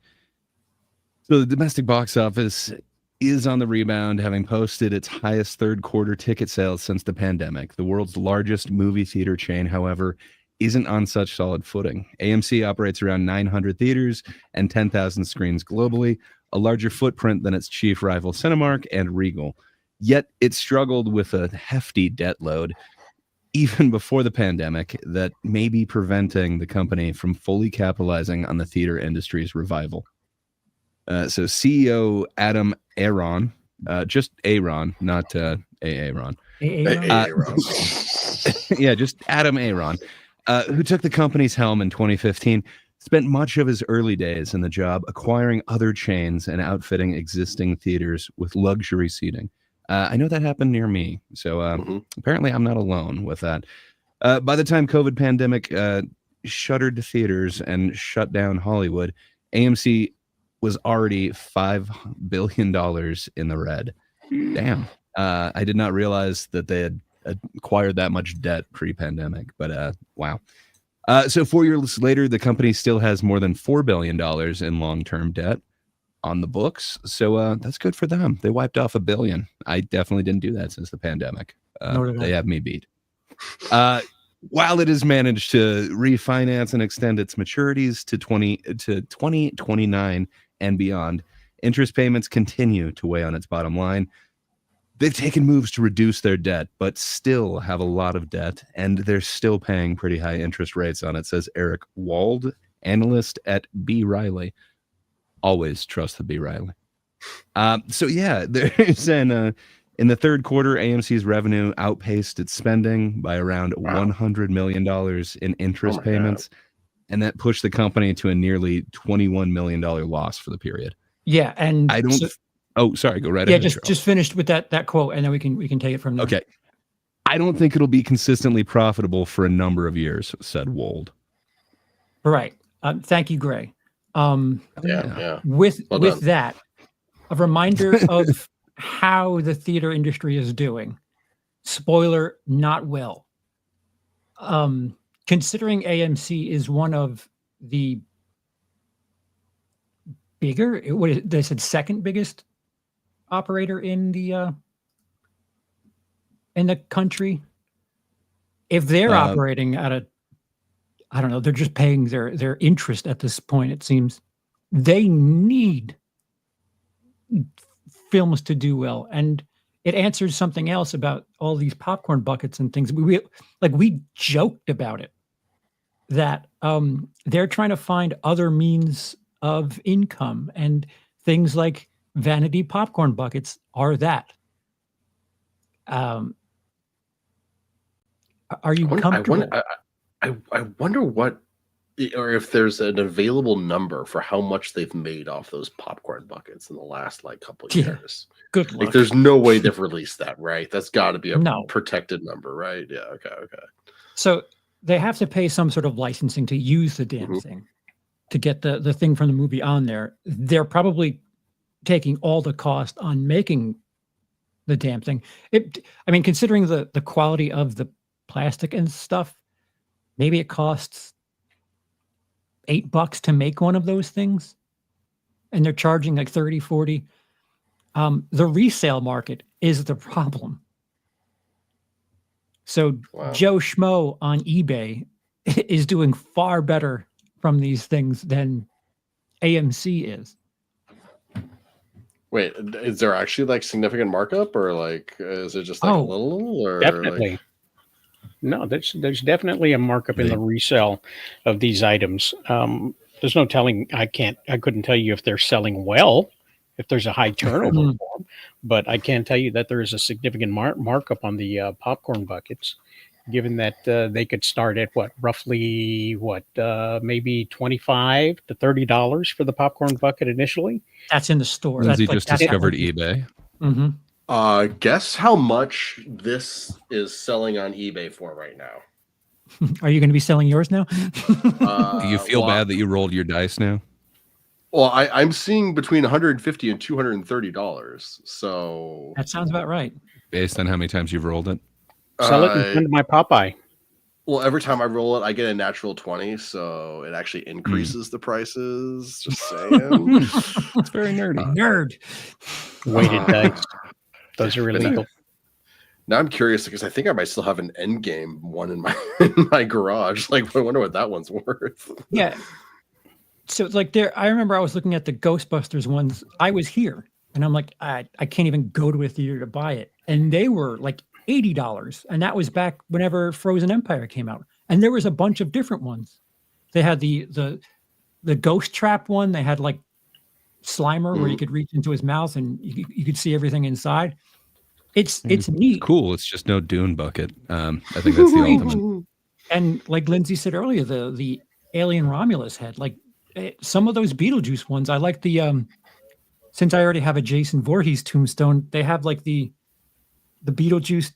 So the domestic box office is on the rebound, having posted its highest third quarter ticket sales since the pandemic. The world's largest movie theater chain, however, isn't on such solid footing. AMC operates around 900 theaters and 10,000 screens globally, a larger footprint than its chief rival Cinemark and Regal. Yet it struggled with a hefty debt load even before the pandemic that may be preventing the company from fully capitalizing on the theater industry's revival. So CEO Adam Aron, just Aaron, not Aaron. Yeah, just Adam Aron. Who took the company's helm in 2015, spent much of his early days in the job acquiring other chains and outfitting existing theaters with luxury seating. I know that happened near me, so apparently I'm not alone with that. By the time COVID pandemic shuttered theaters and shut down Hollywood, AMC was already $5 billion in the red. Damn. I did not realize that they had acquired that much debt pre-pandemic, but wow. So 4 years later, the company still has more than $4 billion in long-term debt on the books. So that's good for them. They wiped off $1 billion. I definitely didn't do that since the pandemic. They have me beat. While it has managed to refinance and extend its maturities to 2029 and beyond, interest payments continue to weigh on its bottom line. They've taken moves to reduce their debt, but still have a lot of debt, and they're still paying pretty high interest rates on it, says Eric Wald, analyst at B. Riley. Always trust the B. Riley. So yeah, there's in the third quarter, AMC's revenue outpaced its spending by around $100 million in interest payments, and that pushed the company to a nearly $21 million loss for the period. Yeah, and I don't. Oh, sorry. Go right ahead. Yeah, just finished with that quote, and then we can take it from there. Okay. I don't think it'll be consistently profitable for a number of years, said Wold. Right. Thank you, Gray. Yeah. With that, a reminder of how the theater industry is doing. Spoiler, not well. Considering AMC is one of the bigger, they said second biggest operator in the country. if they're operating at a, I don't know, they're just paying their interest at this point, it seems. They need films to do well. And it answers something else about all these popcorn buckets and things. We joked about it, that they're trying to find other means of income, and things like vanity popcorn buckets are that. Are you comfortable? I wonder what, or if there's an available number for how much they've made off those popcorn buckets in the last like couple of years. Good luck. Like, there's no way they've released that, right? That's got to be a No. protected number, right? Yeah. Okay. So they have to pay some sort of licensing to use the damn thing, to get the thing from the movie on there. They're probably taking all the cost on making the damn thing. I mean, considering the quality of the plastic and stuff, maybe it costs $8 to make one of those things, and they're charging like 30, 40. The resale market is the problem. So Joe Schmo on eBay is doing far better from these things than AMC is. Wait, is there actually like significant markup, or like is it just like a little? Or definitely. like... No, there's definitely a markup in the resale of these items. There's no telling. I couldn't tell you if they're selling well, if there's a high turnover for them, but I can tell you that there is a significant markup on the popcorn buckets, given that they could start at roughly maybe $25 to $30 for the popcorn bucket initially. That's in the store. Lindsay just discovered eBay. Mm-hmm. Guess how much this is selling on eBay for right now? Are you going to be selling yours now? Do you feel bad that you rolled your dice now? Well, I'm seeing between $150 and $230. So that sounds about right. Based on how many times you've rolled it? Sell it and send my Popeye. Well, every time I roll it, I get a natural 20, so it actually increases the prices. Just saying. It's very nerdy. Nerd. Weighted dice. Those are illegal. Now I'm curious because I think I might still have an Endgame one in my garage. Like, I wonder what that one's worth. Yeah. So like I remember I was looking at the Ghostbusters ones. I was here, and I'm like, I can't even go to a theater to buy it, and they were like $80, and that was back whenever Frozen Empire came out. And there was a bunch of different ones. They had the Ghost Trap one. They had like Slimer, where you could reach into his mouth and you could see everything inside. It's neat. Cool. It's just no Dune bucket. I think that's the ultimate. And like Lindsay said earlier, the Alien Romulus head, like some of those Beetlejuice ones. I like the since I already have a Jason Voorhees tombstone, they have like the Beetlejuice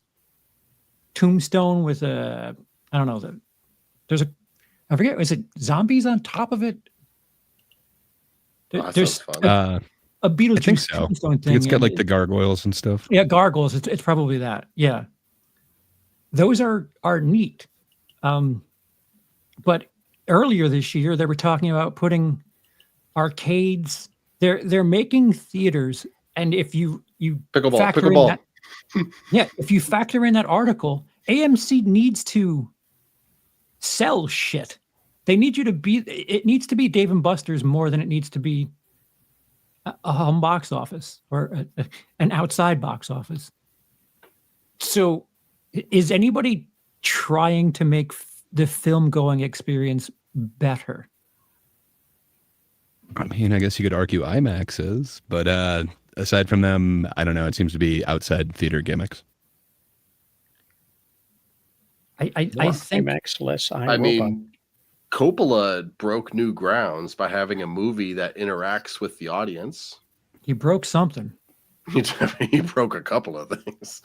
tombstone with I forget, is it zombies on top of it? There's a Beetlejuice I think so. tombstone thing. It's got like the gargoyles and stuff. Yeah, gargoyles. It's probably that. Yeah, those are neat. But earlier this year, they were talking about putting arcades. They're making theaters, and if you pickleball. If you factor in that article, AMC needs to sell shit. They need you to be. It needs to be Dave and Buster's more than it needs to be a home box office or an outside box office. So, is anybody trying to make the film going experience better? I mean, I guess you could argue IMAX is, but aside from them, I don't know. It seems to be outside theater gimmicks. I think IMAX less. I mean, Coppola broke new grounds by having a movie that interacts with the audience. He broke something. He broke a couple of things.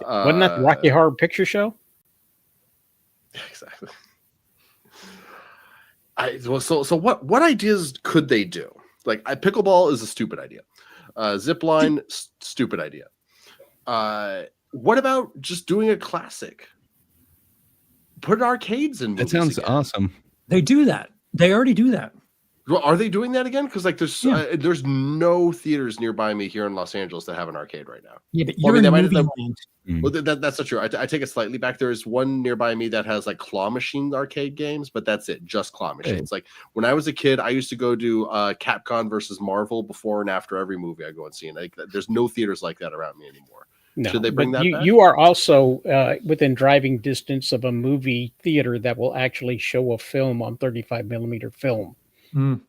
Wasn't that the Rocky Horror Picture Show? Exactly. So what ideas could they do? Like, pickleball is a stupid idea. Zipline, stupid idea. What about just doing a classic? Put arcades in movies. That sounds again. awesome. They do that. They already do that. Well, are they doing that again? Because like Yeah. there's no theaters nearby me here in Los Angeles that have an arcade right now. Yeah, but Well, you're I mean, in they movie might- land. Well, that's not true. I take it slightly back. There's one nearby me that has like claw machine arcade games, but that's it, just claw machines. Like when I was a kid, I used to go to Capcom versus Marvel before and after every movie I go and see. And like, there's no theaters like that around me anymore. No, Should they bring but that back? you are also within driving distance of a movie theater that will actually show a film on 35 millimeter film. Mm.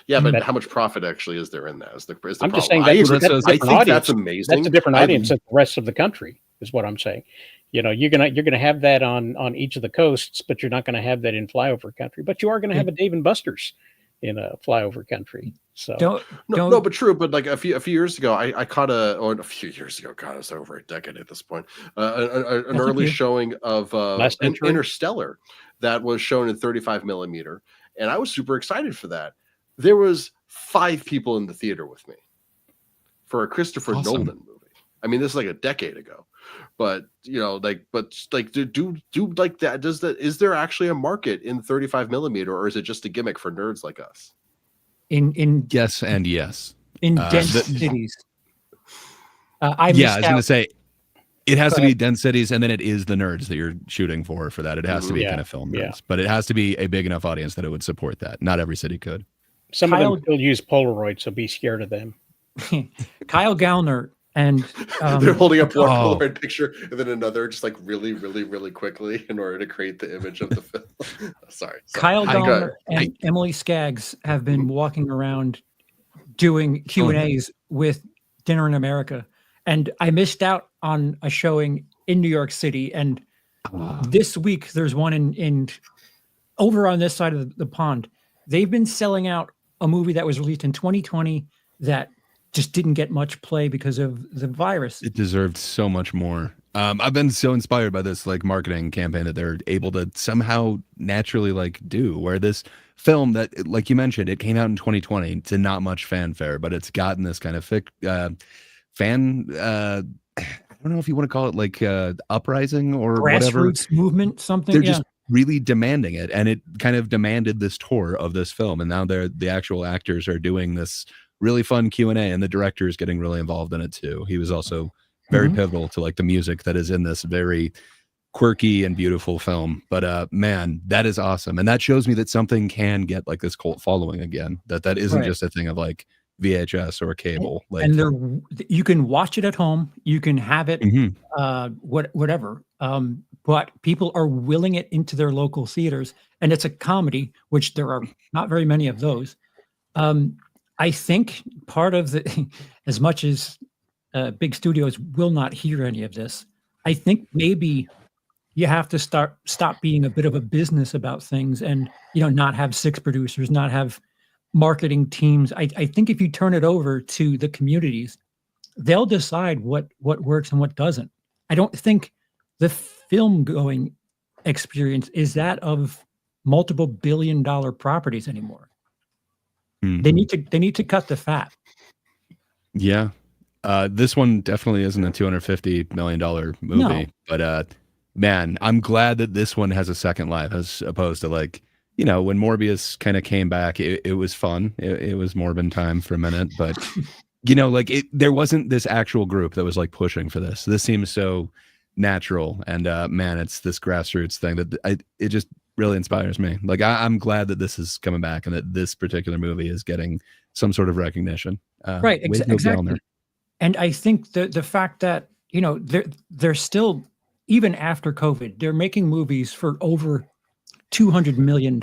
Yeah, but But- how much profit actually is there in that? Is the I'm problem. just saying I that's, agree. that's a I different think audience. that's amazing. That's a different audience than the rest of the country, is what I'm saying. You know, you're gonna have that on each of the coasts, but you're not gonna have that in flyover country. But you are gonna have a Dave and Buster's in a flyover country. So No, but true. But like a few years ago, I caught a few years ago. God, it's over a decade at this point. An early showing of Interstellar that was shown in 35 millimeter, and I was super excited for that. There was 5 people in the theater with me for a Christopher Nolan movie. I mean, this is like a decade ago, but you know, do like that? Is there actually a market in 35 millimeter, or is it just a gimmick for nerds like us? In Yes and yes. in dense cities. I was going to say, it has to be dense cities, and then it is the nerds that you're shooting for that. It has to be kind of film nerds, but it has to be a big enough audience that it would support that. Not every city could. Some of them still use Polaroid, so be scared of them. Kyle Gallner and they're holding up one Polaroid picture and then another, just like really, really, really quickly in order to create the image of the film. Sorry. Kyle Gallner and Emily Skaggs have been walking around doing Q&As with Dinner in America, and I missed out on a showing in New York City. And this week there's one in over on this side of the pond. They've been selling out a movie that was released in 2020 that just didn't get much play because of the virus. It deserved so much more. I've been so inspired by this like marketing campaign that they're able to somehow naturally like do, where this film that, like you mentioned, it came out in 2020 to not much fanfare, but it's gotten this kind of fan, I don't know if you want to call it like uprising or whatever. Grassroots movement, something. They're just really demanding it, and it kind of demanded this tour of this film, and now the actual actors are doing this really fun Q&A, and the director is getting really involved in it too. He was also very pivotal to like the music that is in this very quirky and beautiful film. But man, that is awesome, and that shows me that something can get like this cult following again. That isn't just a thing of like VHS or cable. And you can watch it at home, you can have it, whatever. But people are willing it into their local theaters, and it's a comedy, which there are not very many of those. I think part of the, as much as big studios will not hear any of this, I think maybe you have to stop being a bit of a business about things, and not have 6 producers, not have marketing teams. I think if you turn it over to the communities, they'll decide what works and what doesn't. I don't think the film going experience is that of multiple billion-dollar properties anymore. They need to cut the fat. Yeah. This one definitely isn't a $250 million movie, but man, I'm glad that this one has a second life, as opposed to like, when Morbius kind of came back, it was fun. It was Morbin time for a minute, but there wasn't this actual group that was like pushing for this. This seems so natural, and man, it's this grassroots thing that it just really inspires me. Like I'm glad that this is coming back and that this particular movie is getting some sort of recognition. Right, exactly. And I think the fact that they're still, even after COVID, they're making movies for over $200 million.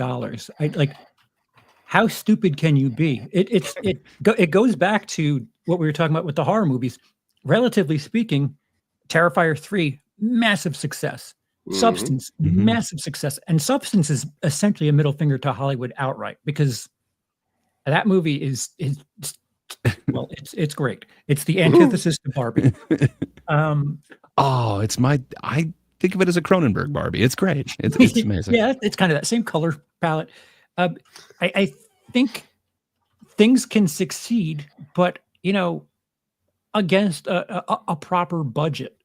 How stupid can you be? It goes back to what we were talking about with the horror movies. Relatively speaking, Terrifier 3, massive success. Substance, massive success. And Substance is essentially a middle finger to Hollywood outright, because that movie is well, it's great. It's the antithesis to Barbie. I think of it as a Cronenberg Barbie. It's great. It's amazing. Yeah, it's kind of that same color palette. I think things can succeed, but against a proper budget,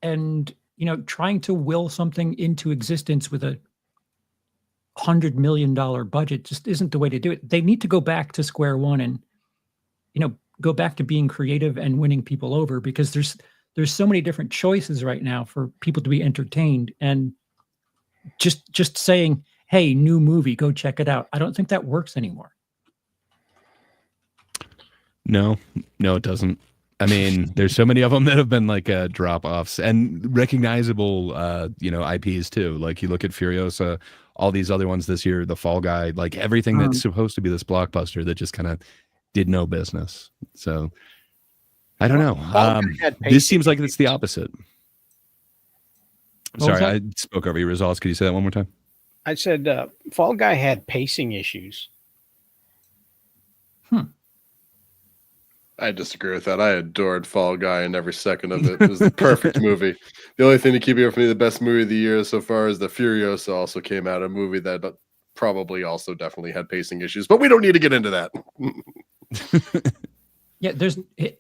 and trying to will something into existence with a $100 million budget just isn't the way to do it. They need to go back to square one and, go back to being creative and winning people over, because there's so many different choices right now for people to be entertained. And just saying, hey, new movie, go check it out, I don't think that works anymore. No, it doesn't. I mean, there's so many of them that have been like drop-offs and recognizable, IPs too. Like you look at Furiosa, all these other ones this year, The Fall Guy, like everything that's supposed to be this blockbuster that just kind of did no business. So I don't know. This seems like it's the opposite. Sorry, I spoke over your results. Could you say that one more time? I said Fall Guy had pacing issues. I disagree with that. I adored Fall Guy, and every second of it was the perfect movie. The only thing to keep it from me the best movie of the year so far is the Furiosa also came out, a movie that probably also definitely had pacing issues, but we don't need to get into that. Yeah,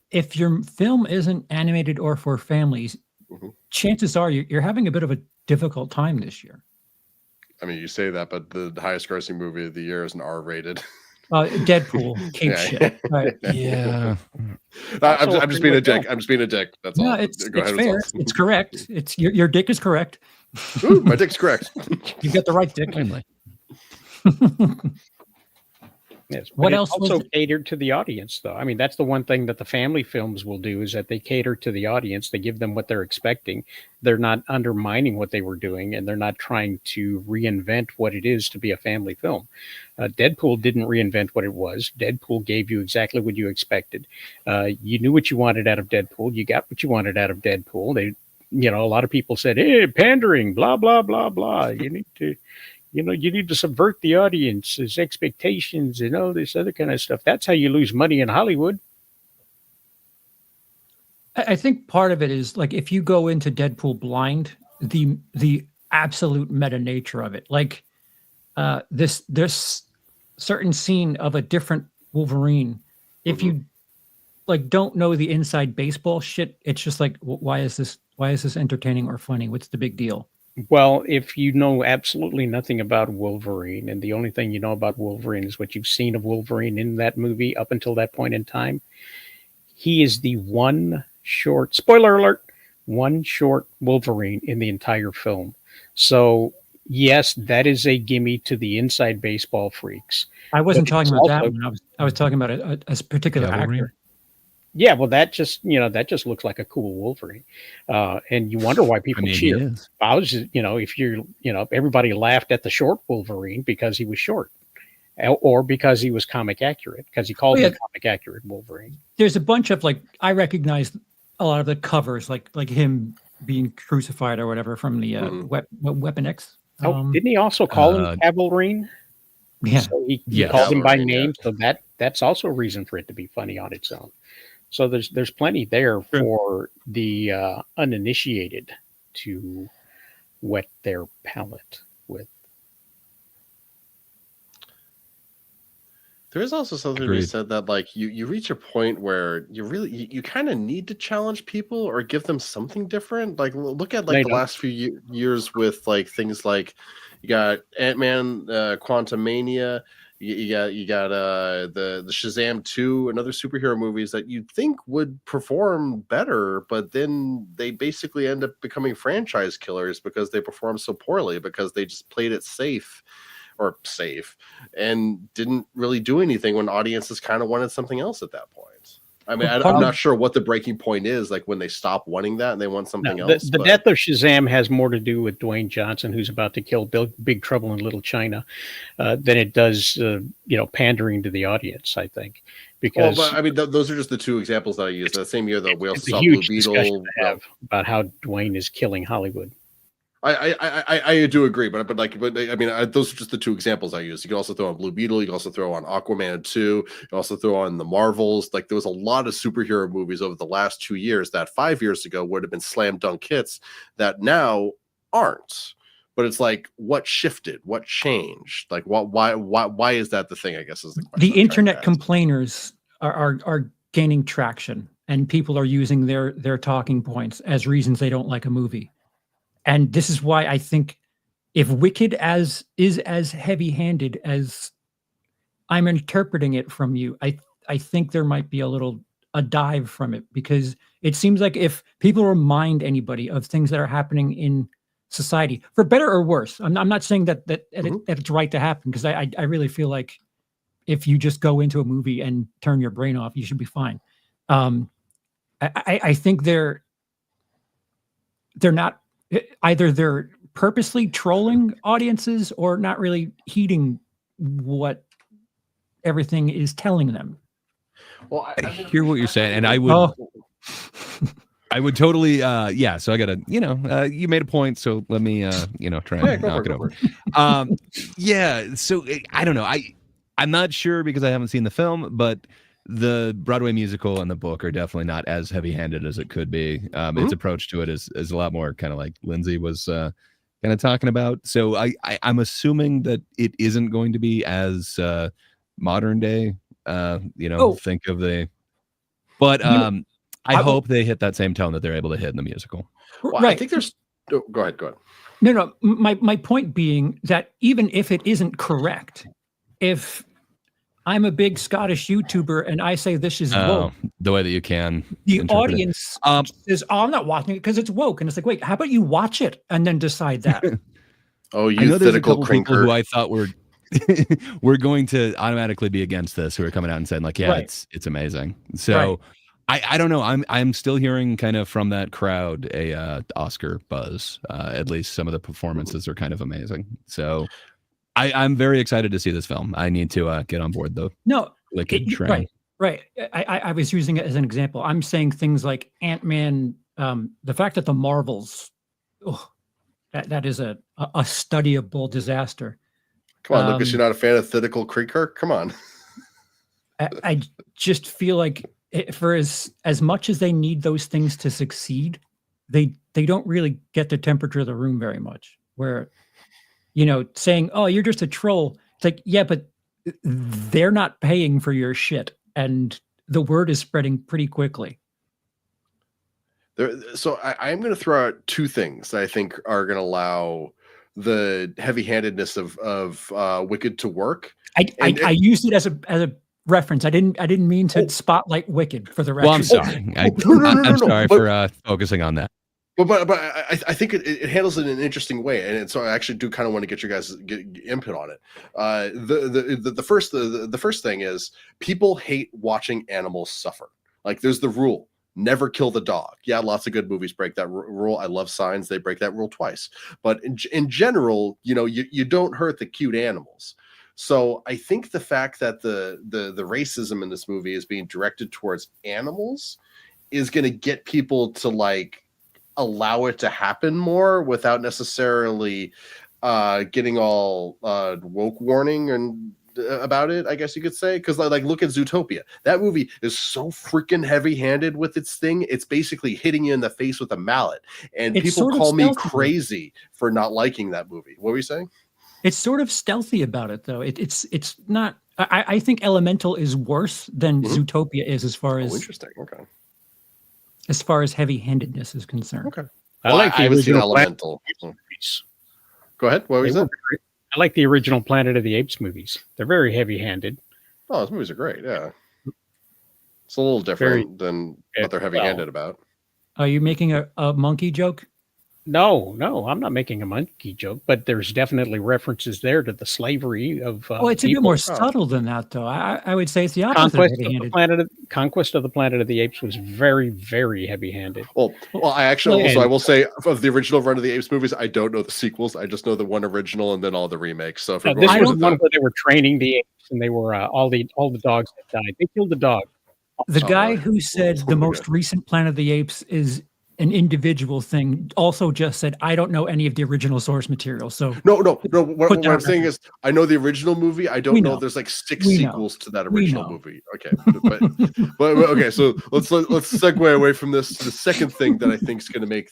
if your film isn't animated or for families, chances are you're having a bit of a difficult time this year. I mean, you say that, but the highest grossing movie of the year is an R-rated. Deadpool, shit. Right. Yeah. I'm just being a dick. I'm just being a dick. That's all. No, it's fair. It's correct. It's your dick is correct. Ooh, my dick's correct. You got the right dick. Yes. What else also catered to the audience, though. I mean, that's the one thing that the family films will do, is that they cater to the audience. They give them what they're expecting. They're not undermining what they were doing, and they're not trying to reinvent what it is to be a family film. Deadpool didn't reinvent what it was. Deadpool gave you exactly what you expected. You knew what you wanted out of Deadpool. You got what you wanted out of Deadpool. A lot of people said, "Hey, pandering, blah blah blah blah." You need to. You need to subvert the audience's expectations and all this other kind of stuff. That's how you lose money in Hollywood. I think part of it is, like, if you go into Deadpool blind, the absolute meta nature of it, like this certain scene of a different Wolverine, if you like don't know the inside baseball shit, it's just like, why is this entertaining or funny? What's the big deal? Well, if you know absolutely nothing about Wolverine, and the only thing you know about Wolverine is what you've seen of Wolverine in that movie up until that point in time, he is the spoiler alert, one short Wolverine in the entire film. So, yes, that is a gimme to the inside baseball freaks. I wasn't talking about that one. I was talking about a particular actor. Yeah, well, that just looks like a cool Wolverine, and you wonder why people cheer. I was, if everybody laughed at the short Wolverine because he was short, or because he was comic accurate, because he called him comic accurate Wolverine. There's a bunch of, like, I recognize a lot of the covers, like him being crucified or whatever from the Weapon X. Didn't he also call him Cavalrine? Yeah, so he called him by name, so that's also a reason for it to be funny on its own. So there's plenty there for the uninitiated to wet their palate with. There is also something to be said that, like, you reach a point where you kind of need to challenge people or give them something different. Like, look at the last few years with, like, things like you got Ant-Man, Quantumania. You got the Shazam 2 and other superhero movies that you'd think would perform better, but then they basically end up becoming franchise killers because they perform so poorly, because they just played it safe and didn't really do anything when audiences kind of wanted something else at that point. I mean, I'm not sure what the breaking point is, like when they stop wanting that and they want something else. The death of Shazam has more to do with Dwayne Johnson, who's about to kill Big Trouble in Little China, than it does, pandering to the audience, I think. Because, I mean, those are just the two examples that I used. That same year, though, we also saw Blue Beetle. About how Dwayne is killing Hollywood. I do agree, but I mean, those are just the two examples I used. You can also throw on Blue Beetle. You can also throw on Aquaman 2. You can also throw on the Marvels. Like, there was a lot of superhero movies over the last 2 years that 5 years ago would have been slam dunk hits that now aren't. But it's like, what shifted? What changed? Like, why is that the thing? I guess is the question. The internet complainers are gaining traction, and people are using their talking points as reasons they don't like a movie. And this is why I think if Wicked is as heavy-handed as I'm interpreting it from you, I think there might be a dive from it, because it seems like if people remind anybody of things that are happening in society, for better or worse, I'm not saying that it's right to happen, because I really feel like if you just go into a movie and turn your brain off, you should be fine. I think they're not, either they're purposely trolling audiences or not really heeding what everything is telling them. Well, I hear what you're saying, and I would, I would totally, yeah. So I gotta, you made a point, so let me, try and knock it over. Yeah. So I don't know. I'm not sure because I haven't seen the film, but the Broadway musical and the book are definitely not as heavy-handed as it could be. Its approach to it is a lot more kind of like Lindsay was kind of talking about. So I'm assuming that it isn't going to be as modern day. Think of the, but I hope they hit that same tone that they're able to hit in the musical. Well, right. I think there's. Oh, go ahead. No. My point being that even if it isn't correct, if I'm a big Scottish YouTuber and I say this is woke, the way that you can, the audience says, "Oh, I'm not watching it because it's woke," and it's like, wait, how about you watch it and then decide that? Oh, you I know there's a couple crinker. people who I thought we're going to automatically be against this, who are coming out and saying like, yeah, right. it's amazing. So I don't know. I'm still hearing kind of from that crowd a Oscar buzz. At least some of the performances are kind of amazing. So I'm very excited to see this film. I need to get on board though. Train. Right. I was using it as an example. I'm saying things like Ant-Man. The fact that the Marvels, that is a studyable disaster. Come on, Lucas, you're not a fan of Thitical Creeker? Come on. I just feel like for as much as they need those things to succeed, they don't really get the temperature of the room very much. Where, saying, "Oh, you're just a troll," it's like, yeah, but they're not paying for your shit, and the word is spreading pretty quickly. So I'm going to throw out two things that I think are going to allow the heavy-handedness of Wicked to work. I used it as a reference. I didn't mean to spotlight Wicked, for the record. Well, I'm sorry. I'm sorry for focusing on that. But I think it handles it in an interesting way, and so I actually do kind of want to get your guys' input on it. The first thing is, people hate watching animals suffer. Like, there's the rule: never kill the dog. Yeah, lots of good movies break that rule. I love Signs; they break that rule twice. But in general, you don't hurt the cute animals. So I think the fact that the racism in this movie is being directed towards animals is going to get people to allow it to happen more without necessarily getting all woke warning and about it, I guess you could say. Because look at Zootopia. That movie is so freaking heavy-handed with its thing. It's basically hitting you in the face with a mallet. And people call me crazy for not liking that movie. What were you saying? It's sort of stealthy about it, though. It's not. I think Elemental is worse than Zootopia is, as far as interesting. Okay. As far as heavy-handedness is concerned. Okay. I like the original Elemental. Go ahead. What was that? I like the original Planet of the Apes movies. They're very heavy-handed. Oh, those movies are great. Yeah. It's a little different than what they're heavy-handed about. Are you making a monkey joke? No, I'm not making a monkey joke, but there's definitely references there to the slavery of it's a bit more subtle than that, though. I would say it's the opposite. Conquest of the Planet of the Apes was very, very heavy-handed. Well, I will say, of the original run of the Apes movies, I don't know the sequels. I just know the one original and then all the remakes. So this was the one where they were training the apes, and they were all the dogs that died. They killed the dog. The guy who said the most recent Planet of the Apes is an individual thing also just said, I don't know any of the original source material. So no. What I'm saying is, I know the original movie. I don't know. There's 6 sequels to that original movie. Okay, but okay. So let's segue away from this to the second thing that I think is going to make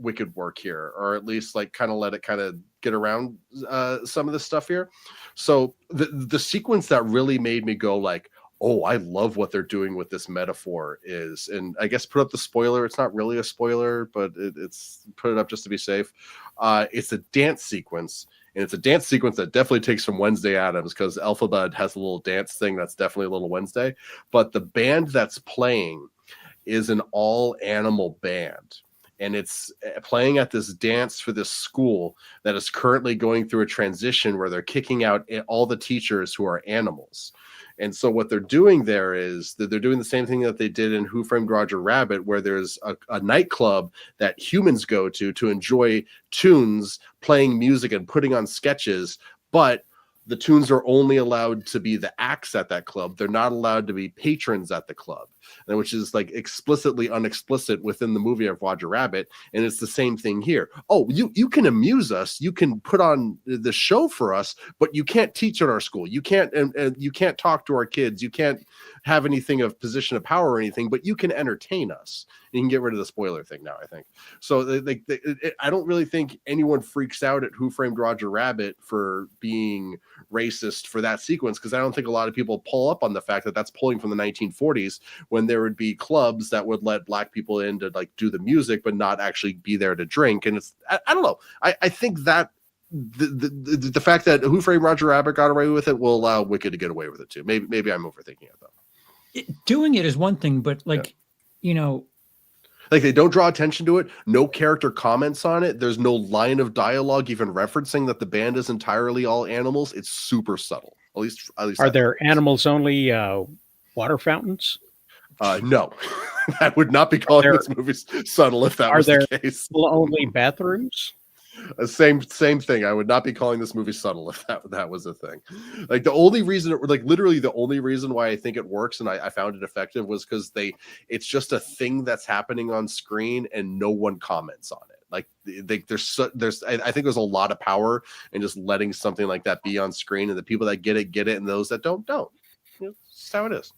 Wicked work here, or at least kind of let it kind of get around some of this stuff here. So the sequence that really made me go oh, I love what they're doing with this metaphor is, and I guess put up the spoiler. It's not really a spoiler, but it's put it up just to be safe. It's a dance sequence, and it's a dance sequence that definitely takes from Wednesday Addams, because Elphaba has a little dance thing that's definitely a little Wednesday. But the band that's playing is an all animal band. And it's playing at this dance for this school that is currently going through a transition where they're kicking out all the teachers who are animals. And so what they're doing there is that they're doing the same thing that they did in Who Framed Roger Rabbit, where there's a nightclub that humans go to enjoy tunes, playing music and putting on sketches, but the tunes are only allowed to be the acts at that club. They're not allowed to be patrons at the club, which is like explicitly unexplicit within the movie of Roger Rabbit. And it's the same thing here. Oh, you can amuse us. You can put on the show for us, but you can't teach at our school. You can't, and you can't talk to our kids. You can't have anything of position of power or anything, but you can entertain us. You can get rid of the spoiler thing now, I think. So I don't really think anyone freaks out at Who Framed Roger Rabbit for being racist for that sequence, because I don't think a lot of people pull up on the fact that that's pulling from the 1940s, when there would be clubs that would let black people in to like do the music but not actually be there to drink. And it's I don't know. I think that the fact that Who Framed Roger Rabbit got away with it will allow Wicked to get away with it too. Maybe I'm overthinking it though. Doing it is one thing, but like, you know, like they don't draw attention to it. No character comments on it. There's no line of dialogue even referencing that the band is entirely all animals. It's super subtle. At least. Are there animals only water fountains? No, I would not be calling this movie subtle if that was the case. Are there only bathrooms? Same thing. I would not be calling this movie subtle if that was a thing. Like the only reason, literally the only reason why I think it works and I found it effective was because it's just a thing that's happening on screen and no one comments on it. Like I think there's a lot of power in just letting something like that be on screen, and the people that get it, and those that don't. You know, that's how it is.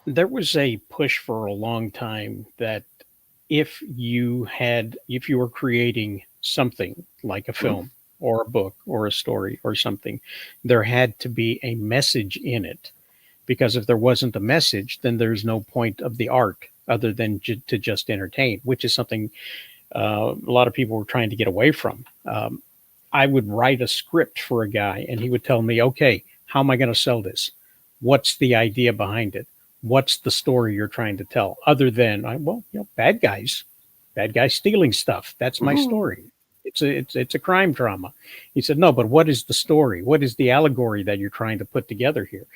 There was a push for a long time that if you were creating something like a film or a book or a story or something, there had to be a message in it, because if there wasn't a message, then there's no point of the art other than to just entertain, which is something a lot of people were trying to get away from. I would write a script for a guy and he would tell me, okay, how am I going to sell this? What's the idea behind it? What's the story you're trying to tell? Other than, bad guys stealing stuff. That's my story. It's a crime drama. He said, no, but what is the story? What is the allegory that you're trying to put together here?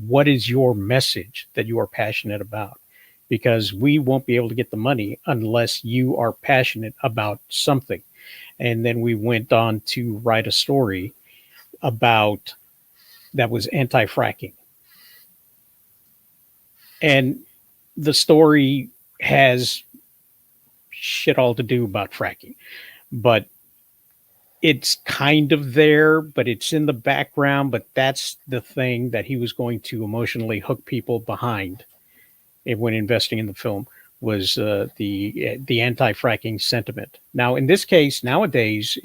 What is your message that you are passionate about? Because we won't be able to get the money unless you are passionate about something. And then we went on to write a story about that was anti-fracking. And the story has shit all to do about fracking, but it's kind of there, but it's in the background. But that's the thing that he was going to emotionally hook people behind when investing in the film, was the anti-fracking sentiment. Now, in this case, nowadays,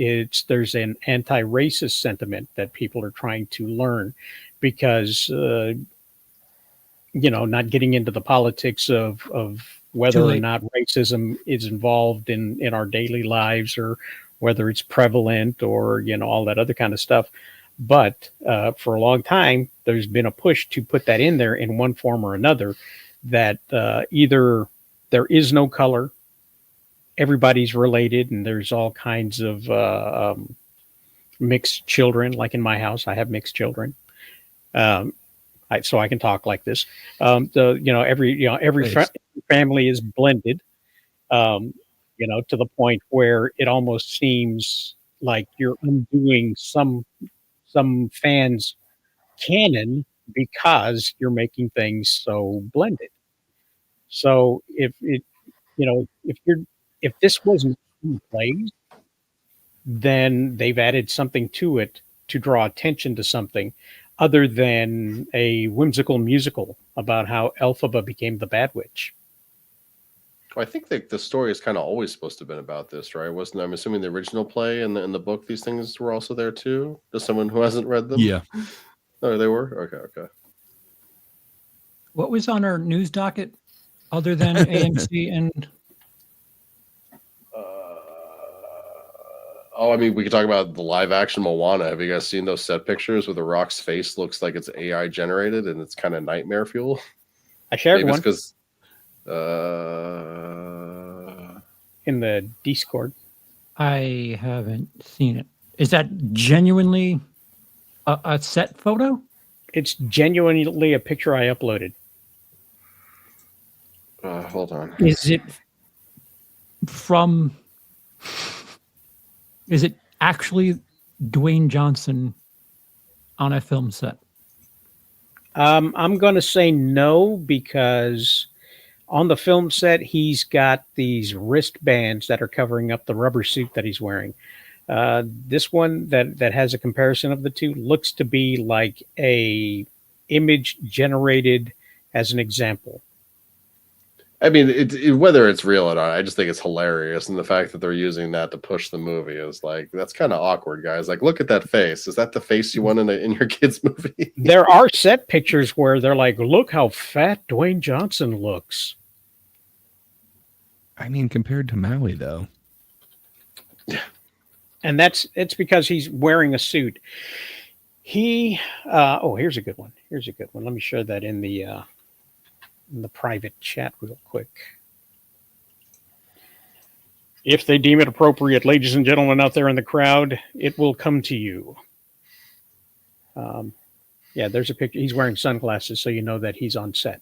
there's an anti-racist sentiment that people are trying to learn, because not getting into the politics of whether or not racism is involved in our daily lives, or whether it's prevalent, or, all that other kind of stuff. But for a long time, there's been a push to put that in there in one form or another, that either there is no color, everybody's related, and there's all kinds of mixed children. Like in my house, I have mixed children. So I can talk like this. Every family is blended, to the point where it almost seems like you're undoing some fans' canon because you're making things so blended. So if this wasn't plays, then they've added something to it to draw attention to something other than a whimsical musical about how Elphaba became the Bad Witch. Well, I think the story is kind of always supposed to have been about this, right? I'm assuming the original play and in the book, these things were also there too. Does someone who hasn't read them? Yeah. Oh, they were? Okay. What was on our news docket other than AMC and I mean, we could talk about the live action Moana. Have you guys seen those set pictures where the rock's face looks like it's AI generated and it's kind of nightmare fuel? I shared one because in the Discord. I haven't seen it. Is that genuinely a set photo? It's genuinely a picture I uploaded. Hold on. Is it from? Is it actually Dwayne Johnson on a film set? I'm going to say no, because on the film set, he's got these wristbands that are covering up the rubber suit that he's wearing. This one that has a comparison of the two looks to be like a image generated as an example. I mean, whether it's real or not, I just think it's hilarious. And the fact that they're using that to push the movie is like, that's kind of awkward, guys. Like, look at that face. Is that the face you want in your kid's movie? There are set pictures where they're like, look how fat Dwayne Johnson looks. I mean, compared to Maui, though. And it's because he's wearing a suit. Here's a good one. Let me share that in the private chat real quick. If they deem it appropriate, ladies and gentlemen out there in the crowd, it will come to you. Yeah, there's a picture. He's wearing sunglasses, so you know that he's on set.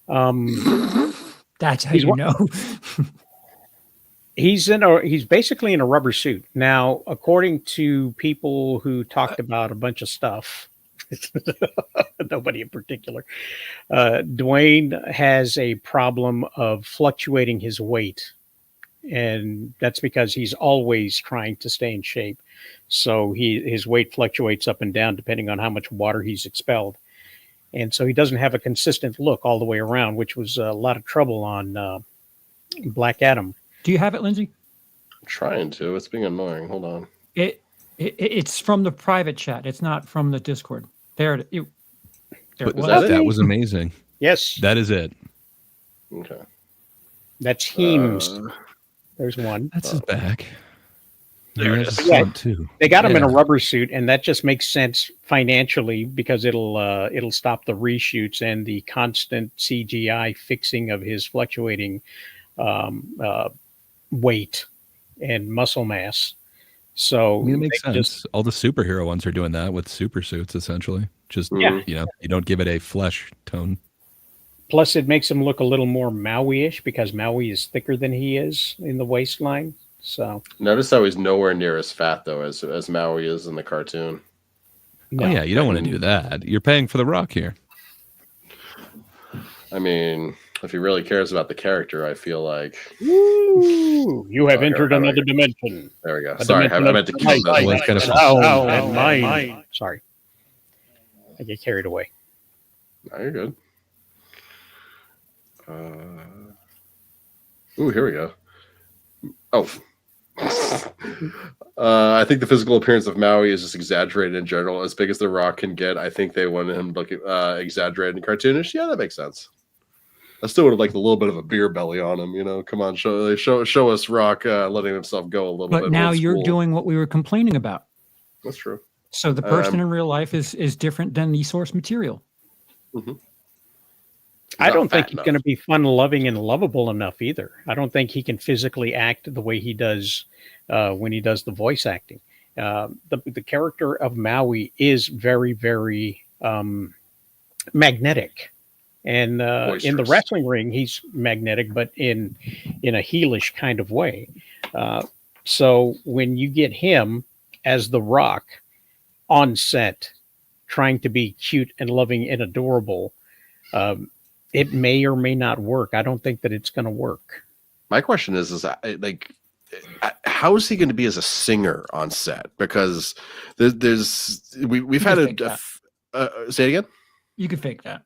That's how you know. He's basically in a rubber suit. Now, according to people who talked about a bunch of stuff, nobody in particular, Dwayne has a problem of fluctuating his weight. And that's because he's always trying to stay in shape. So his weight fluctuates up and down depending on how much water he's expelled. And so he doesn't have a consistent look all the way around, which was a lot of trouble on Black Adam. Do you have it, Lindsay? I'm trying to. It's being annoying. Hold on. It's from the private chat. It's not from the Discord. That was amazing. Yes. That is it. Okay. That's Heems. There's one. That's his back. There it is. Yeah, too. They got him in a rubber suit, and that just makes sense financially because it'll stop the reshoots and the constant CGI fixing of his fluctuating weight and muscle mass. So I mean, it makes sense. All the superhero ones are doing that with super suits, essentially. Just you don't give it a flesh tone. Plus, it makes him look a little more Maui-ish because Maui is thicker than he is in the waistline. So notice how he's nowhere near as fat though as Maui is in the cartoon. No. Oh yeah, you don't want to do that. You're paying for the rock here. I mean, if he really cares about the character, I feel like you have entered another dimension. There we go. Sorry, I meant to keep that. Sorry, I get carried away. No, you're good. Here we go. Oh. I think the physical appearance of Maui is just exaggerated in general. As big as The Rock can get, I think they wanted him to look exaggerated and cartoonish. Yeah, that makes sense. I still would have liked a little bit of a beer belly on him. You know, come on, show us Rock letting himself go a little bit. But now you're doing what we were complaining about. That's true. So the person in real life is different than the source material. Mm-hmm. I don't think he's going to be fun-loving and lovable enough either. I don't think he can physically act the way he does when he does the voice acting. The character of Maui is very, very magnetic. And in the wrestling ring, he's magnetic, but in a heelish kind of way. So when you get him as The Rock on set, trying to be cute and loving and adorable, it may or may not work. I don't think that it's going to work. My question is like, how is he going to be as a singer on set? Because we've had say it again. You could fake that.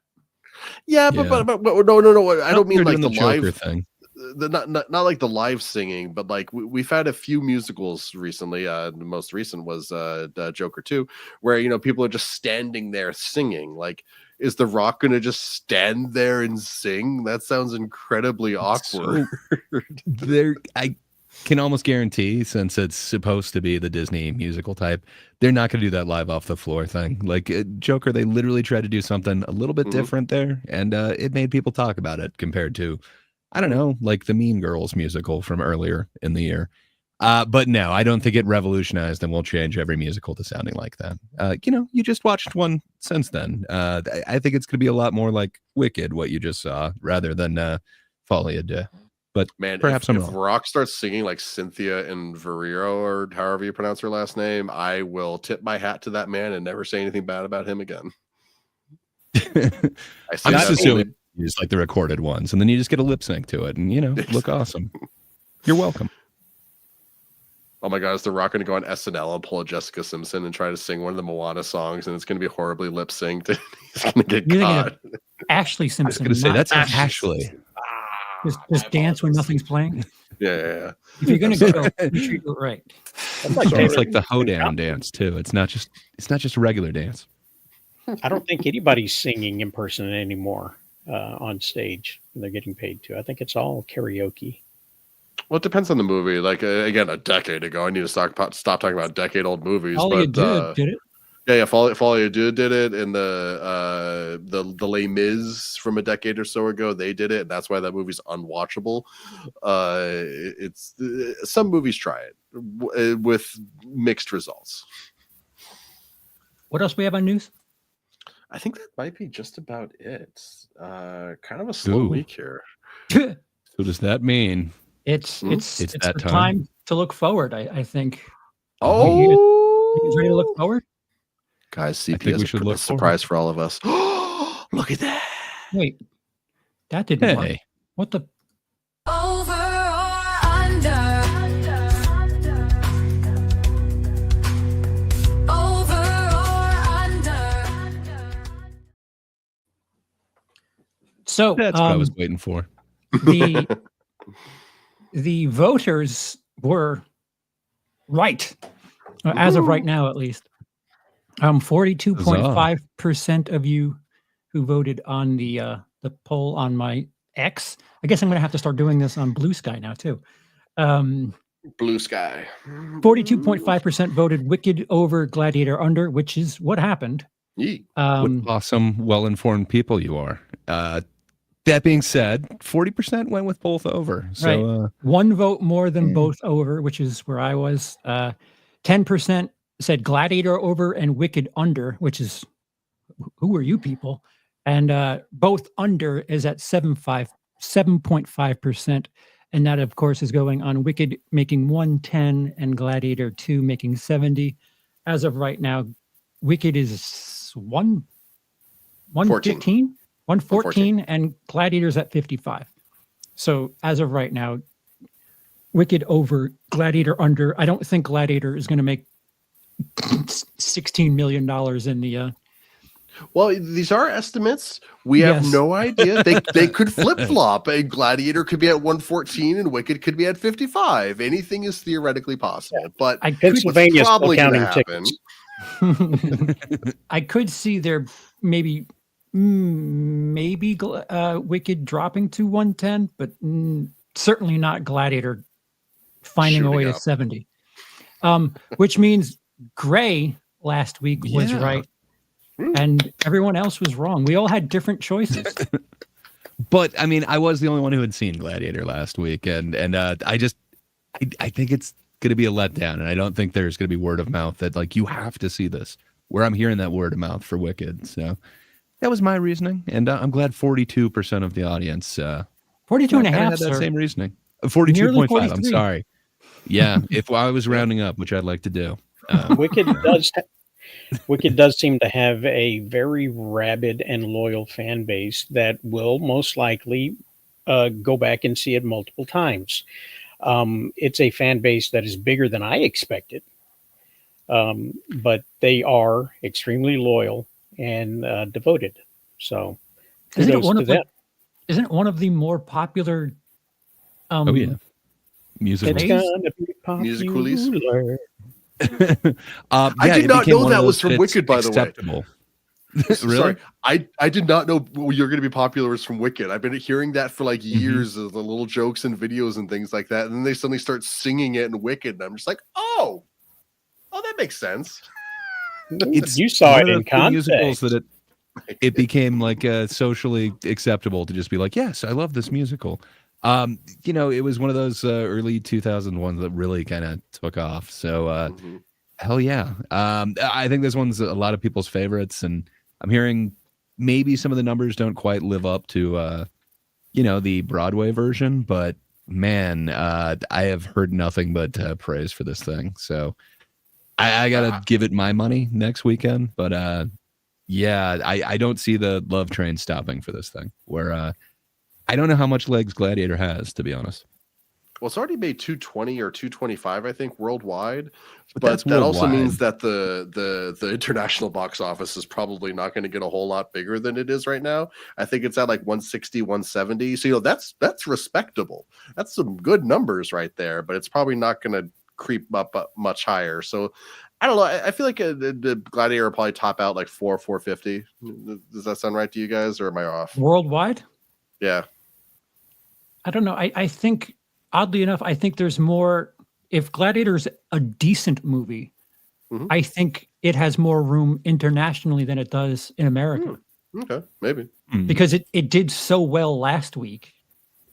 Yeah, but no. I don't mean like the live thing. Not like the live singing, but like we've had a few musicals recently. The most recent was Joker 2, where people are just standing there singing. Like, Is The Rock going to just stand there and sing? That sounds incredibly awkward. I can almost guarantee, since it's supposed to be the Disney musical type, they're not going to do that live off the floor thing. Like Joker, they literally tried to do something a little bit different there, and it made people talk about it compared to, I don't know, like the Mean Girls musical from earlier in the year. But no, I don't think it revolutionized and will change every musical to sounding like that. You just watched one since then. I think it's going to be a lot more like Wicked, what you just saw, rather than Folie à Deux. But man, perhaps if Rock starts singing like Cynthia and Veriro, or however you pronounce her last name, I will tip my hat to that man and never say anything bad about him again. I'm just assuming use like the recorded ones, and then you just get a lip sync to it, and look awesome. You're welcome. Oh my God, is The Rock going to go on SNL and pull a Jessica Simpson and try to sing one of the Moana songs, and it's going to be horribly lip synced? He's going to get caught. Ashley Simpson. I was going to say that's Ashley. Just dance when nothing's playing. Yeah. If you're going to go, you should do it right. It's like the hoedown dance too. It's not just a regular dance. I don't think anybody's singing in person anymore on stage. They're getting paid to. I think it's all karaoke. Well, it depends on the movie. Like again, a decade ago, I need to stop talking about decade-old movies. All you did it. Yeah, Folie à Deux did it, and the Les Mis from a decade or so ago, they did it, and that's why that movie's unwatchable. It's some movies try it with mixed results. What else we have on news? I think that might be just about it. Kind of a slow week here. So does that mean it's that the time to look forward? I think. Oh, you guys ready to look forward? Guys, CP has a surprise for all of us. Look at that. Wait, that didn't work. What the? Over or under? Over or under? So that's what I was waiting for. The voters were right, as of right now, at least. 42.5% of you who voted on the poll on my X. I guess I'm going to have to start doing this on Blue Sky now too. Blue Sky. 42.5% voted Wicked over Gladiator under, which is what happened. What awesome, well-informed people you are. That being said, 40% went with both over. So right. One vote more than both over, which is where I was. 10% said Gladiator over and Wicked under, which is who are you people? And both under is at 7.5%. And that, of course, is going on Wicked making 110 and Gladiator 2 making 70. As of right now, Wicked is 114, 114, and Gladiator's at 55. So as of right now, Wicked over, Gladiator under. I don't think Gladiator is going to make $16 million in the well, these are estimates. We have no idea. They could flip-flop. A Gladiator could be at 114 and Wicked could be at 55. Anything is theoretically possible. But Pennsylvania's probably still going counting to happen. tickets. I could see there maybe Wicked dropping to 110, but certainly not Gladiator finding a way to 70. Which means Gray last week was right, and everyone else was wrong. We all had different choices. But I mean, I was the only one who had seen Gladiator last week, and I think it's going to be a letdown, and I don't think there's going to be word of mouth that like you have to see this. Where I'm hearing that word of mouth for Wicked, so that was my reasoning, and I'm glad 42% of the audience, 42 and a half, had that same reasoning. 42.5. I'm sorry. Yeah, if I was rounding up, which I'd like to do. Wicked does seem to have a very rabid and loyal fan base that will most likely go back and see it multiple times. It's a fan base that is bigger than I expected, but they are extremally loyal and devoted. So isn't it one of the more popular music coolies? I did not know that was from Wicked, by the way. Really? Sorry, I did not know you're going to be popular was from Wicked. I've been hearing that for like years, of the little jokes and videos and things like that. And then they suddenly start singing it in Wicked, and I'm just like, oh, that makes sense. You saw one it of in the musicals context. that it became like socially acceptable to just be like, yes, I love this musical. It was one of those early 2000 ones that really kind of took off. So hell yeah. I think this one's a lot of people's favorites, and I'm hearing maybe some of the numbers don't quite live up to the Broadway version, but man, I have heard nothing but praise for this thing. So I gotta give it my money next weekend. But I don't see the love train stopping for this thing. Where I don't know how much legs Gladiator has, to be honest. Well, it's already made 220 or 225, I think, worldwide. But that's that also worldwide. means that the international box office is probably not going to get a whole lot bigger than it is right now. I think it's at like 160, 170. So that's respectable. That's some good numbers right there. But it's probably not going to creep up much higher. So I don't know. I feel like the Gladiator will probably top out like 450. Does that sound right to you guys, or am I off? Worldwide? Yeah. I don't know. I think, oddly enough, I think there's more. If Gladiator's a decent movie, I think it has more room internationally than it does in America. Okay, maybe. Because it did so well last week.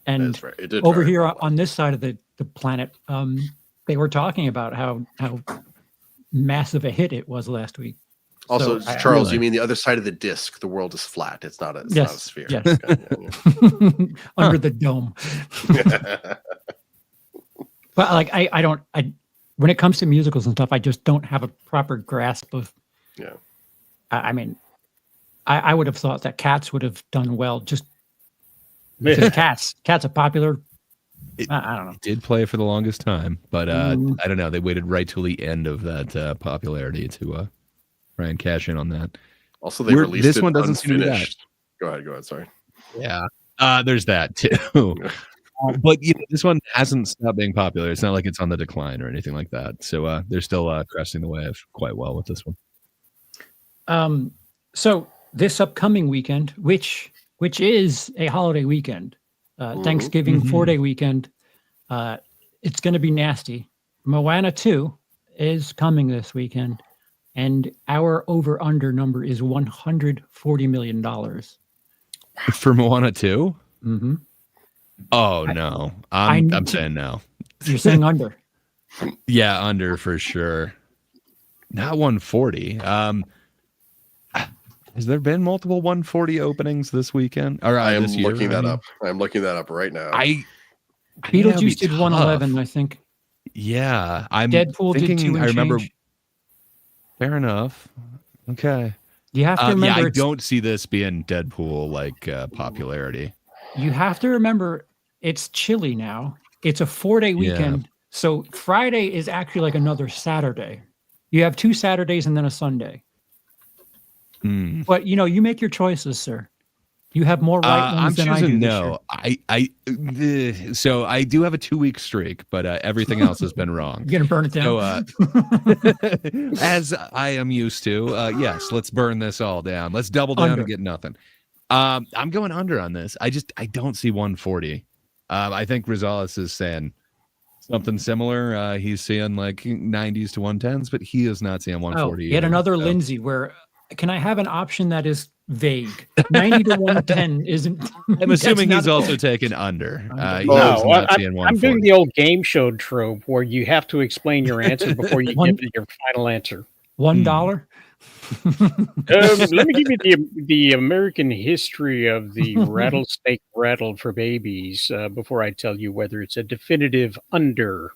And That's right. It did over very here well. on this side of the planet, they were talking about how massive a hit it was last week. Also, So, Charles, really- you mean the other side of the disc? The world is flat. It's not a sphere. Yes. Okay, Under the dome. yeah. But like I don't when it comes to musicals and stuff, I just don't have a proper grasp of. Yeah. I mean, I would have thought that Cats would have done well. Just because Cats are popular. I don't know. It did play for the longest time, but I don't know. They waited right till the end of that popularity to try and cash in on that. Also, they released this it one doesn't seem to be that. unfinished. Go ahead. Sorry. Yeah, there's that too. But this one hasn't stopped being popular. It's not like it's on the decline or anything like that. So they're still cresting the wave quite well with this one. So this upcoming weekend, which is a holiday weekend, Thanksgiving 4-day weekend, it's going to be nasty. Moana 2 is coming this weekend, and our over/under number is $140 million. For Moana 2? Mm-hmm. Oh no, I'm saying no. You're saying under? Yeah, under for sure. Not 140. Has there been multiple 140 openings this weekend? Or I am this year, looking I that mean? up. I'm looking that up right now. Beetlejuice did 111, I think. Yeah, I'm Deadpool did thinking. 2 and I remember. change. Fair enough. Okay. You have to remember. Yeah, I it's- don't see this being Deadpool like popularity. You have to remember it's chilly now. It's a 4-day weekend. So Friday is actually like another Saturday. You have 2 Saturdays and then a Sunday. But you make your choices, sir. You have more right ones I'm than I do. choosing this year. no. So I do have a 2-week streak, but everything else has been wrong. You're gonna burn it down. So, as I am used to, yes, let's burn this all down. Let's double down Under. and get nothing. I'm going under on this. I don't see 140. I think Rosales is saying something similar. He's seeing like 90s to 110s, but he is not seeing 140. Yet either, another so. Lindsay. Where can I have an option that is vague? 90 to 110 isn't. I'm assuming that's he's not- also taken under. He's No, not seeing I'm 140. doing the old game show trope where you have to explain your answer before you One- give your final answer. $1. Let me give you the American history of the rattlesnake rattle for babies before I tell you whether it's a definitive under.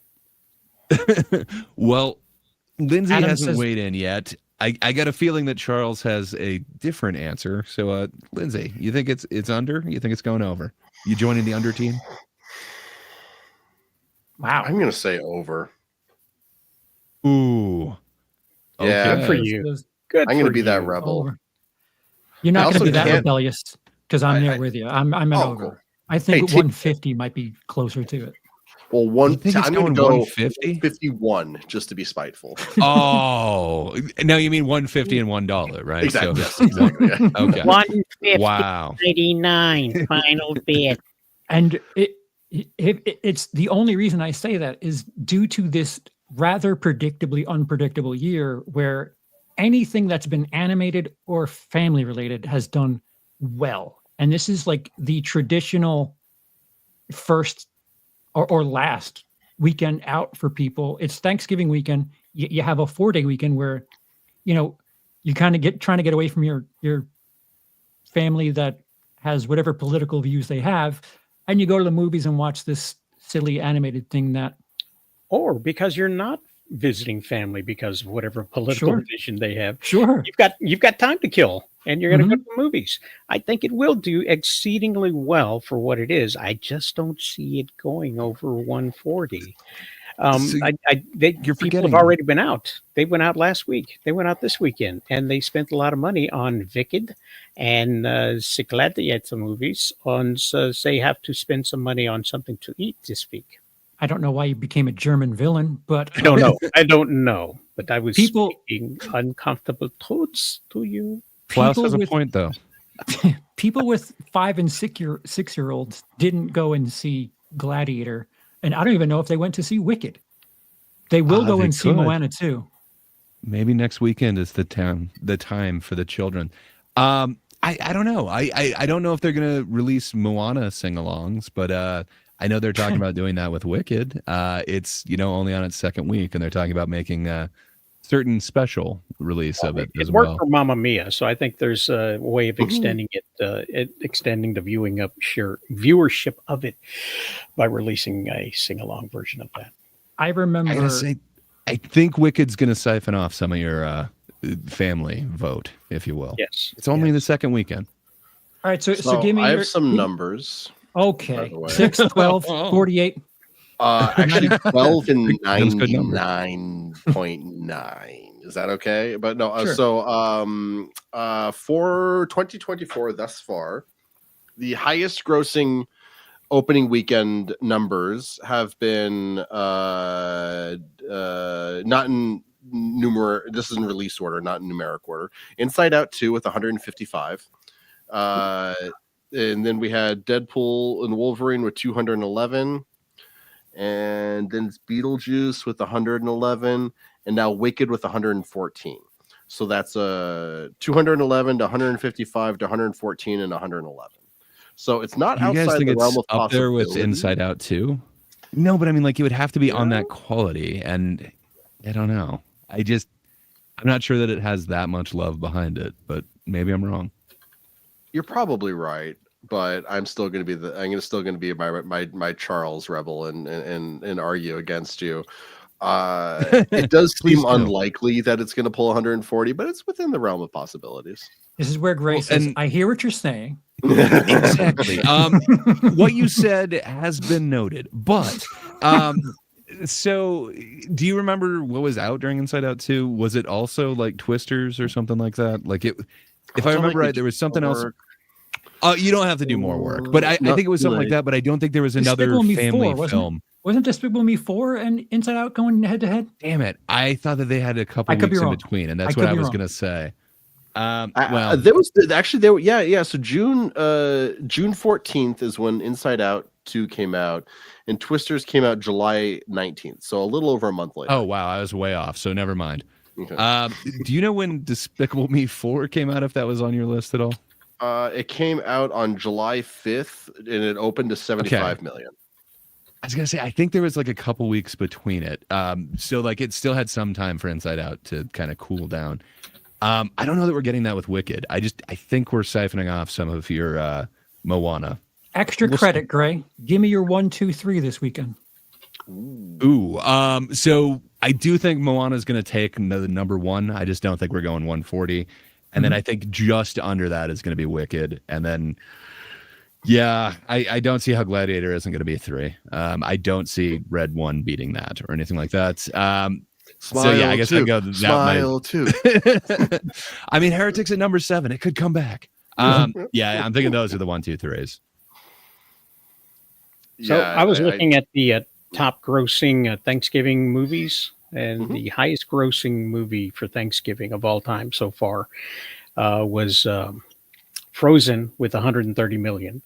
Well, Lindsay Adam hasn't says- weighed in yet. I got a feeling that Charles has a different answer. So, Lindsay, you think it's under? You think it's going over? You joining the under team? Wow. I'm going to say over. Ooh. Yeah. Good for you. Good. I'm going to for be that you. rebel. Over. You're not I going to also be that can't- rebellious because I'm there with you. I'm an Oh, over. cool. I think Hey, 150 might be closer to it. Well, You think it's I'm going to going go 150? 51 just to be spiteful. Oh, now you mean 150 and $1, right? Exactly. So, Yes, exactly. Yeah. okay. 150.99 final bid. And it's the only reason I say that is due to this rather predictably unpredictable year where anything that's been animated or family related has done well. And this is like the traditional first or last weekend out for people. It's Thanksgiving weekend. You have a 4-day weekend where, you kind of trying to get away from your family that has whatever political views they have, and you go to the movies and watch this silly animated thing that. Or because you're not visiting family because of whatever political Sure. vision they have. Sure. You've got time to kill, and you're going to Mhm. go to the movies. I think it will do exceedingly well for what it is. I just don't see it going over 140. So People have forgetting- already been out. They went out last week. They went out this weekend, and they spent a lot of money on Wicked and GLADIATOR movies. So they have to spend some money on something to eat this week. I don't know why you became a German villain, but I don't know. I don't know. But I was People- speaking uncomfortable truths to you. Klaus people has a with- point, though. people with 5 and 6-year-olds didn't go and see Gladiator, and I don't even know if they went to see Wicked. They will go They and see could. Moana too. Maybe next weekend is the time for the children. I don't know. I don't know if they're gonna release Moana sing-alongs, but I know they're talking about doing that with Wicked. It's only on its second week, and they're talking about making a certain special release of it as worked well. for Mamma Mia, so I think there's a way of extending extending the viewership of it by releasing a sing-along version of that. I remember. I gotta say, I think Wicked's gonna siphon off some of your family vote, if you will. Yes, It's only the second weekend. All right, so give me. I your- have some numbers. by Okay, the way. 6, 12, 48. Actually, 12 and That's a good number. 99.9. Is that okay? But no. Sure. For 2024 thus far, the highest grossing opening weekend numbers have been not in this is in release order, not in numeric order. Inside Out 2 with 155. And then we had Deadpool and Wolverine with 211. And then it's Beetlejuice with 111. And now Wicked with 114. So that's 211 to 155 to 114 and 111. So it's not You guys outside think the it's realm of up there with possibility. Inside Out 2? No, but I mean, like, it would have to be on that quality, and I don't know. I'm not sure that it has that much love behind it, but maybe I'm wrong. You're probably right, but I'm still going to be my Charles rebel and argue against you. It does Please seem do. unlikely that it's going to pull 140, but it's within the realm of possibilities. This is where Gray says, and- "I hear what you're saying." Exactly. What you said has been noted, but so do you remember what was out during Inside Out 2? Was it also like Twisters or something like that? Like it, if I remember right, there was something else. You don't have to do more work, but I think it was something like that. But I don't think there was another Despicable Me family 4, wasn't it? film. Wasn't Despicable Me 4 and Inside Out going head to head? Damn it! I thought that they had a couple I could be weeks in wrong. between, and I that's could what I be was wrong. gonna say. Well, there was actually yeah. So June 14th is when Inside Out 2 came out, and Twisters came out July 19th. So a little over a month later. Oh wow, I was way off. So never mind. Okay. Do you know when Despicable Me 4 came out? If that was on your list at all? It came out on July 5th, and it opened to 75 million. I was gonna say, I think there was like a couple weeks between it. So like it still had some time for Inside Out to kind of cool down. I don't know that we're getting that with Wicked. I think we're siphoning off some of your Moana. Extra credit, Gray. Give me your 1, 2, 3 this weekend. Ooh. So I do think Moana is going to take the number one. I just don't think we're going 140. And then I think just under that is going to be Wicked. And then, yeah, I don't see how Gladiator isn't going to be a 3. I don't see Red 1 beating that or anything like that. So yeah, I guess I go Smile too. I mean, Heretic's at number 7. It could come back. Yeah, I'm thinking those are the 1, 2, 3s. So I was looking at the top grossing Thanksgiving movies, and Mhm. the highest grossing movie for Thanksgiving of all time so far was Frozen with 130 million.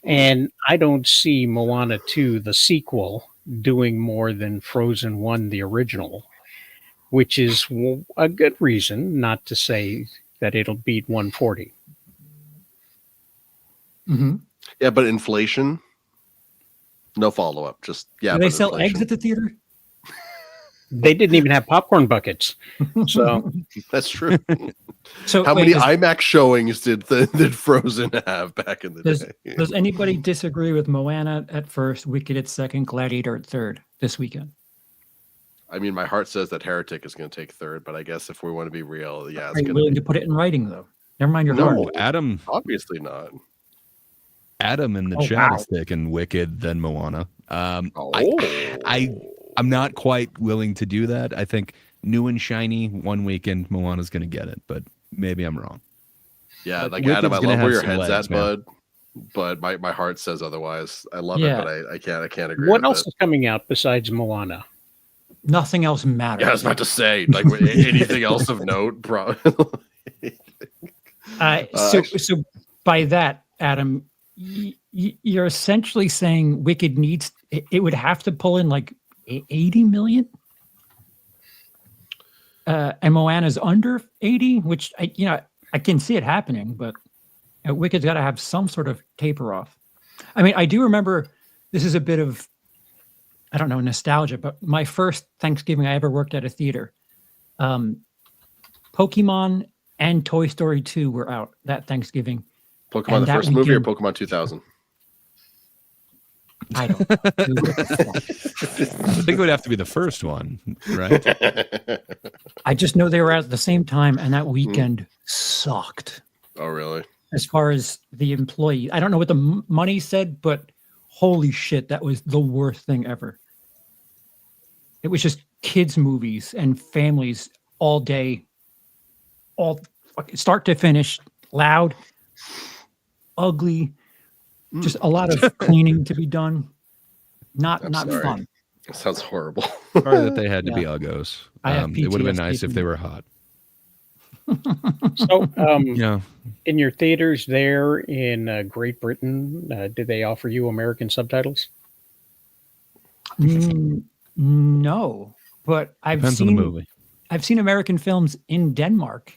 And I don't see Moana 2, the sequel, doing more than Frozen 1, the original, which is a good reason not to say that it'll beat 140. Mhm. Yeah, but inflation. No follow up. Just yeah. Do they but sell inflation. eggs at the theater? They didn't even have popcorn buckets. So That's true. So How wait, many IMAX showings did Frozen have back in the does, day? does anybody disagree with Moana at first, Wicked at second, Gladiator at third this weekend? I mean, my heart says that Heretic is going to take third, but I guess if we want to be real, yeah, Are it's you going willing to to put it in writing, though? Never mind your No. heart. Oh, Adam obviously not. in the Oh, chat wow. is taking Wicked then Moana. Oh, I'm not quite willing to do that. I think new and shiny one weekend Moana's going to get it, but maybe I'm wrong. yeah, But like Wicked's Adam, I gonna love have where your some head's legs, at, man. bud. But my heart says otherwise. I love Yeah. it, but I can't agree. what with else it. is coming out besides Moana? Nothing else matters. Yeah, I was about to say, like anything else of note, bro. So by that, Adam, you're essentially saying Wicked needs it would have to pull in like 80 million, and Moana's under 80, which I can see it happening, but Wicked's got to have some sort of taper off. I mean, I do remember this is a bit of I don't know nostalgia, but my first Thanksgiving I ever worked at a theater, Pokemon and Toy Story 2 were out that Thanksgiving. Pokemon And the that first movie or weekend- Pokemon 2000? I don't know. I think it would have to be the first one, right? I just know they were out at the same time, and that weekend sucked Oh, really? as far as the employee. I don't know what the money said, but holy shit, that was the worst thing ever. It was just kids' movies and families all day, all start to finish, loud, ugly, just a lot of cleaning to be done. Not I'm sorry. fun. That sounds horrible. Sorry that they had to be uggos. I have It would have been PTSD nice if from they that. were hot. So, Yeah. in your theaters there in Great Britain, did they offer you American subtitles? No, but Depends on the movie. I've seen American films in Denmark,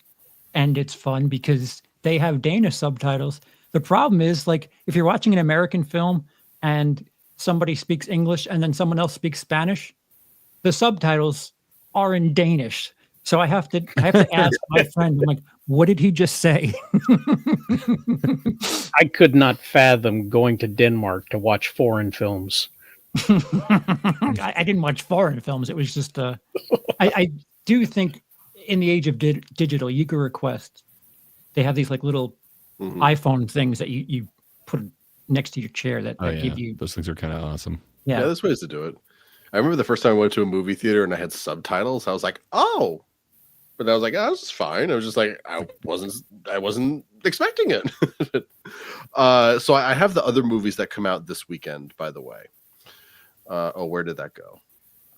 and it's fun because they have Danish subtitles. The problem is, like, if you're watching an American film and somebody speaks English and then someone else speaks Spanish, the subtitles are in Danish. So I have to ask my friend, I'm like, what did he just say? I could not fathom going to Denmark to watch foreign films. I didn't watch foreign films. It was just I do think in the age of digital, you could request. They have these like little Mhm. iPhone things that you put next to your chair that Oh, yeah. give you. Those things are kind of awesome. Yeah, Yeah, there's ways to do it. I remember the first time I went to a movie theater and I had subtitles. I was like, oh, but I was like, oh, this is fine. I was just like, I wasn't expecting it. So I have the other movies that come out this weekend, by the way. Where did that go?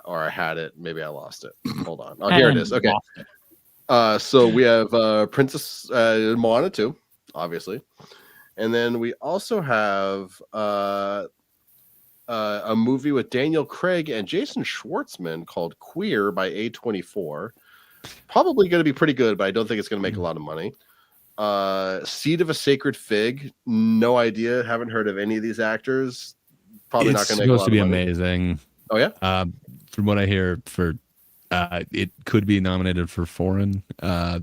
Or I had it. Maybe I lost it. Hold on. Oh, here it and is. Okay. lost it. So we have Princess Moana 2, obviously. And then we also have a movie with Daniel Craig and Jason Schwartzman called Queer by A24. Probably going to be pretty good, but I don't think it's going to make a lot of money. Seed of a Sacred Fig. No idea. Haven't heard of any of these actors. Probably It's not going to make a lot supposed to be of money. amazing. Oh, yeah? From what I hear, it could be nominated for foreign. I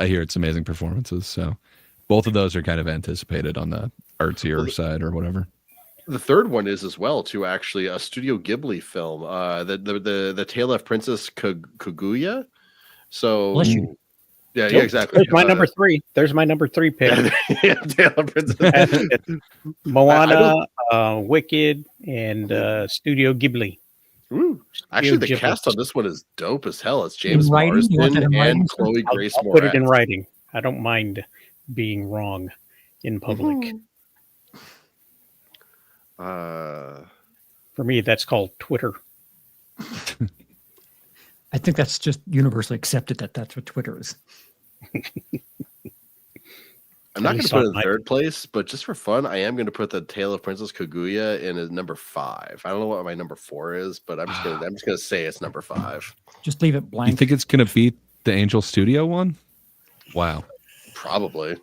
hear it's amazing performances. So both of those are kind of anticipated on the artsier side or whatever. The third one is as well, too, actually, a Studio Ghibli film. The Tale of Princess Kaguya. So, Bless you. yeah, Nope. exactly. There's my number 3. There's my number 3 pick. Yeah, Tale of Princess. Moana, Wicked, and Studio Ghibli. Ooh. Actually, the Ghibli. cast on this one is dope as hell. It's James writing? You want that Marsden in writing, and sir? Chloe Grace I'll put it in Moretz. writing. I don't mind being wrong in public. For me, that's called Twitter. I think that's just universally accepted that that's what Twitter is. I'm not At going to least put it on in my- third place, but just for fun, I am going to put the Tale of Princess Kaguya in as number 5. I don't know what my number 4 is, but I'm just gonna say it's number 5. Just leave it You blank. think it's gonna beat the Angel Studio one? Wow. Probably.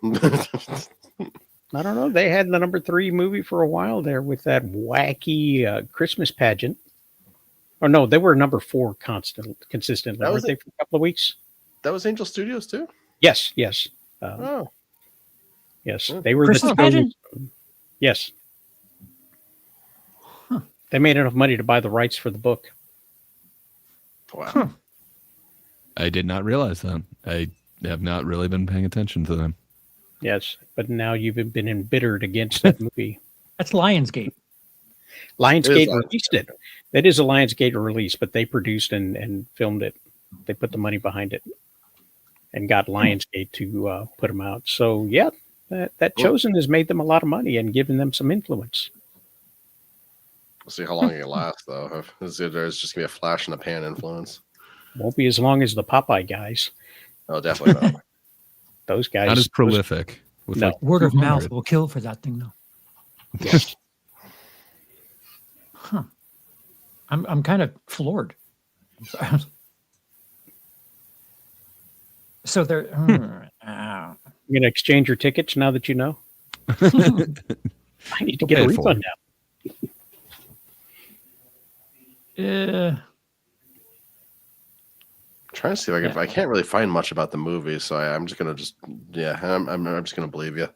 I don't know. They had the number 3 movie for a while there with that wacky Christmas pageant. Or no, they were number 4 consistently. That was Weren't they for a couple of weeks? That was Angel Studios too. Yes. Yes. Oh, Yes. Hmm. They were Christmas the pageant? Yes. Huh. They made enough money to buy the rights for the book. wow. Huh. I did not realize that. I have not really been paying attention to them. Yes. But now you've been embittered against that movie. That's Lionsgate. Lionsgate Lionsgate. released it. That is a Lionsgate release, but they produced and filmed it. They put the money behind it and got Lionsgate to put them out. So, yeah, that Chosen has made them a lot of money and given them some influence. We'll see how long it lasts, though. There's just gonna be a flash in the pan influence. Won't be as long as the Popeye guys. Oh, definitely not. Those guys. Not as prolific. With No. like Word of 200. mouth will kill for that thing, though. Yes. Huh. I'm kind of floored. So they're. You're going to exchange your tickets now that you know? I need to get a Pay for refund it. now. Trying to see if I can't really find much about the movie, so I'm just gonna I'm just gonna believe you.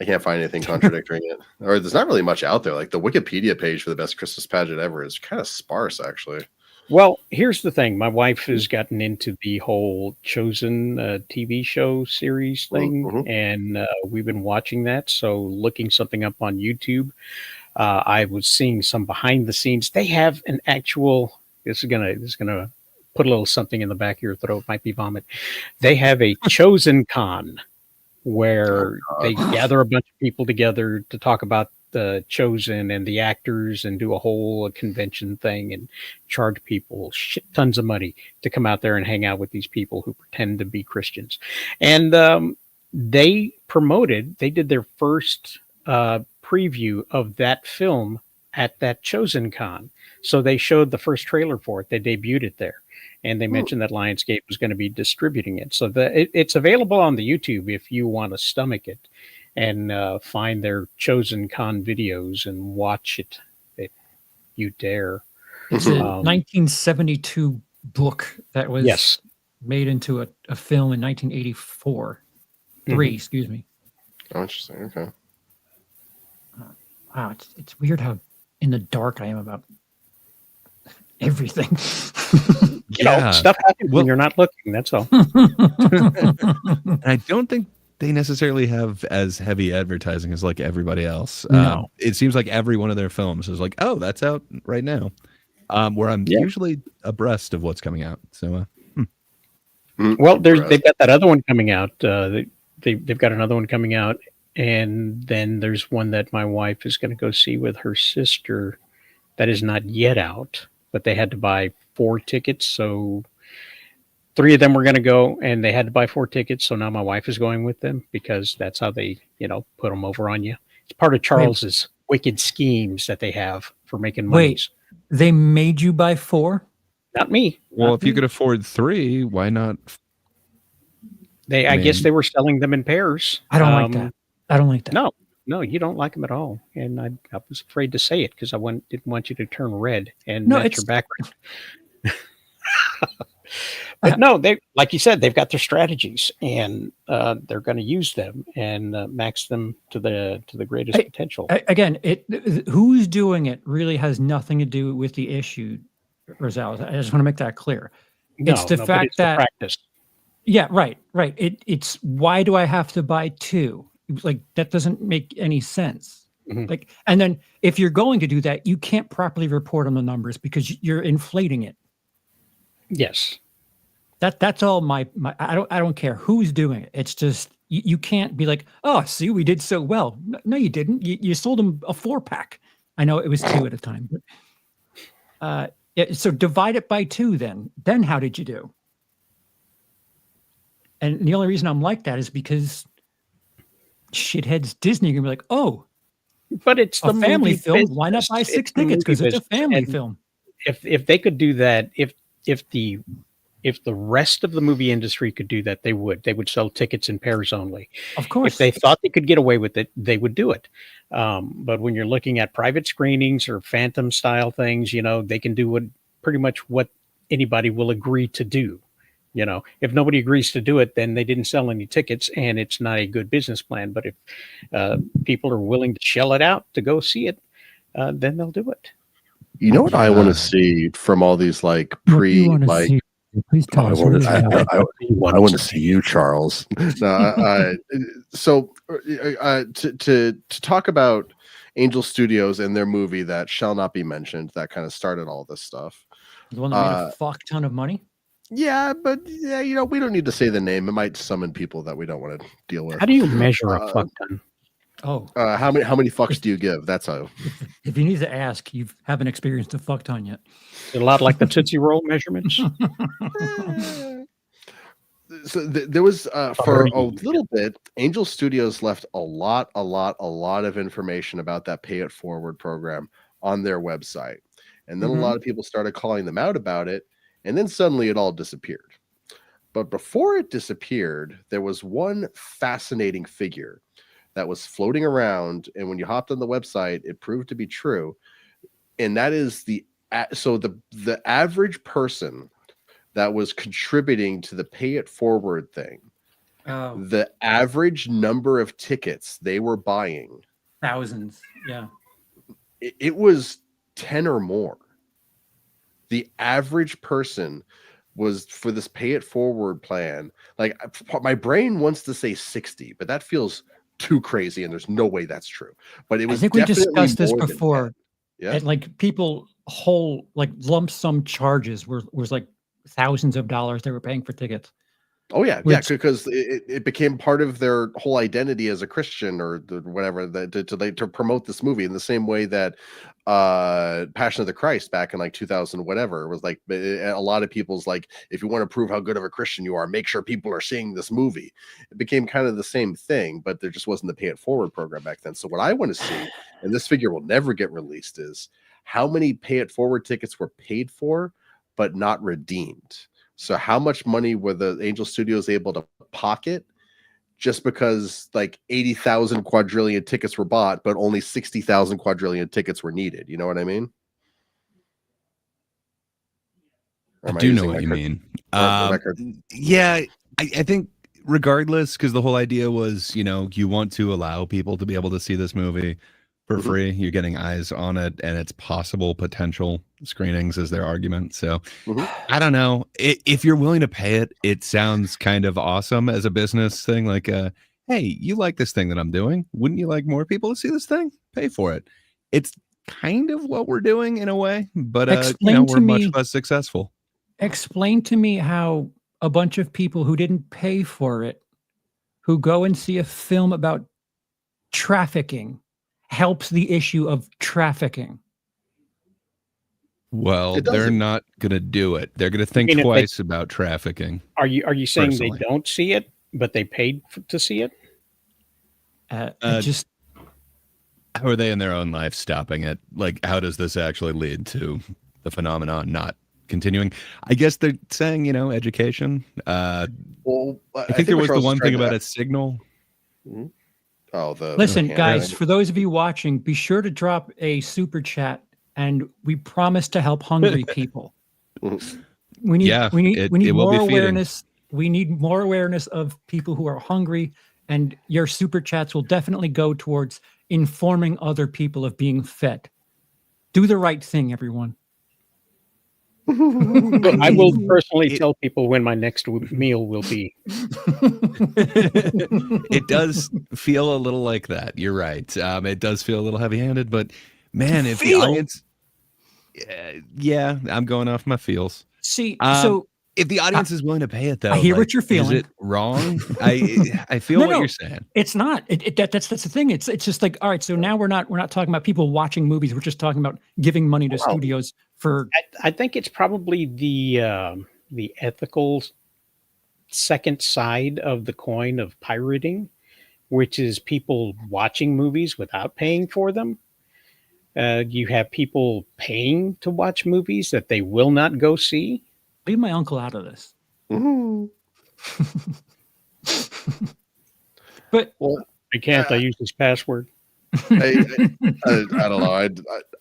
I can't find anything contradicting it, or there's not really much out there. Like the Wikipedia page for the best Christmas pageant ever is kind of sparse, actually. Well, here's the thing. My wife has gotten into the whole Chosen TV show series thing, Mhm. and we've been watching that. So looking something up on YouTube, I was seeing some behind the scenes. They have an actual, this is gonna put a little something in the back of your throat, might be vomit. They have a Chosen Con where they gather a bunch of people together to talk about the Chosen and the actors and do a whole convention thing and charge people shit tons of money to come out there and hang out with these people who pretend to be Christians. And they did their first preview of that film at that Chosen Con. So they showed the first trailer for it. They debuted it there. And they mentioned that Lionsgate was going to be distributing it. So it's available on the YouTube if you want to stomach it and find their Chosen Con videos and watch it if you dare. It's a 1972 book that was Yes. made into a film in 1984. Excuse me. Oh, interesting. Okay. Wow, it's weird how in the dark I am about everything. You know, stuff happens when you're not looking. That's all. And I don't think they necessarily have as heavy advertising as like everybody else. No. It seems like every one of their films is like, oh, that's out right now. Where I'm usually abreast of what's coming out. So, Well, they've got that other one coming out. They've got another one coming out, and then there's one that my wife is going to go see with her sister that is not yet out, but they had to buy 4 tickets. So 3 of them were going to go, and they had to buy 4 tickets. So now my wife is going with them because that's how they, put them over on you. It's part of Charles's wicked schemes that they have for making money. Wait, they made you buy 4? Not me. well, Not if you me. could afford 3, why not? I guess they were selling them in pairs. I don't like that. I don't like that. No, you don't like them at all. And I was afraid to say it because I didn't want you to turn red and No, match it's- your background. But no, they, like you said, they've got their strategies and they're going to use them and max them to the greatest potential. Again, who's doing it really has nothing to do with the issue, Rosales. I just want to make that clear. It's the but fact it's the that practice. Yeah, right. It's why do I have to buy 2? Like that doesn't make any sense. Mhm. Like, and then if you're going to do that, you can't properly report on the numbers because you're inflating it. Yes. That's all my I don't care who's doing it. It's just you can't be like, oh, see, we did so well. No, you didn't. You sold them a 4-pack. I know it was 2 at a time, but So divide it by 2 then. Then how did you do? And the only reason I'm like that is because shitheads Disney are gonna be like, oh, But it's the a family movie film. Why not business. buy 6 It's the tickets? Because movie it's a business. family And film. if they could do that, if the rest of the movie industry could do that, they would sell tickets in pairs only. Of course. If they thought they could get away with it, they would do it. But when you're looking at private screenings or phantom style things, they can do pretty much what anybody will agree to do. If nobody agrees to do it, then they didn't sell any tickets and it's not a good business plan. But if people are willing to shell it out to go see it, then they'll do it. You know what I want to see from all these like Please tell I us. want to see you, Charles. So to talk about Angel Studios and their movie that shall not be mentioned, that kind of started all this stuff. The one that made a fuck ton of money. Yeah, but we don't need to say the name. It might summon people that we don't want to deal with. How do you measure a fuck ton? Oh, how many fucks do you give? That's how. If you need to ask, you haven't experienced a fuck ton yet. A lot like the Tootsie Roll measurements. So there was for a little bit, Angel Studios left a lot of information about that Pay It Forward program on their website, and then a lot of people started calling them out about it, and then suddenly it all disappeared. But before it disappeared, there was one fascinating figure that was floating around, and when you hopped on the website, it proved to be true, and that is the average person that was contributing to the Pay It Forward thing. Oh, The average number of tickets they were buying, thousands. Yeah. it was 10 or more. The average person was, for this Pay It Forward plan, like my brain wants to say 60, but that feels too crazy, and there's no way that's true. But it was. I think we definitely discussed this more than before. 10. Yeah. And like people whole like lump sum charges was like thousands of dollars they were paying for tickets. Oh yeah, Which- yeah, because it became part of their whole identity as a Christian or whatever, to promote this movie in the same way that Passion of the Christ back in like 2000 whatever was like a lot of people's like, if you want to prove how good of a Christian you are, make sure people are seeing this movie. It became kind of the same thing, but there just wasn't the Pay It Forward program back then. So what I want to see, and this figure will never get released, is how many Pay It Forward tickets were paid for but not redeemed. So how much money were the Angel Studios able to pocket just because like 80,000 quadrillion tickets were bought, but only 60,000 quadrillion tickets were needed? You know what I mean? Or I am do know using what my you cur- mean. record? Yeah, I think regardless, because the whole idea was, you want to allow people to be able to see this movie for free. You're getting eyes on it, and it's possible potential screenings is their argument. So I don't know. If you're willing to pay it, it sounds kind of awesome as a business thing. Like, hey, you like this thing that I'm doing? Wouldn't you like more people to see this thing? Pay for it. It's kind of what we're doing in a way, but Explain we're to much me- less successful. Explain to me how a bunch of people who didn't pay for it, who go and see a film about trafficking, helps the issue of trafficking. Well, It they're doesn't. not going to do it. They're going to think I mean, if they- twice about trafficking. Are you saying Personally. they don't see it, but they paid to see it? Just How are they in their own life stopping it? Like, how does this actually lead to the phenomenon not continuing? I guess they're saying, education. Well, I think there what was the Charles one trying thing to- about a signal. Oh, the listen, camera. guys, for those of you watching, be sure to drop a super chat, and we promise to help hungry people. Mhm. We need Yeah, we need it will more be feeding. awareness. We need more awareness of people who are hungry, and your super chats will definitely go towards informing other people of being fed. Do the right thing, everyone. I will personally tell people when my next meal will be. It does feel a little like that. You're right. It does feel a little heavy-handed, but man, if the Feel? audience, yeah, I'm going off my feels. See, Um, so if the audience is willing to pay it, though, I hear what you're feeling. Is it wrong? I feel what you're saying. It's not. That's the thing. It's just like, all right. So now we're not talking about people watching movies. We're just talking about giving money to studios for. I think it's probably the ethical second side of the coin of pirating, which is people watching movies without paying for them. You have people paying to watch movies that they will not go see. Leave my uncle out of this. But I can't. I use his password. I don't know.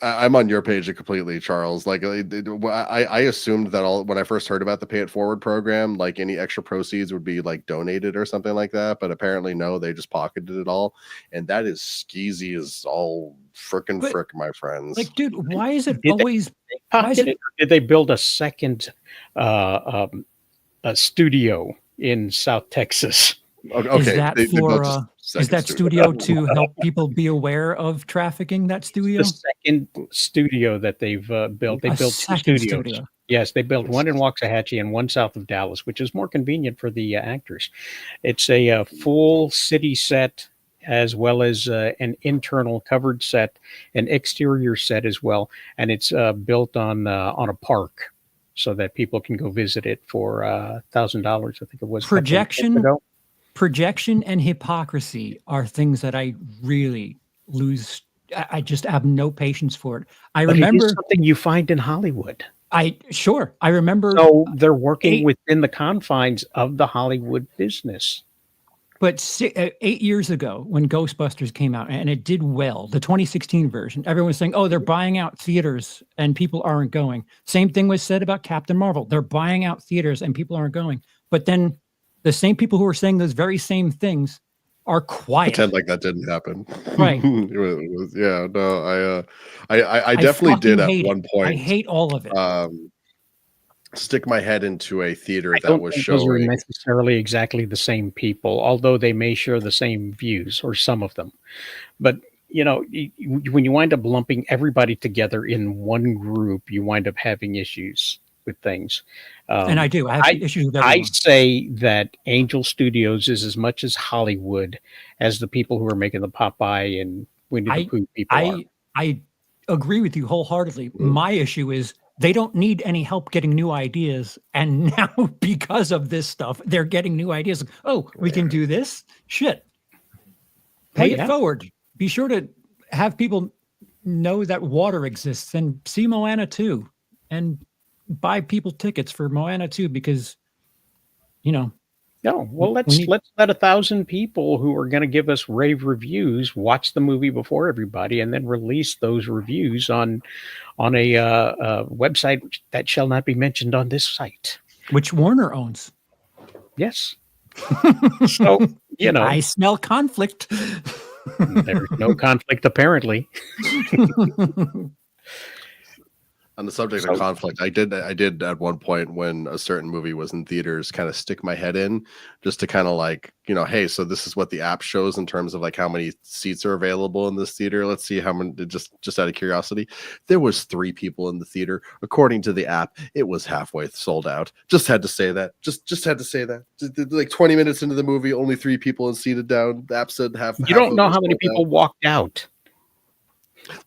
I'm on your page completely, Charles. Like I assumed that when I first heard about the Pay It Forward program, like any extra proceeds would be like donated or something like that. But apparently, no, they just pocketed it all, and that is skeezy as all frickin' frick, my friends. like, dude, why is it Did always? Why is it? Or did they build a second a studio in South Texas? Okay, Is that they built for? a Is that studio to help people be aware of trafficking? That studio. The second studio that they've built. They A built 2 second studios. studio. Yes, they built one in Waxahachie and one south of Dallas, which is more convenient for the actors. It's a full city set, as well as an internal covered set, an exterior set as well, and it's built on a park, so that people can go visit it for $1,000. I think it was Projection and hypocrisy are things that I really lose. I just have no patience for it. I remember it is something you find in Hollywood. I remember. So they're working within the confines of the Hollywood business. But 8 years ago, when Ghostbusters came out and it did well, the 2016 version, everyone was saying, "Oh, they're buying out theaters and people aren't going." Same thing was said about Captain Marvel. They're buying out theaters and people aren't going. But then the same people who were saying those very same things are quiet. Pretend like that didn't happen. Right. I definitely did at one point. I hate all of it. Stick my head into a theater I that don't was think those are showing. necessarily exactly the same people, although they may share the same views or some of them. But when you wind up lumping everybody together in one group, you wind up having issues with things. And I do. I have issues with everyone. I say that Angel Studios is as much as Hollywood as the people who are making the Popeye and Winnie the Pooh people are. I agree with you wholeheartedly. My issue is they don't need any help getting new ideas. And now because of this stuff, they're getting new ideas. Oh, we can do this? Shit. Pay it forward. Be sure to have people know that water exists and see Moana 2 and buy people tickets for Moana 2 because, No, well, let's let 1,000 people who are going to give us rave reviews watch the movie before everybody, and then release those reviews on a website that shall not be mentioned on this site, which Warner owns. Yes. So I smell conflict. There's no conflict apparently. On the subject of conflict, I did at one point when a certain movie was in theaters kind of stick my head in just to kind of like, hey, so this is what the app shows in terms of like how many seats are available in this theater. Let's see how many, just out of curiosity. There was 3 people in the theater. According to the app, it was halfway sold out. Just had to say that. Just had to say that. Like 20 minutes into the movie, only 3 people seated down. The app said half. You don't know how many people walked out.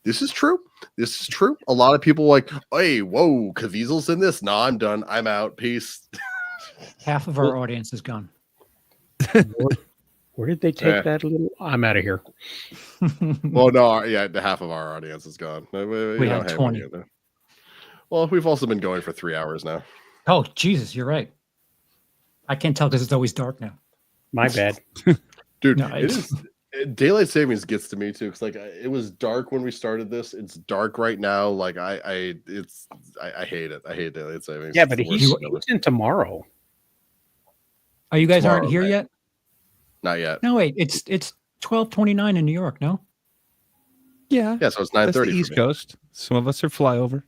This is true. A lot of people like, hey, whoa, Caviezel's in this. No, I'm done. I'm out. Peace. Half of our audience is gone. Where did they take that little? I'm out of here. Well, no, the half of our audience is gone. We had 20. Well, we've also been going for 3 hours now. Oh, Jesus, you're right. I can't tell because it's always dark now. My bad. Dude, no, it is. Daylight savings gets to me too, because like it was dark when we started this. It's dark right now. Like I hate it. I hate daylight savings. Yeah, but he's in tomorrow. Oh, you guys aren't here yet? Not yet. No, wait. It's 12:29 in New York. No. Yeah. Yeah. So it's 9:30. East Coast. Some of us are flyover.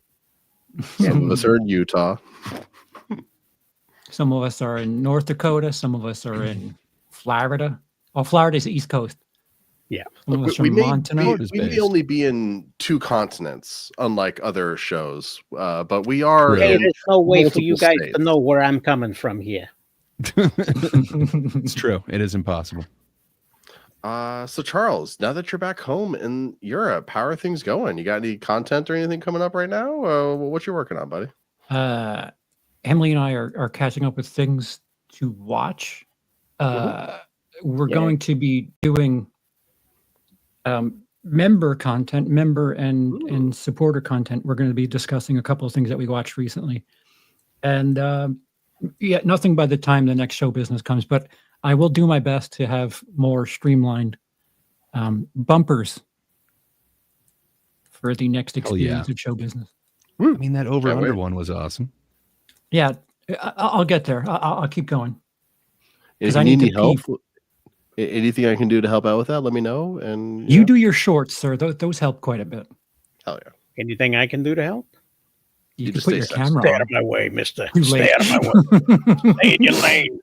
Some of us are in Utah. Some of us are in North Dakota. Some of us are in Florida. Oh, Florida's the East Coast. Some of us we from may, Montana. we may only be in 2 continents, unlike other shows, but we are True. Hey, in there's no way for you multiple guys states. to know where I'm coming from here. It's true. It is impossible. So Charles, now that you're back home in Europe, how are things going? You got any content or anything coming up right now? What you working on, buddy? Emily and I are catching up with things to watch. We're going to be doing member content, member and supporter content. We're going to be discussing a couple of things that we watched recently, and nothing by the time the next show business comes, but I will do my best to have more streamlined bumpers for the next experience of show business. I mean, that over under one was awesome. Yeah, I'll get there. I'll keep going. If I you need need to any help, anything I can do to help out with that, let me know. And You do your shorts, sir. Those help quite a bit. hell yeah. Anything I can do to help? You can just put stay your sexy. camera Stay on. out of my way, mister. Too Stay late. out of my way. Stay in your lane.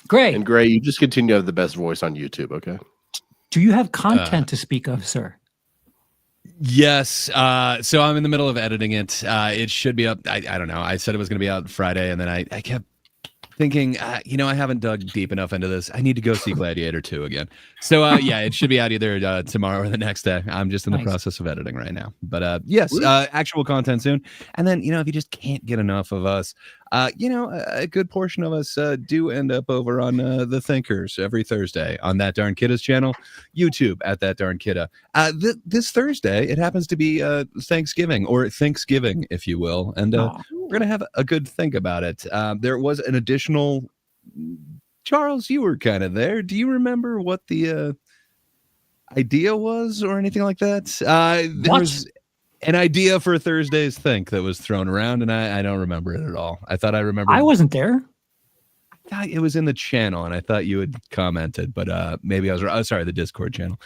Great. And Gray, you just continue to have the best voice on YouTube, okay? Do you have content to speak of, sir? Yes. So I'm in the middle of editing it. It should be up. I don't know. I said it was going to be out Friday, and then I kept thinking, I haven't dug deep enough into this. I need to go see Gladiator 2 again. So it should be out either tomorrow or the next day. I'm just in the process of editing right now. But yes, actual content soon. And then, if you just can't get enough of us, a good portion of us do end up over on The Thinkers every Thursday on That Darn Kidda's channel, YouTube at That Darn Kidda. This Thursday, it happens to be Thanksgiving, or Thanksgiving, if you will. And we're going to have a good think about it. There was an additional... Charles, you were kind of there. Do you remember what the idea was or anything like that? There was an idea for Thursday's Think that was thrown around, and I don't remember it at all. I thought I remembered. I wasn't there. I thought it was in the channel, and I thought you had commented, but maybe I was wrong. Oh, sorry, the Discord channel.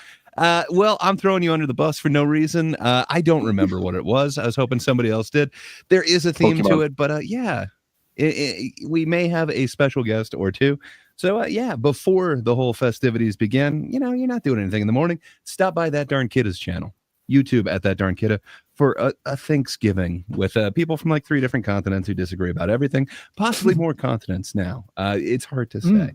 Well, I'm throwing you under the bus for no reason. I don't remember what it was. I was hoping somebody else did. There is a theme to it, but we may have a special guest or two. So, before the whole festivities begin, you're not doing anything in the morning. Stop by That Darn Kidda's channel, YouTube at That Darn Kidda, for a Thanksgiving with people from like 3 different continents who disagree about everything, possibly more continents now. It's hard to say.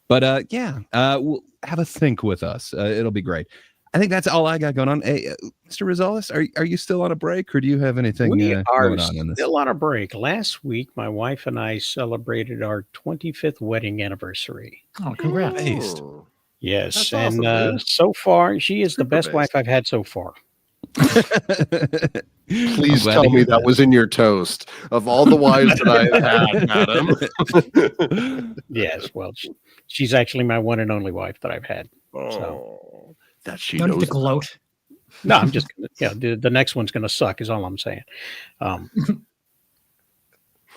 But we'll have a think with us. It'll be great. I think that's all I got going on. Hey, Mr. Rosales, are you still on a break, or do you have anything We are going on in this? still on a break. Last week, my wife and I celebrated our 25th wedding anniversary. Oh, congrats. Oh. Yes, That's and awesome, dude. so far, she is the Super best based. wife I've had so far. Please tell me that was in your toast. Of all the wives that I've had, madam. Yes, well, she's actually my one and only wife that I've had. Oh, that she No need knows. to gloat. No, I'm just the next one's going to suck is all I'm saying.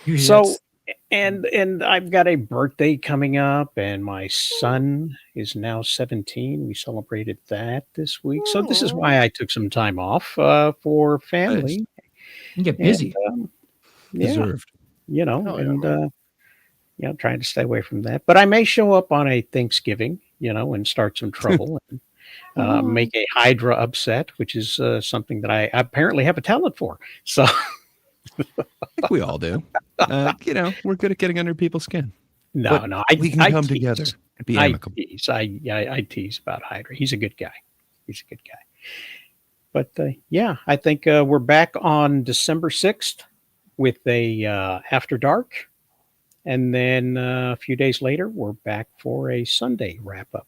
Usually So, that's- and I've got a birthday coming up, and my son is now 17. We celebrated that this week. So this is why I took some time off for family. you get busy. And, yeah, Deserved. Hell yeah, trying to stay away from that. But I may show up on a Thanksgiving, and start some trouble and make a Hydra upset, which is something that I apparently have a talent for. So. I think we all do. We're good at getting under people's skin. No, We can come together and be amicable. I tease about Hydra. He's a good guy. But I think we're back on December 6th with a After Dark. And then a few days later, we're back for a Sunday wrap up,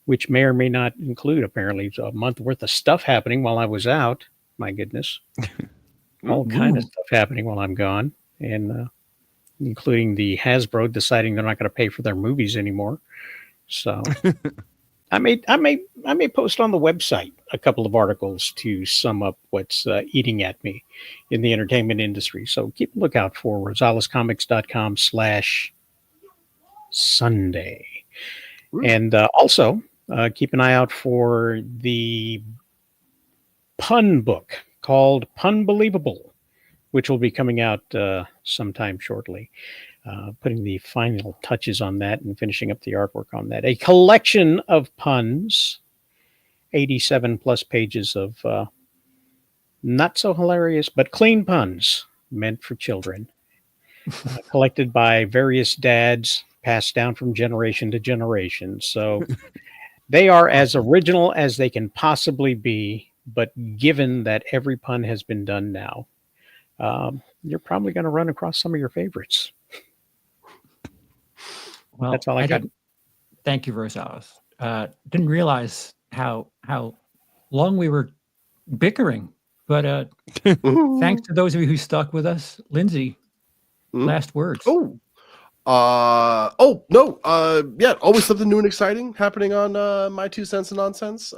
which may or may not include apparently a month worth of stuff happening while I was out. My goodness. All kind of stuff happening while I'm gone. And including the Hasbro deciding they're not going to pay for their movies anymore. So I may post on the website a couple of articles to sum up what's eating at me in the entertainment industry. So keep a lookout for RosalesComics.com/Sunday. And also keep an eye out for the pun book called Punbelievable, which will be coming out sometime shortly. putting the final touches on that and finishing up the artwork on that. A collection of puns, 87 plus pages of not so hilarious, but clean puns meant for children, collected by various dads, passed down from generation to generation. So they are as original as they can possibly be, but given that every pun has been done now, you're probably going to run across some of your favorites. Well, That's all I got. Thank you, Rosales. Didn't realize how long we were bickering, but thanks to those of you who stuck with us. Lindsay, last words. No. Yeah, always something new and exciting happening on My 2 Cents of Nonsense.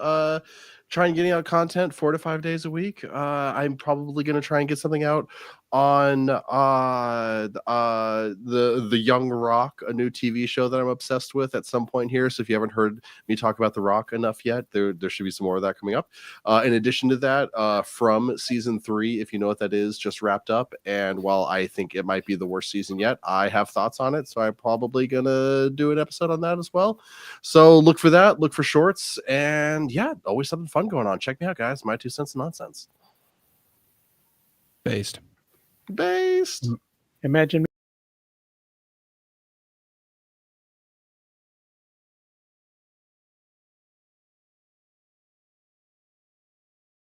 Trying getting out content 4 to 5 days a week. I'm probably going to try and get something out on the Young Rock, a new TV show that I'm obsessed with at some point here. So if you haven't heard me talk about The Rock enough yet, there should be some more of that coming up. In addition to that, From season 3, if you know what that is, just wrapped up. And while I think it might be the worst season yet, I have thoughts on it. So I'm probably going to do an episode on that as well. So look for that, look for shorts, and yeah, always something fun going on. Check me out, guys. My 2 Cents of Nonsense. Based. Based. Imagine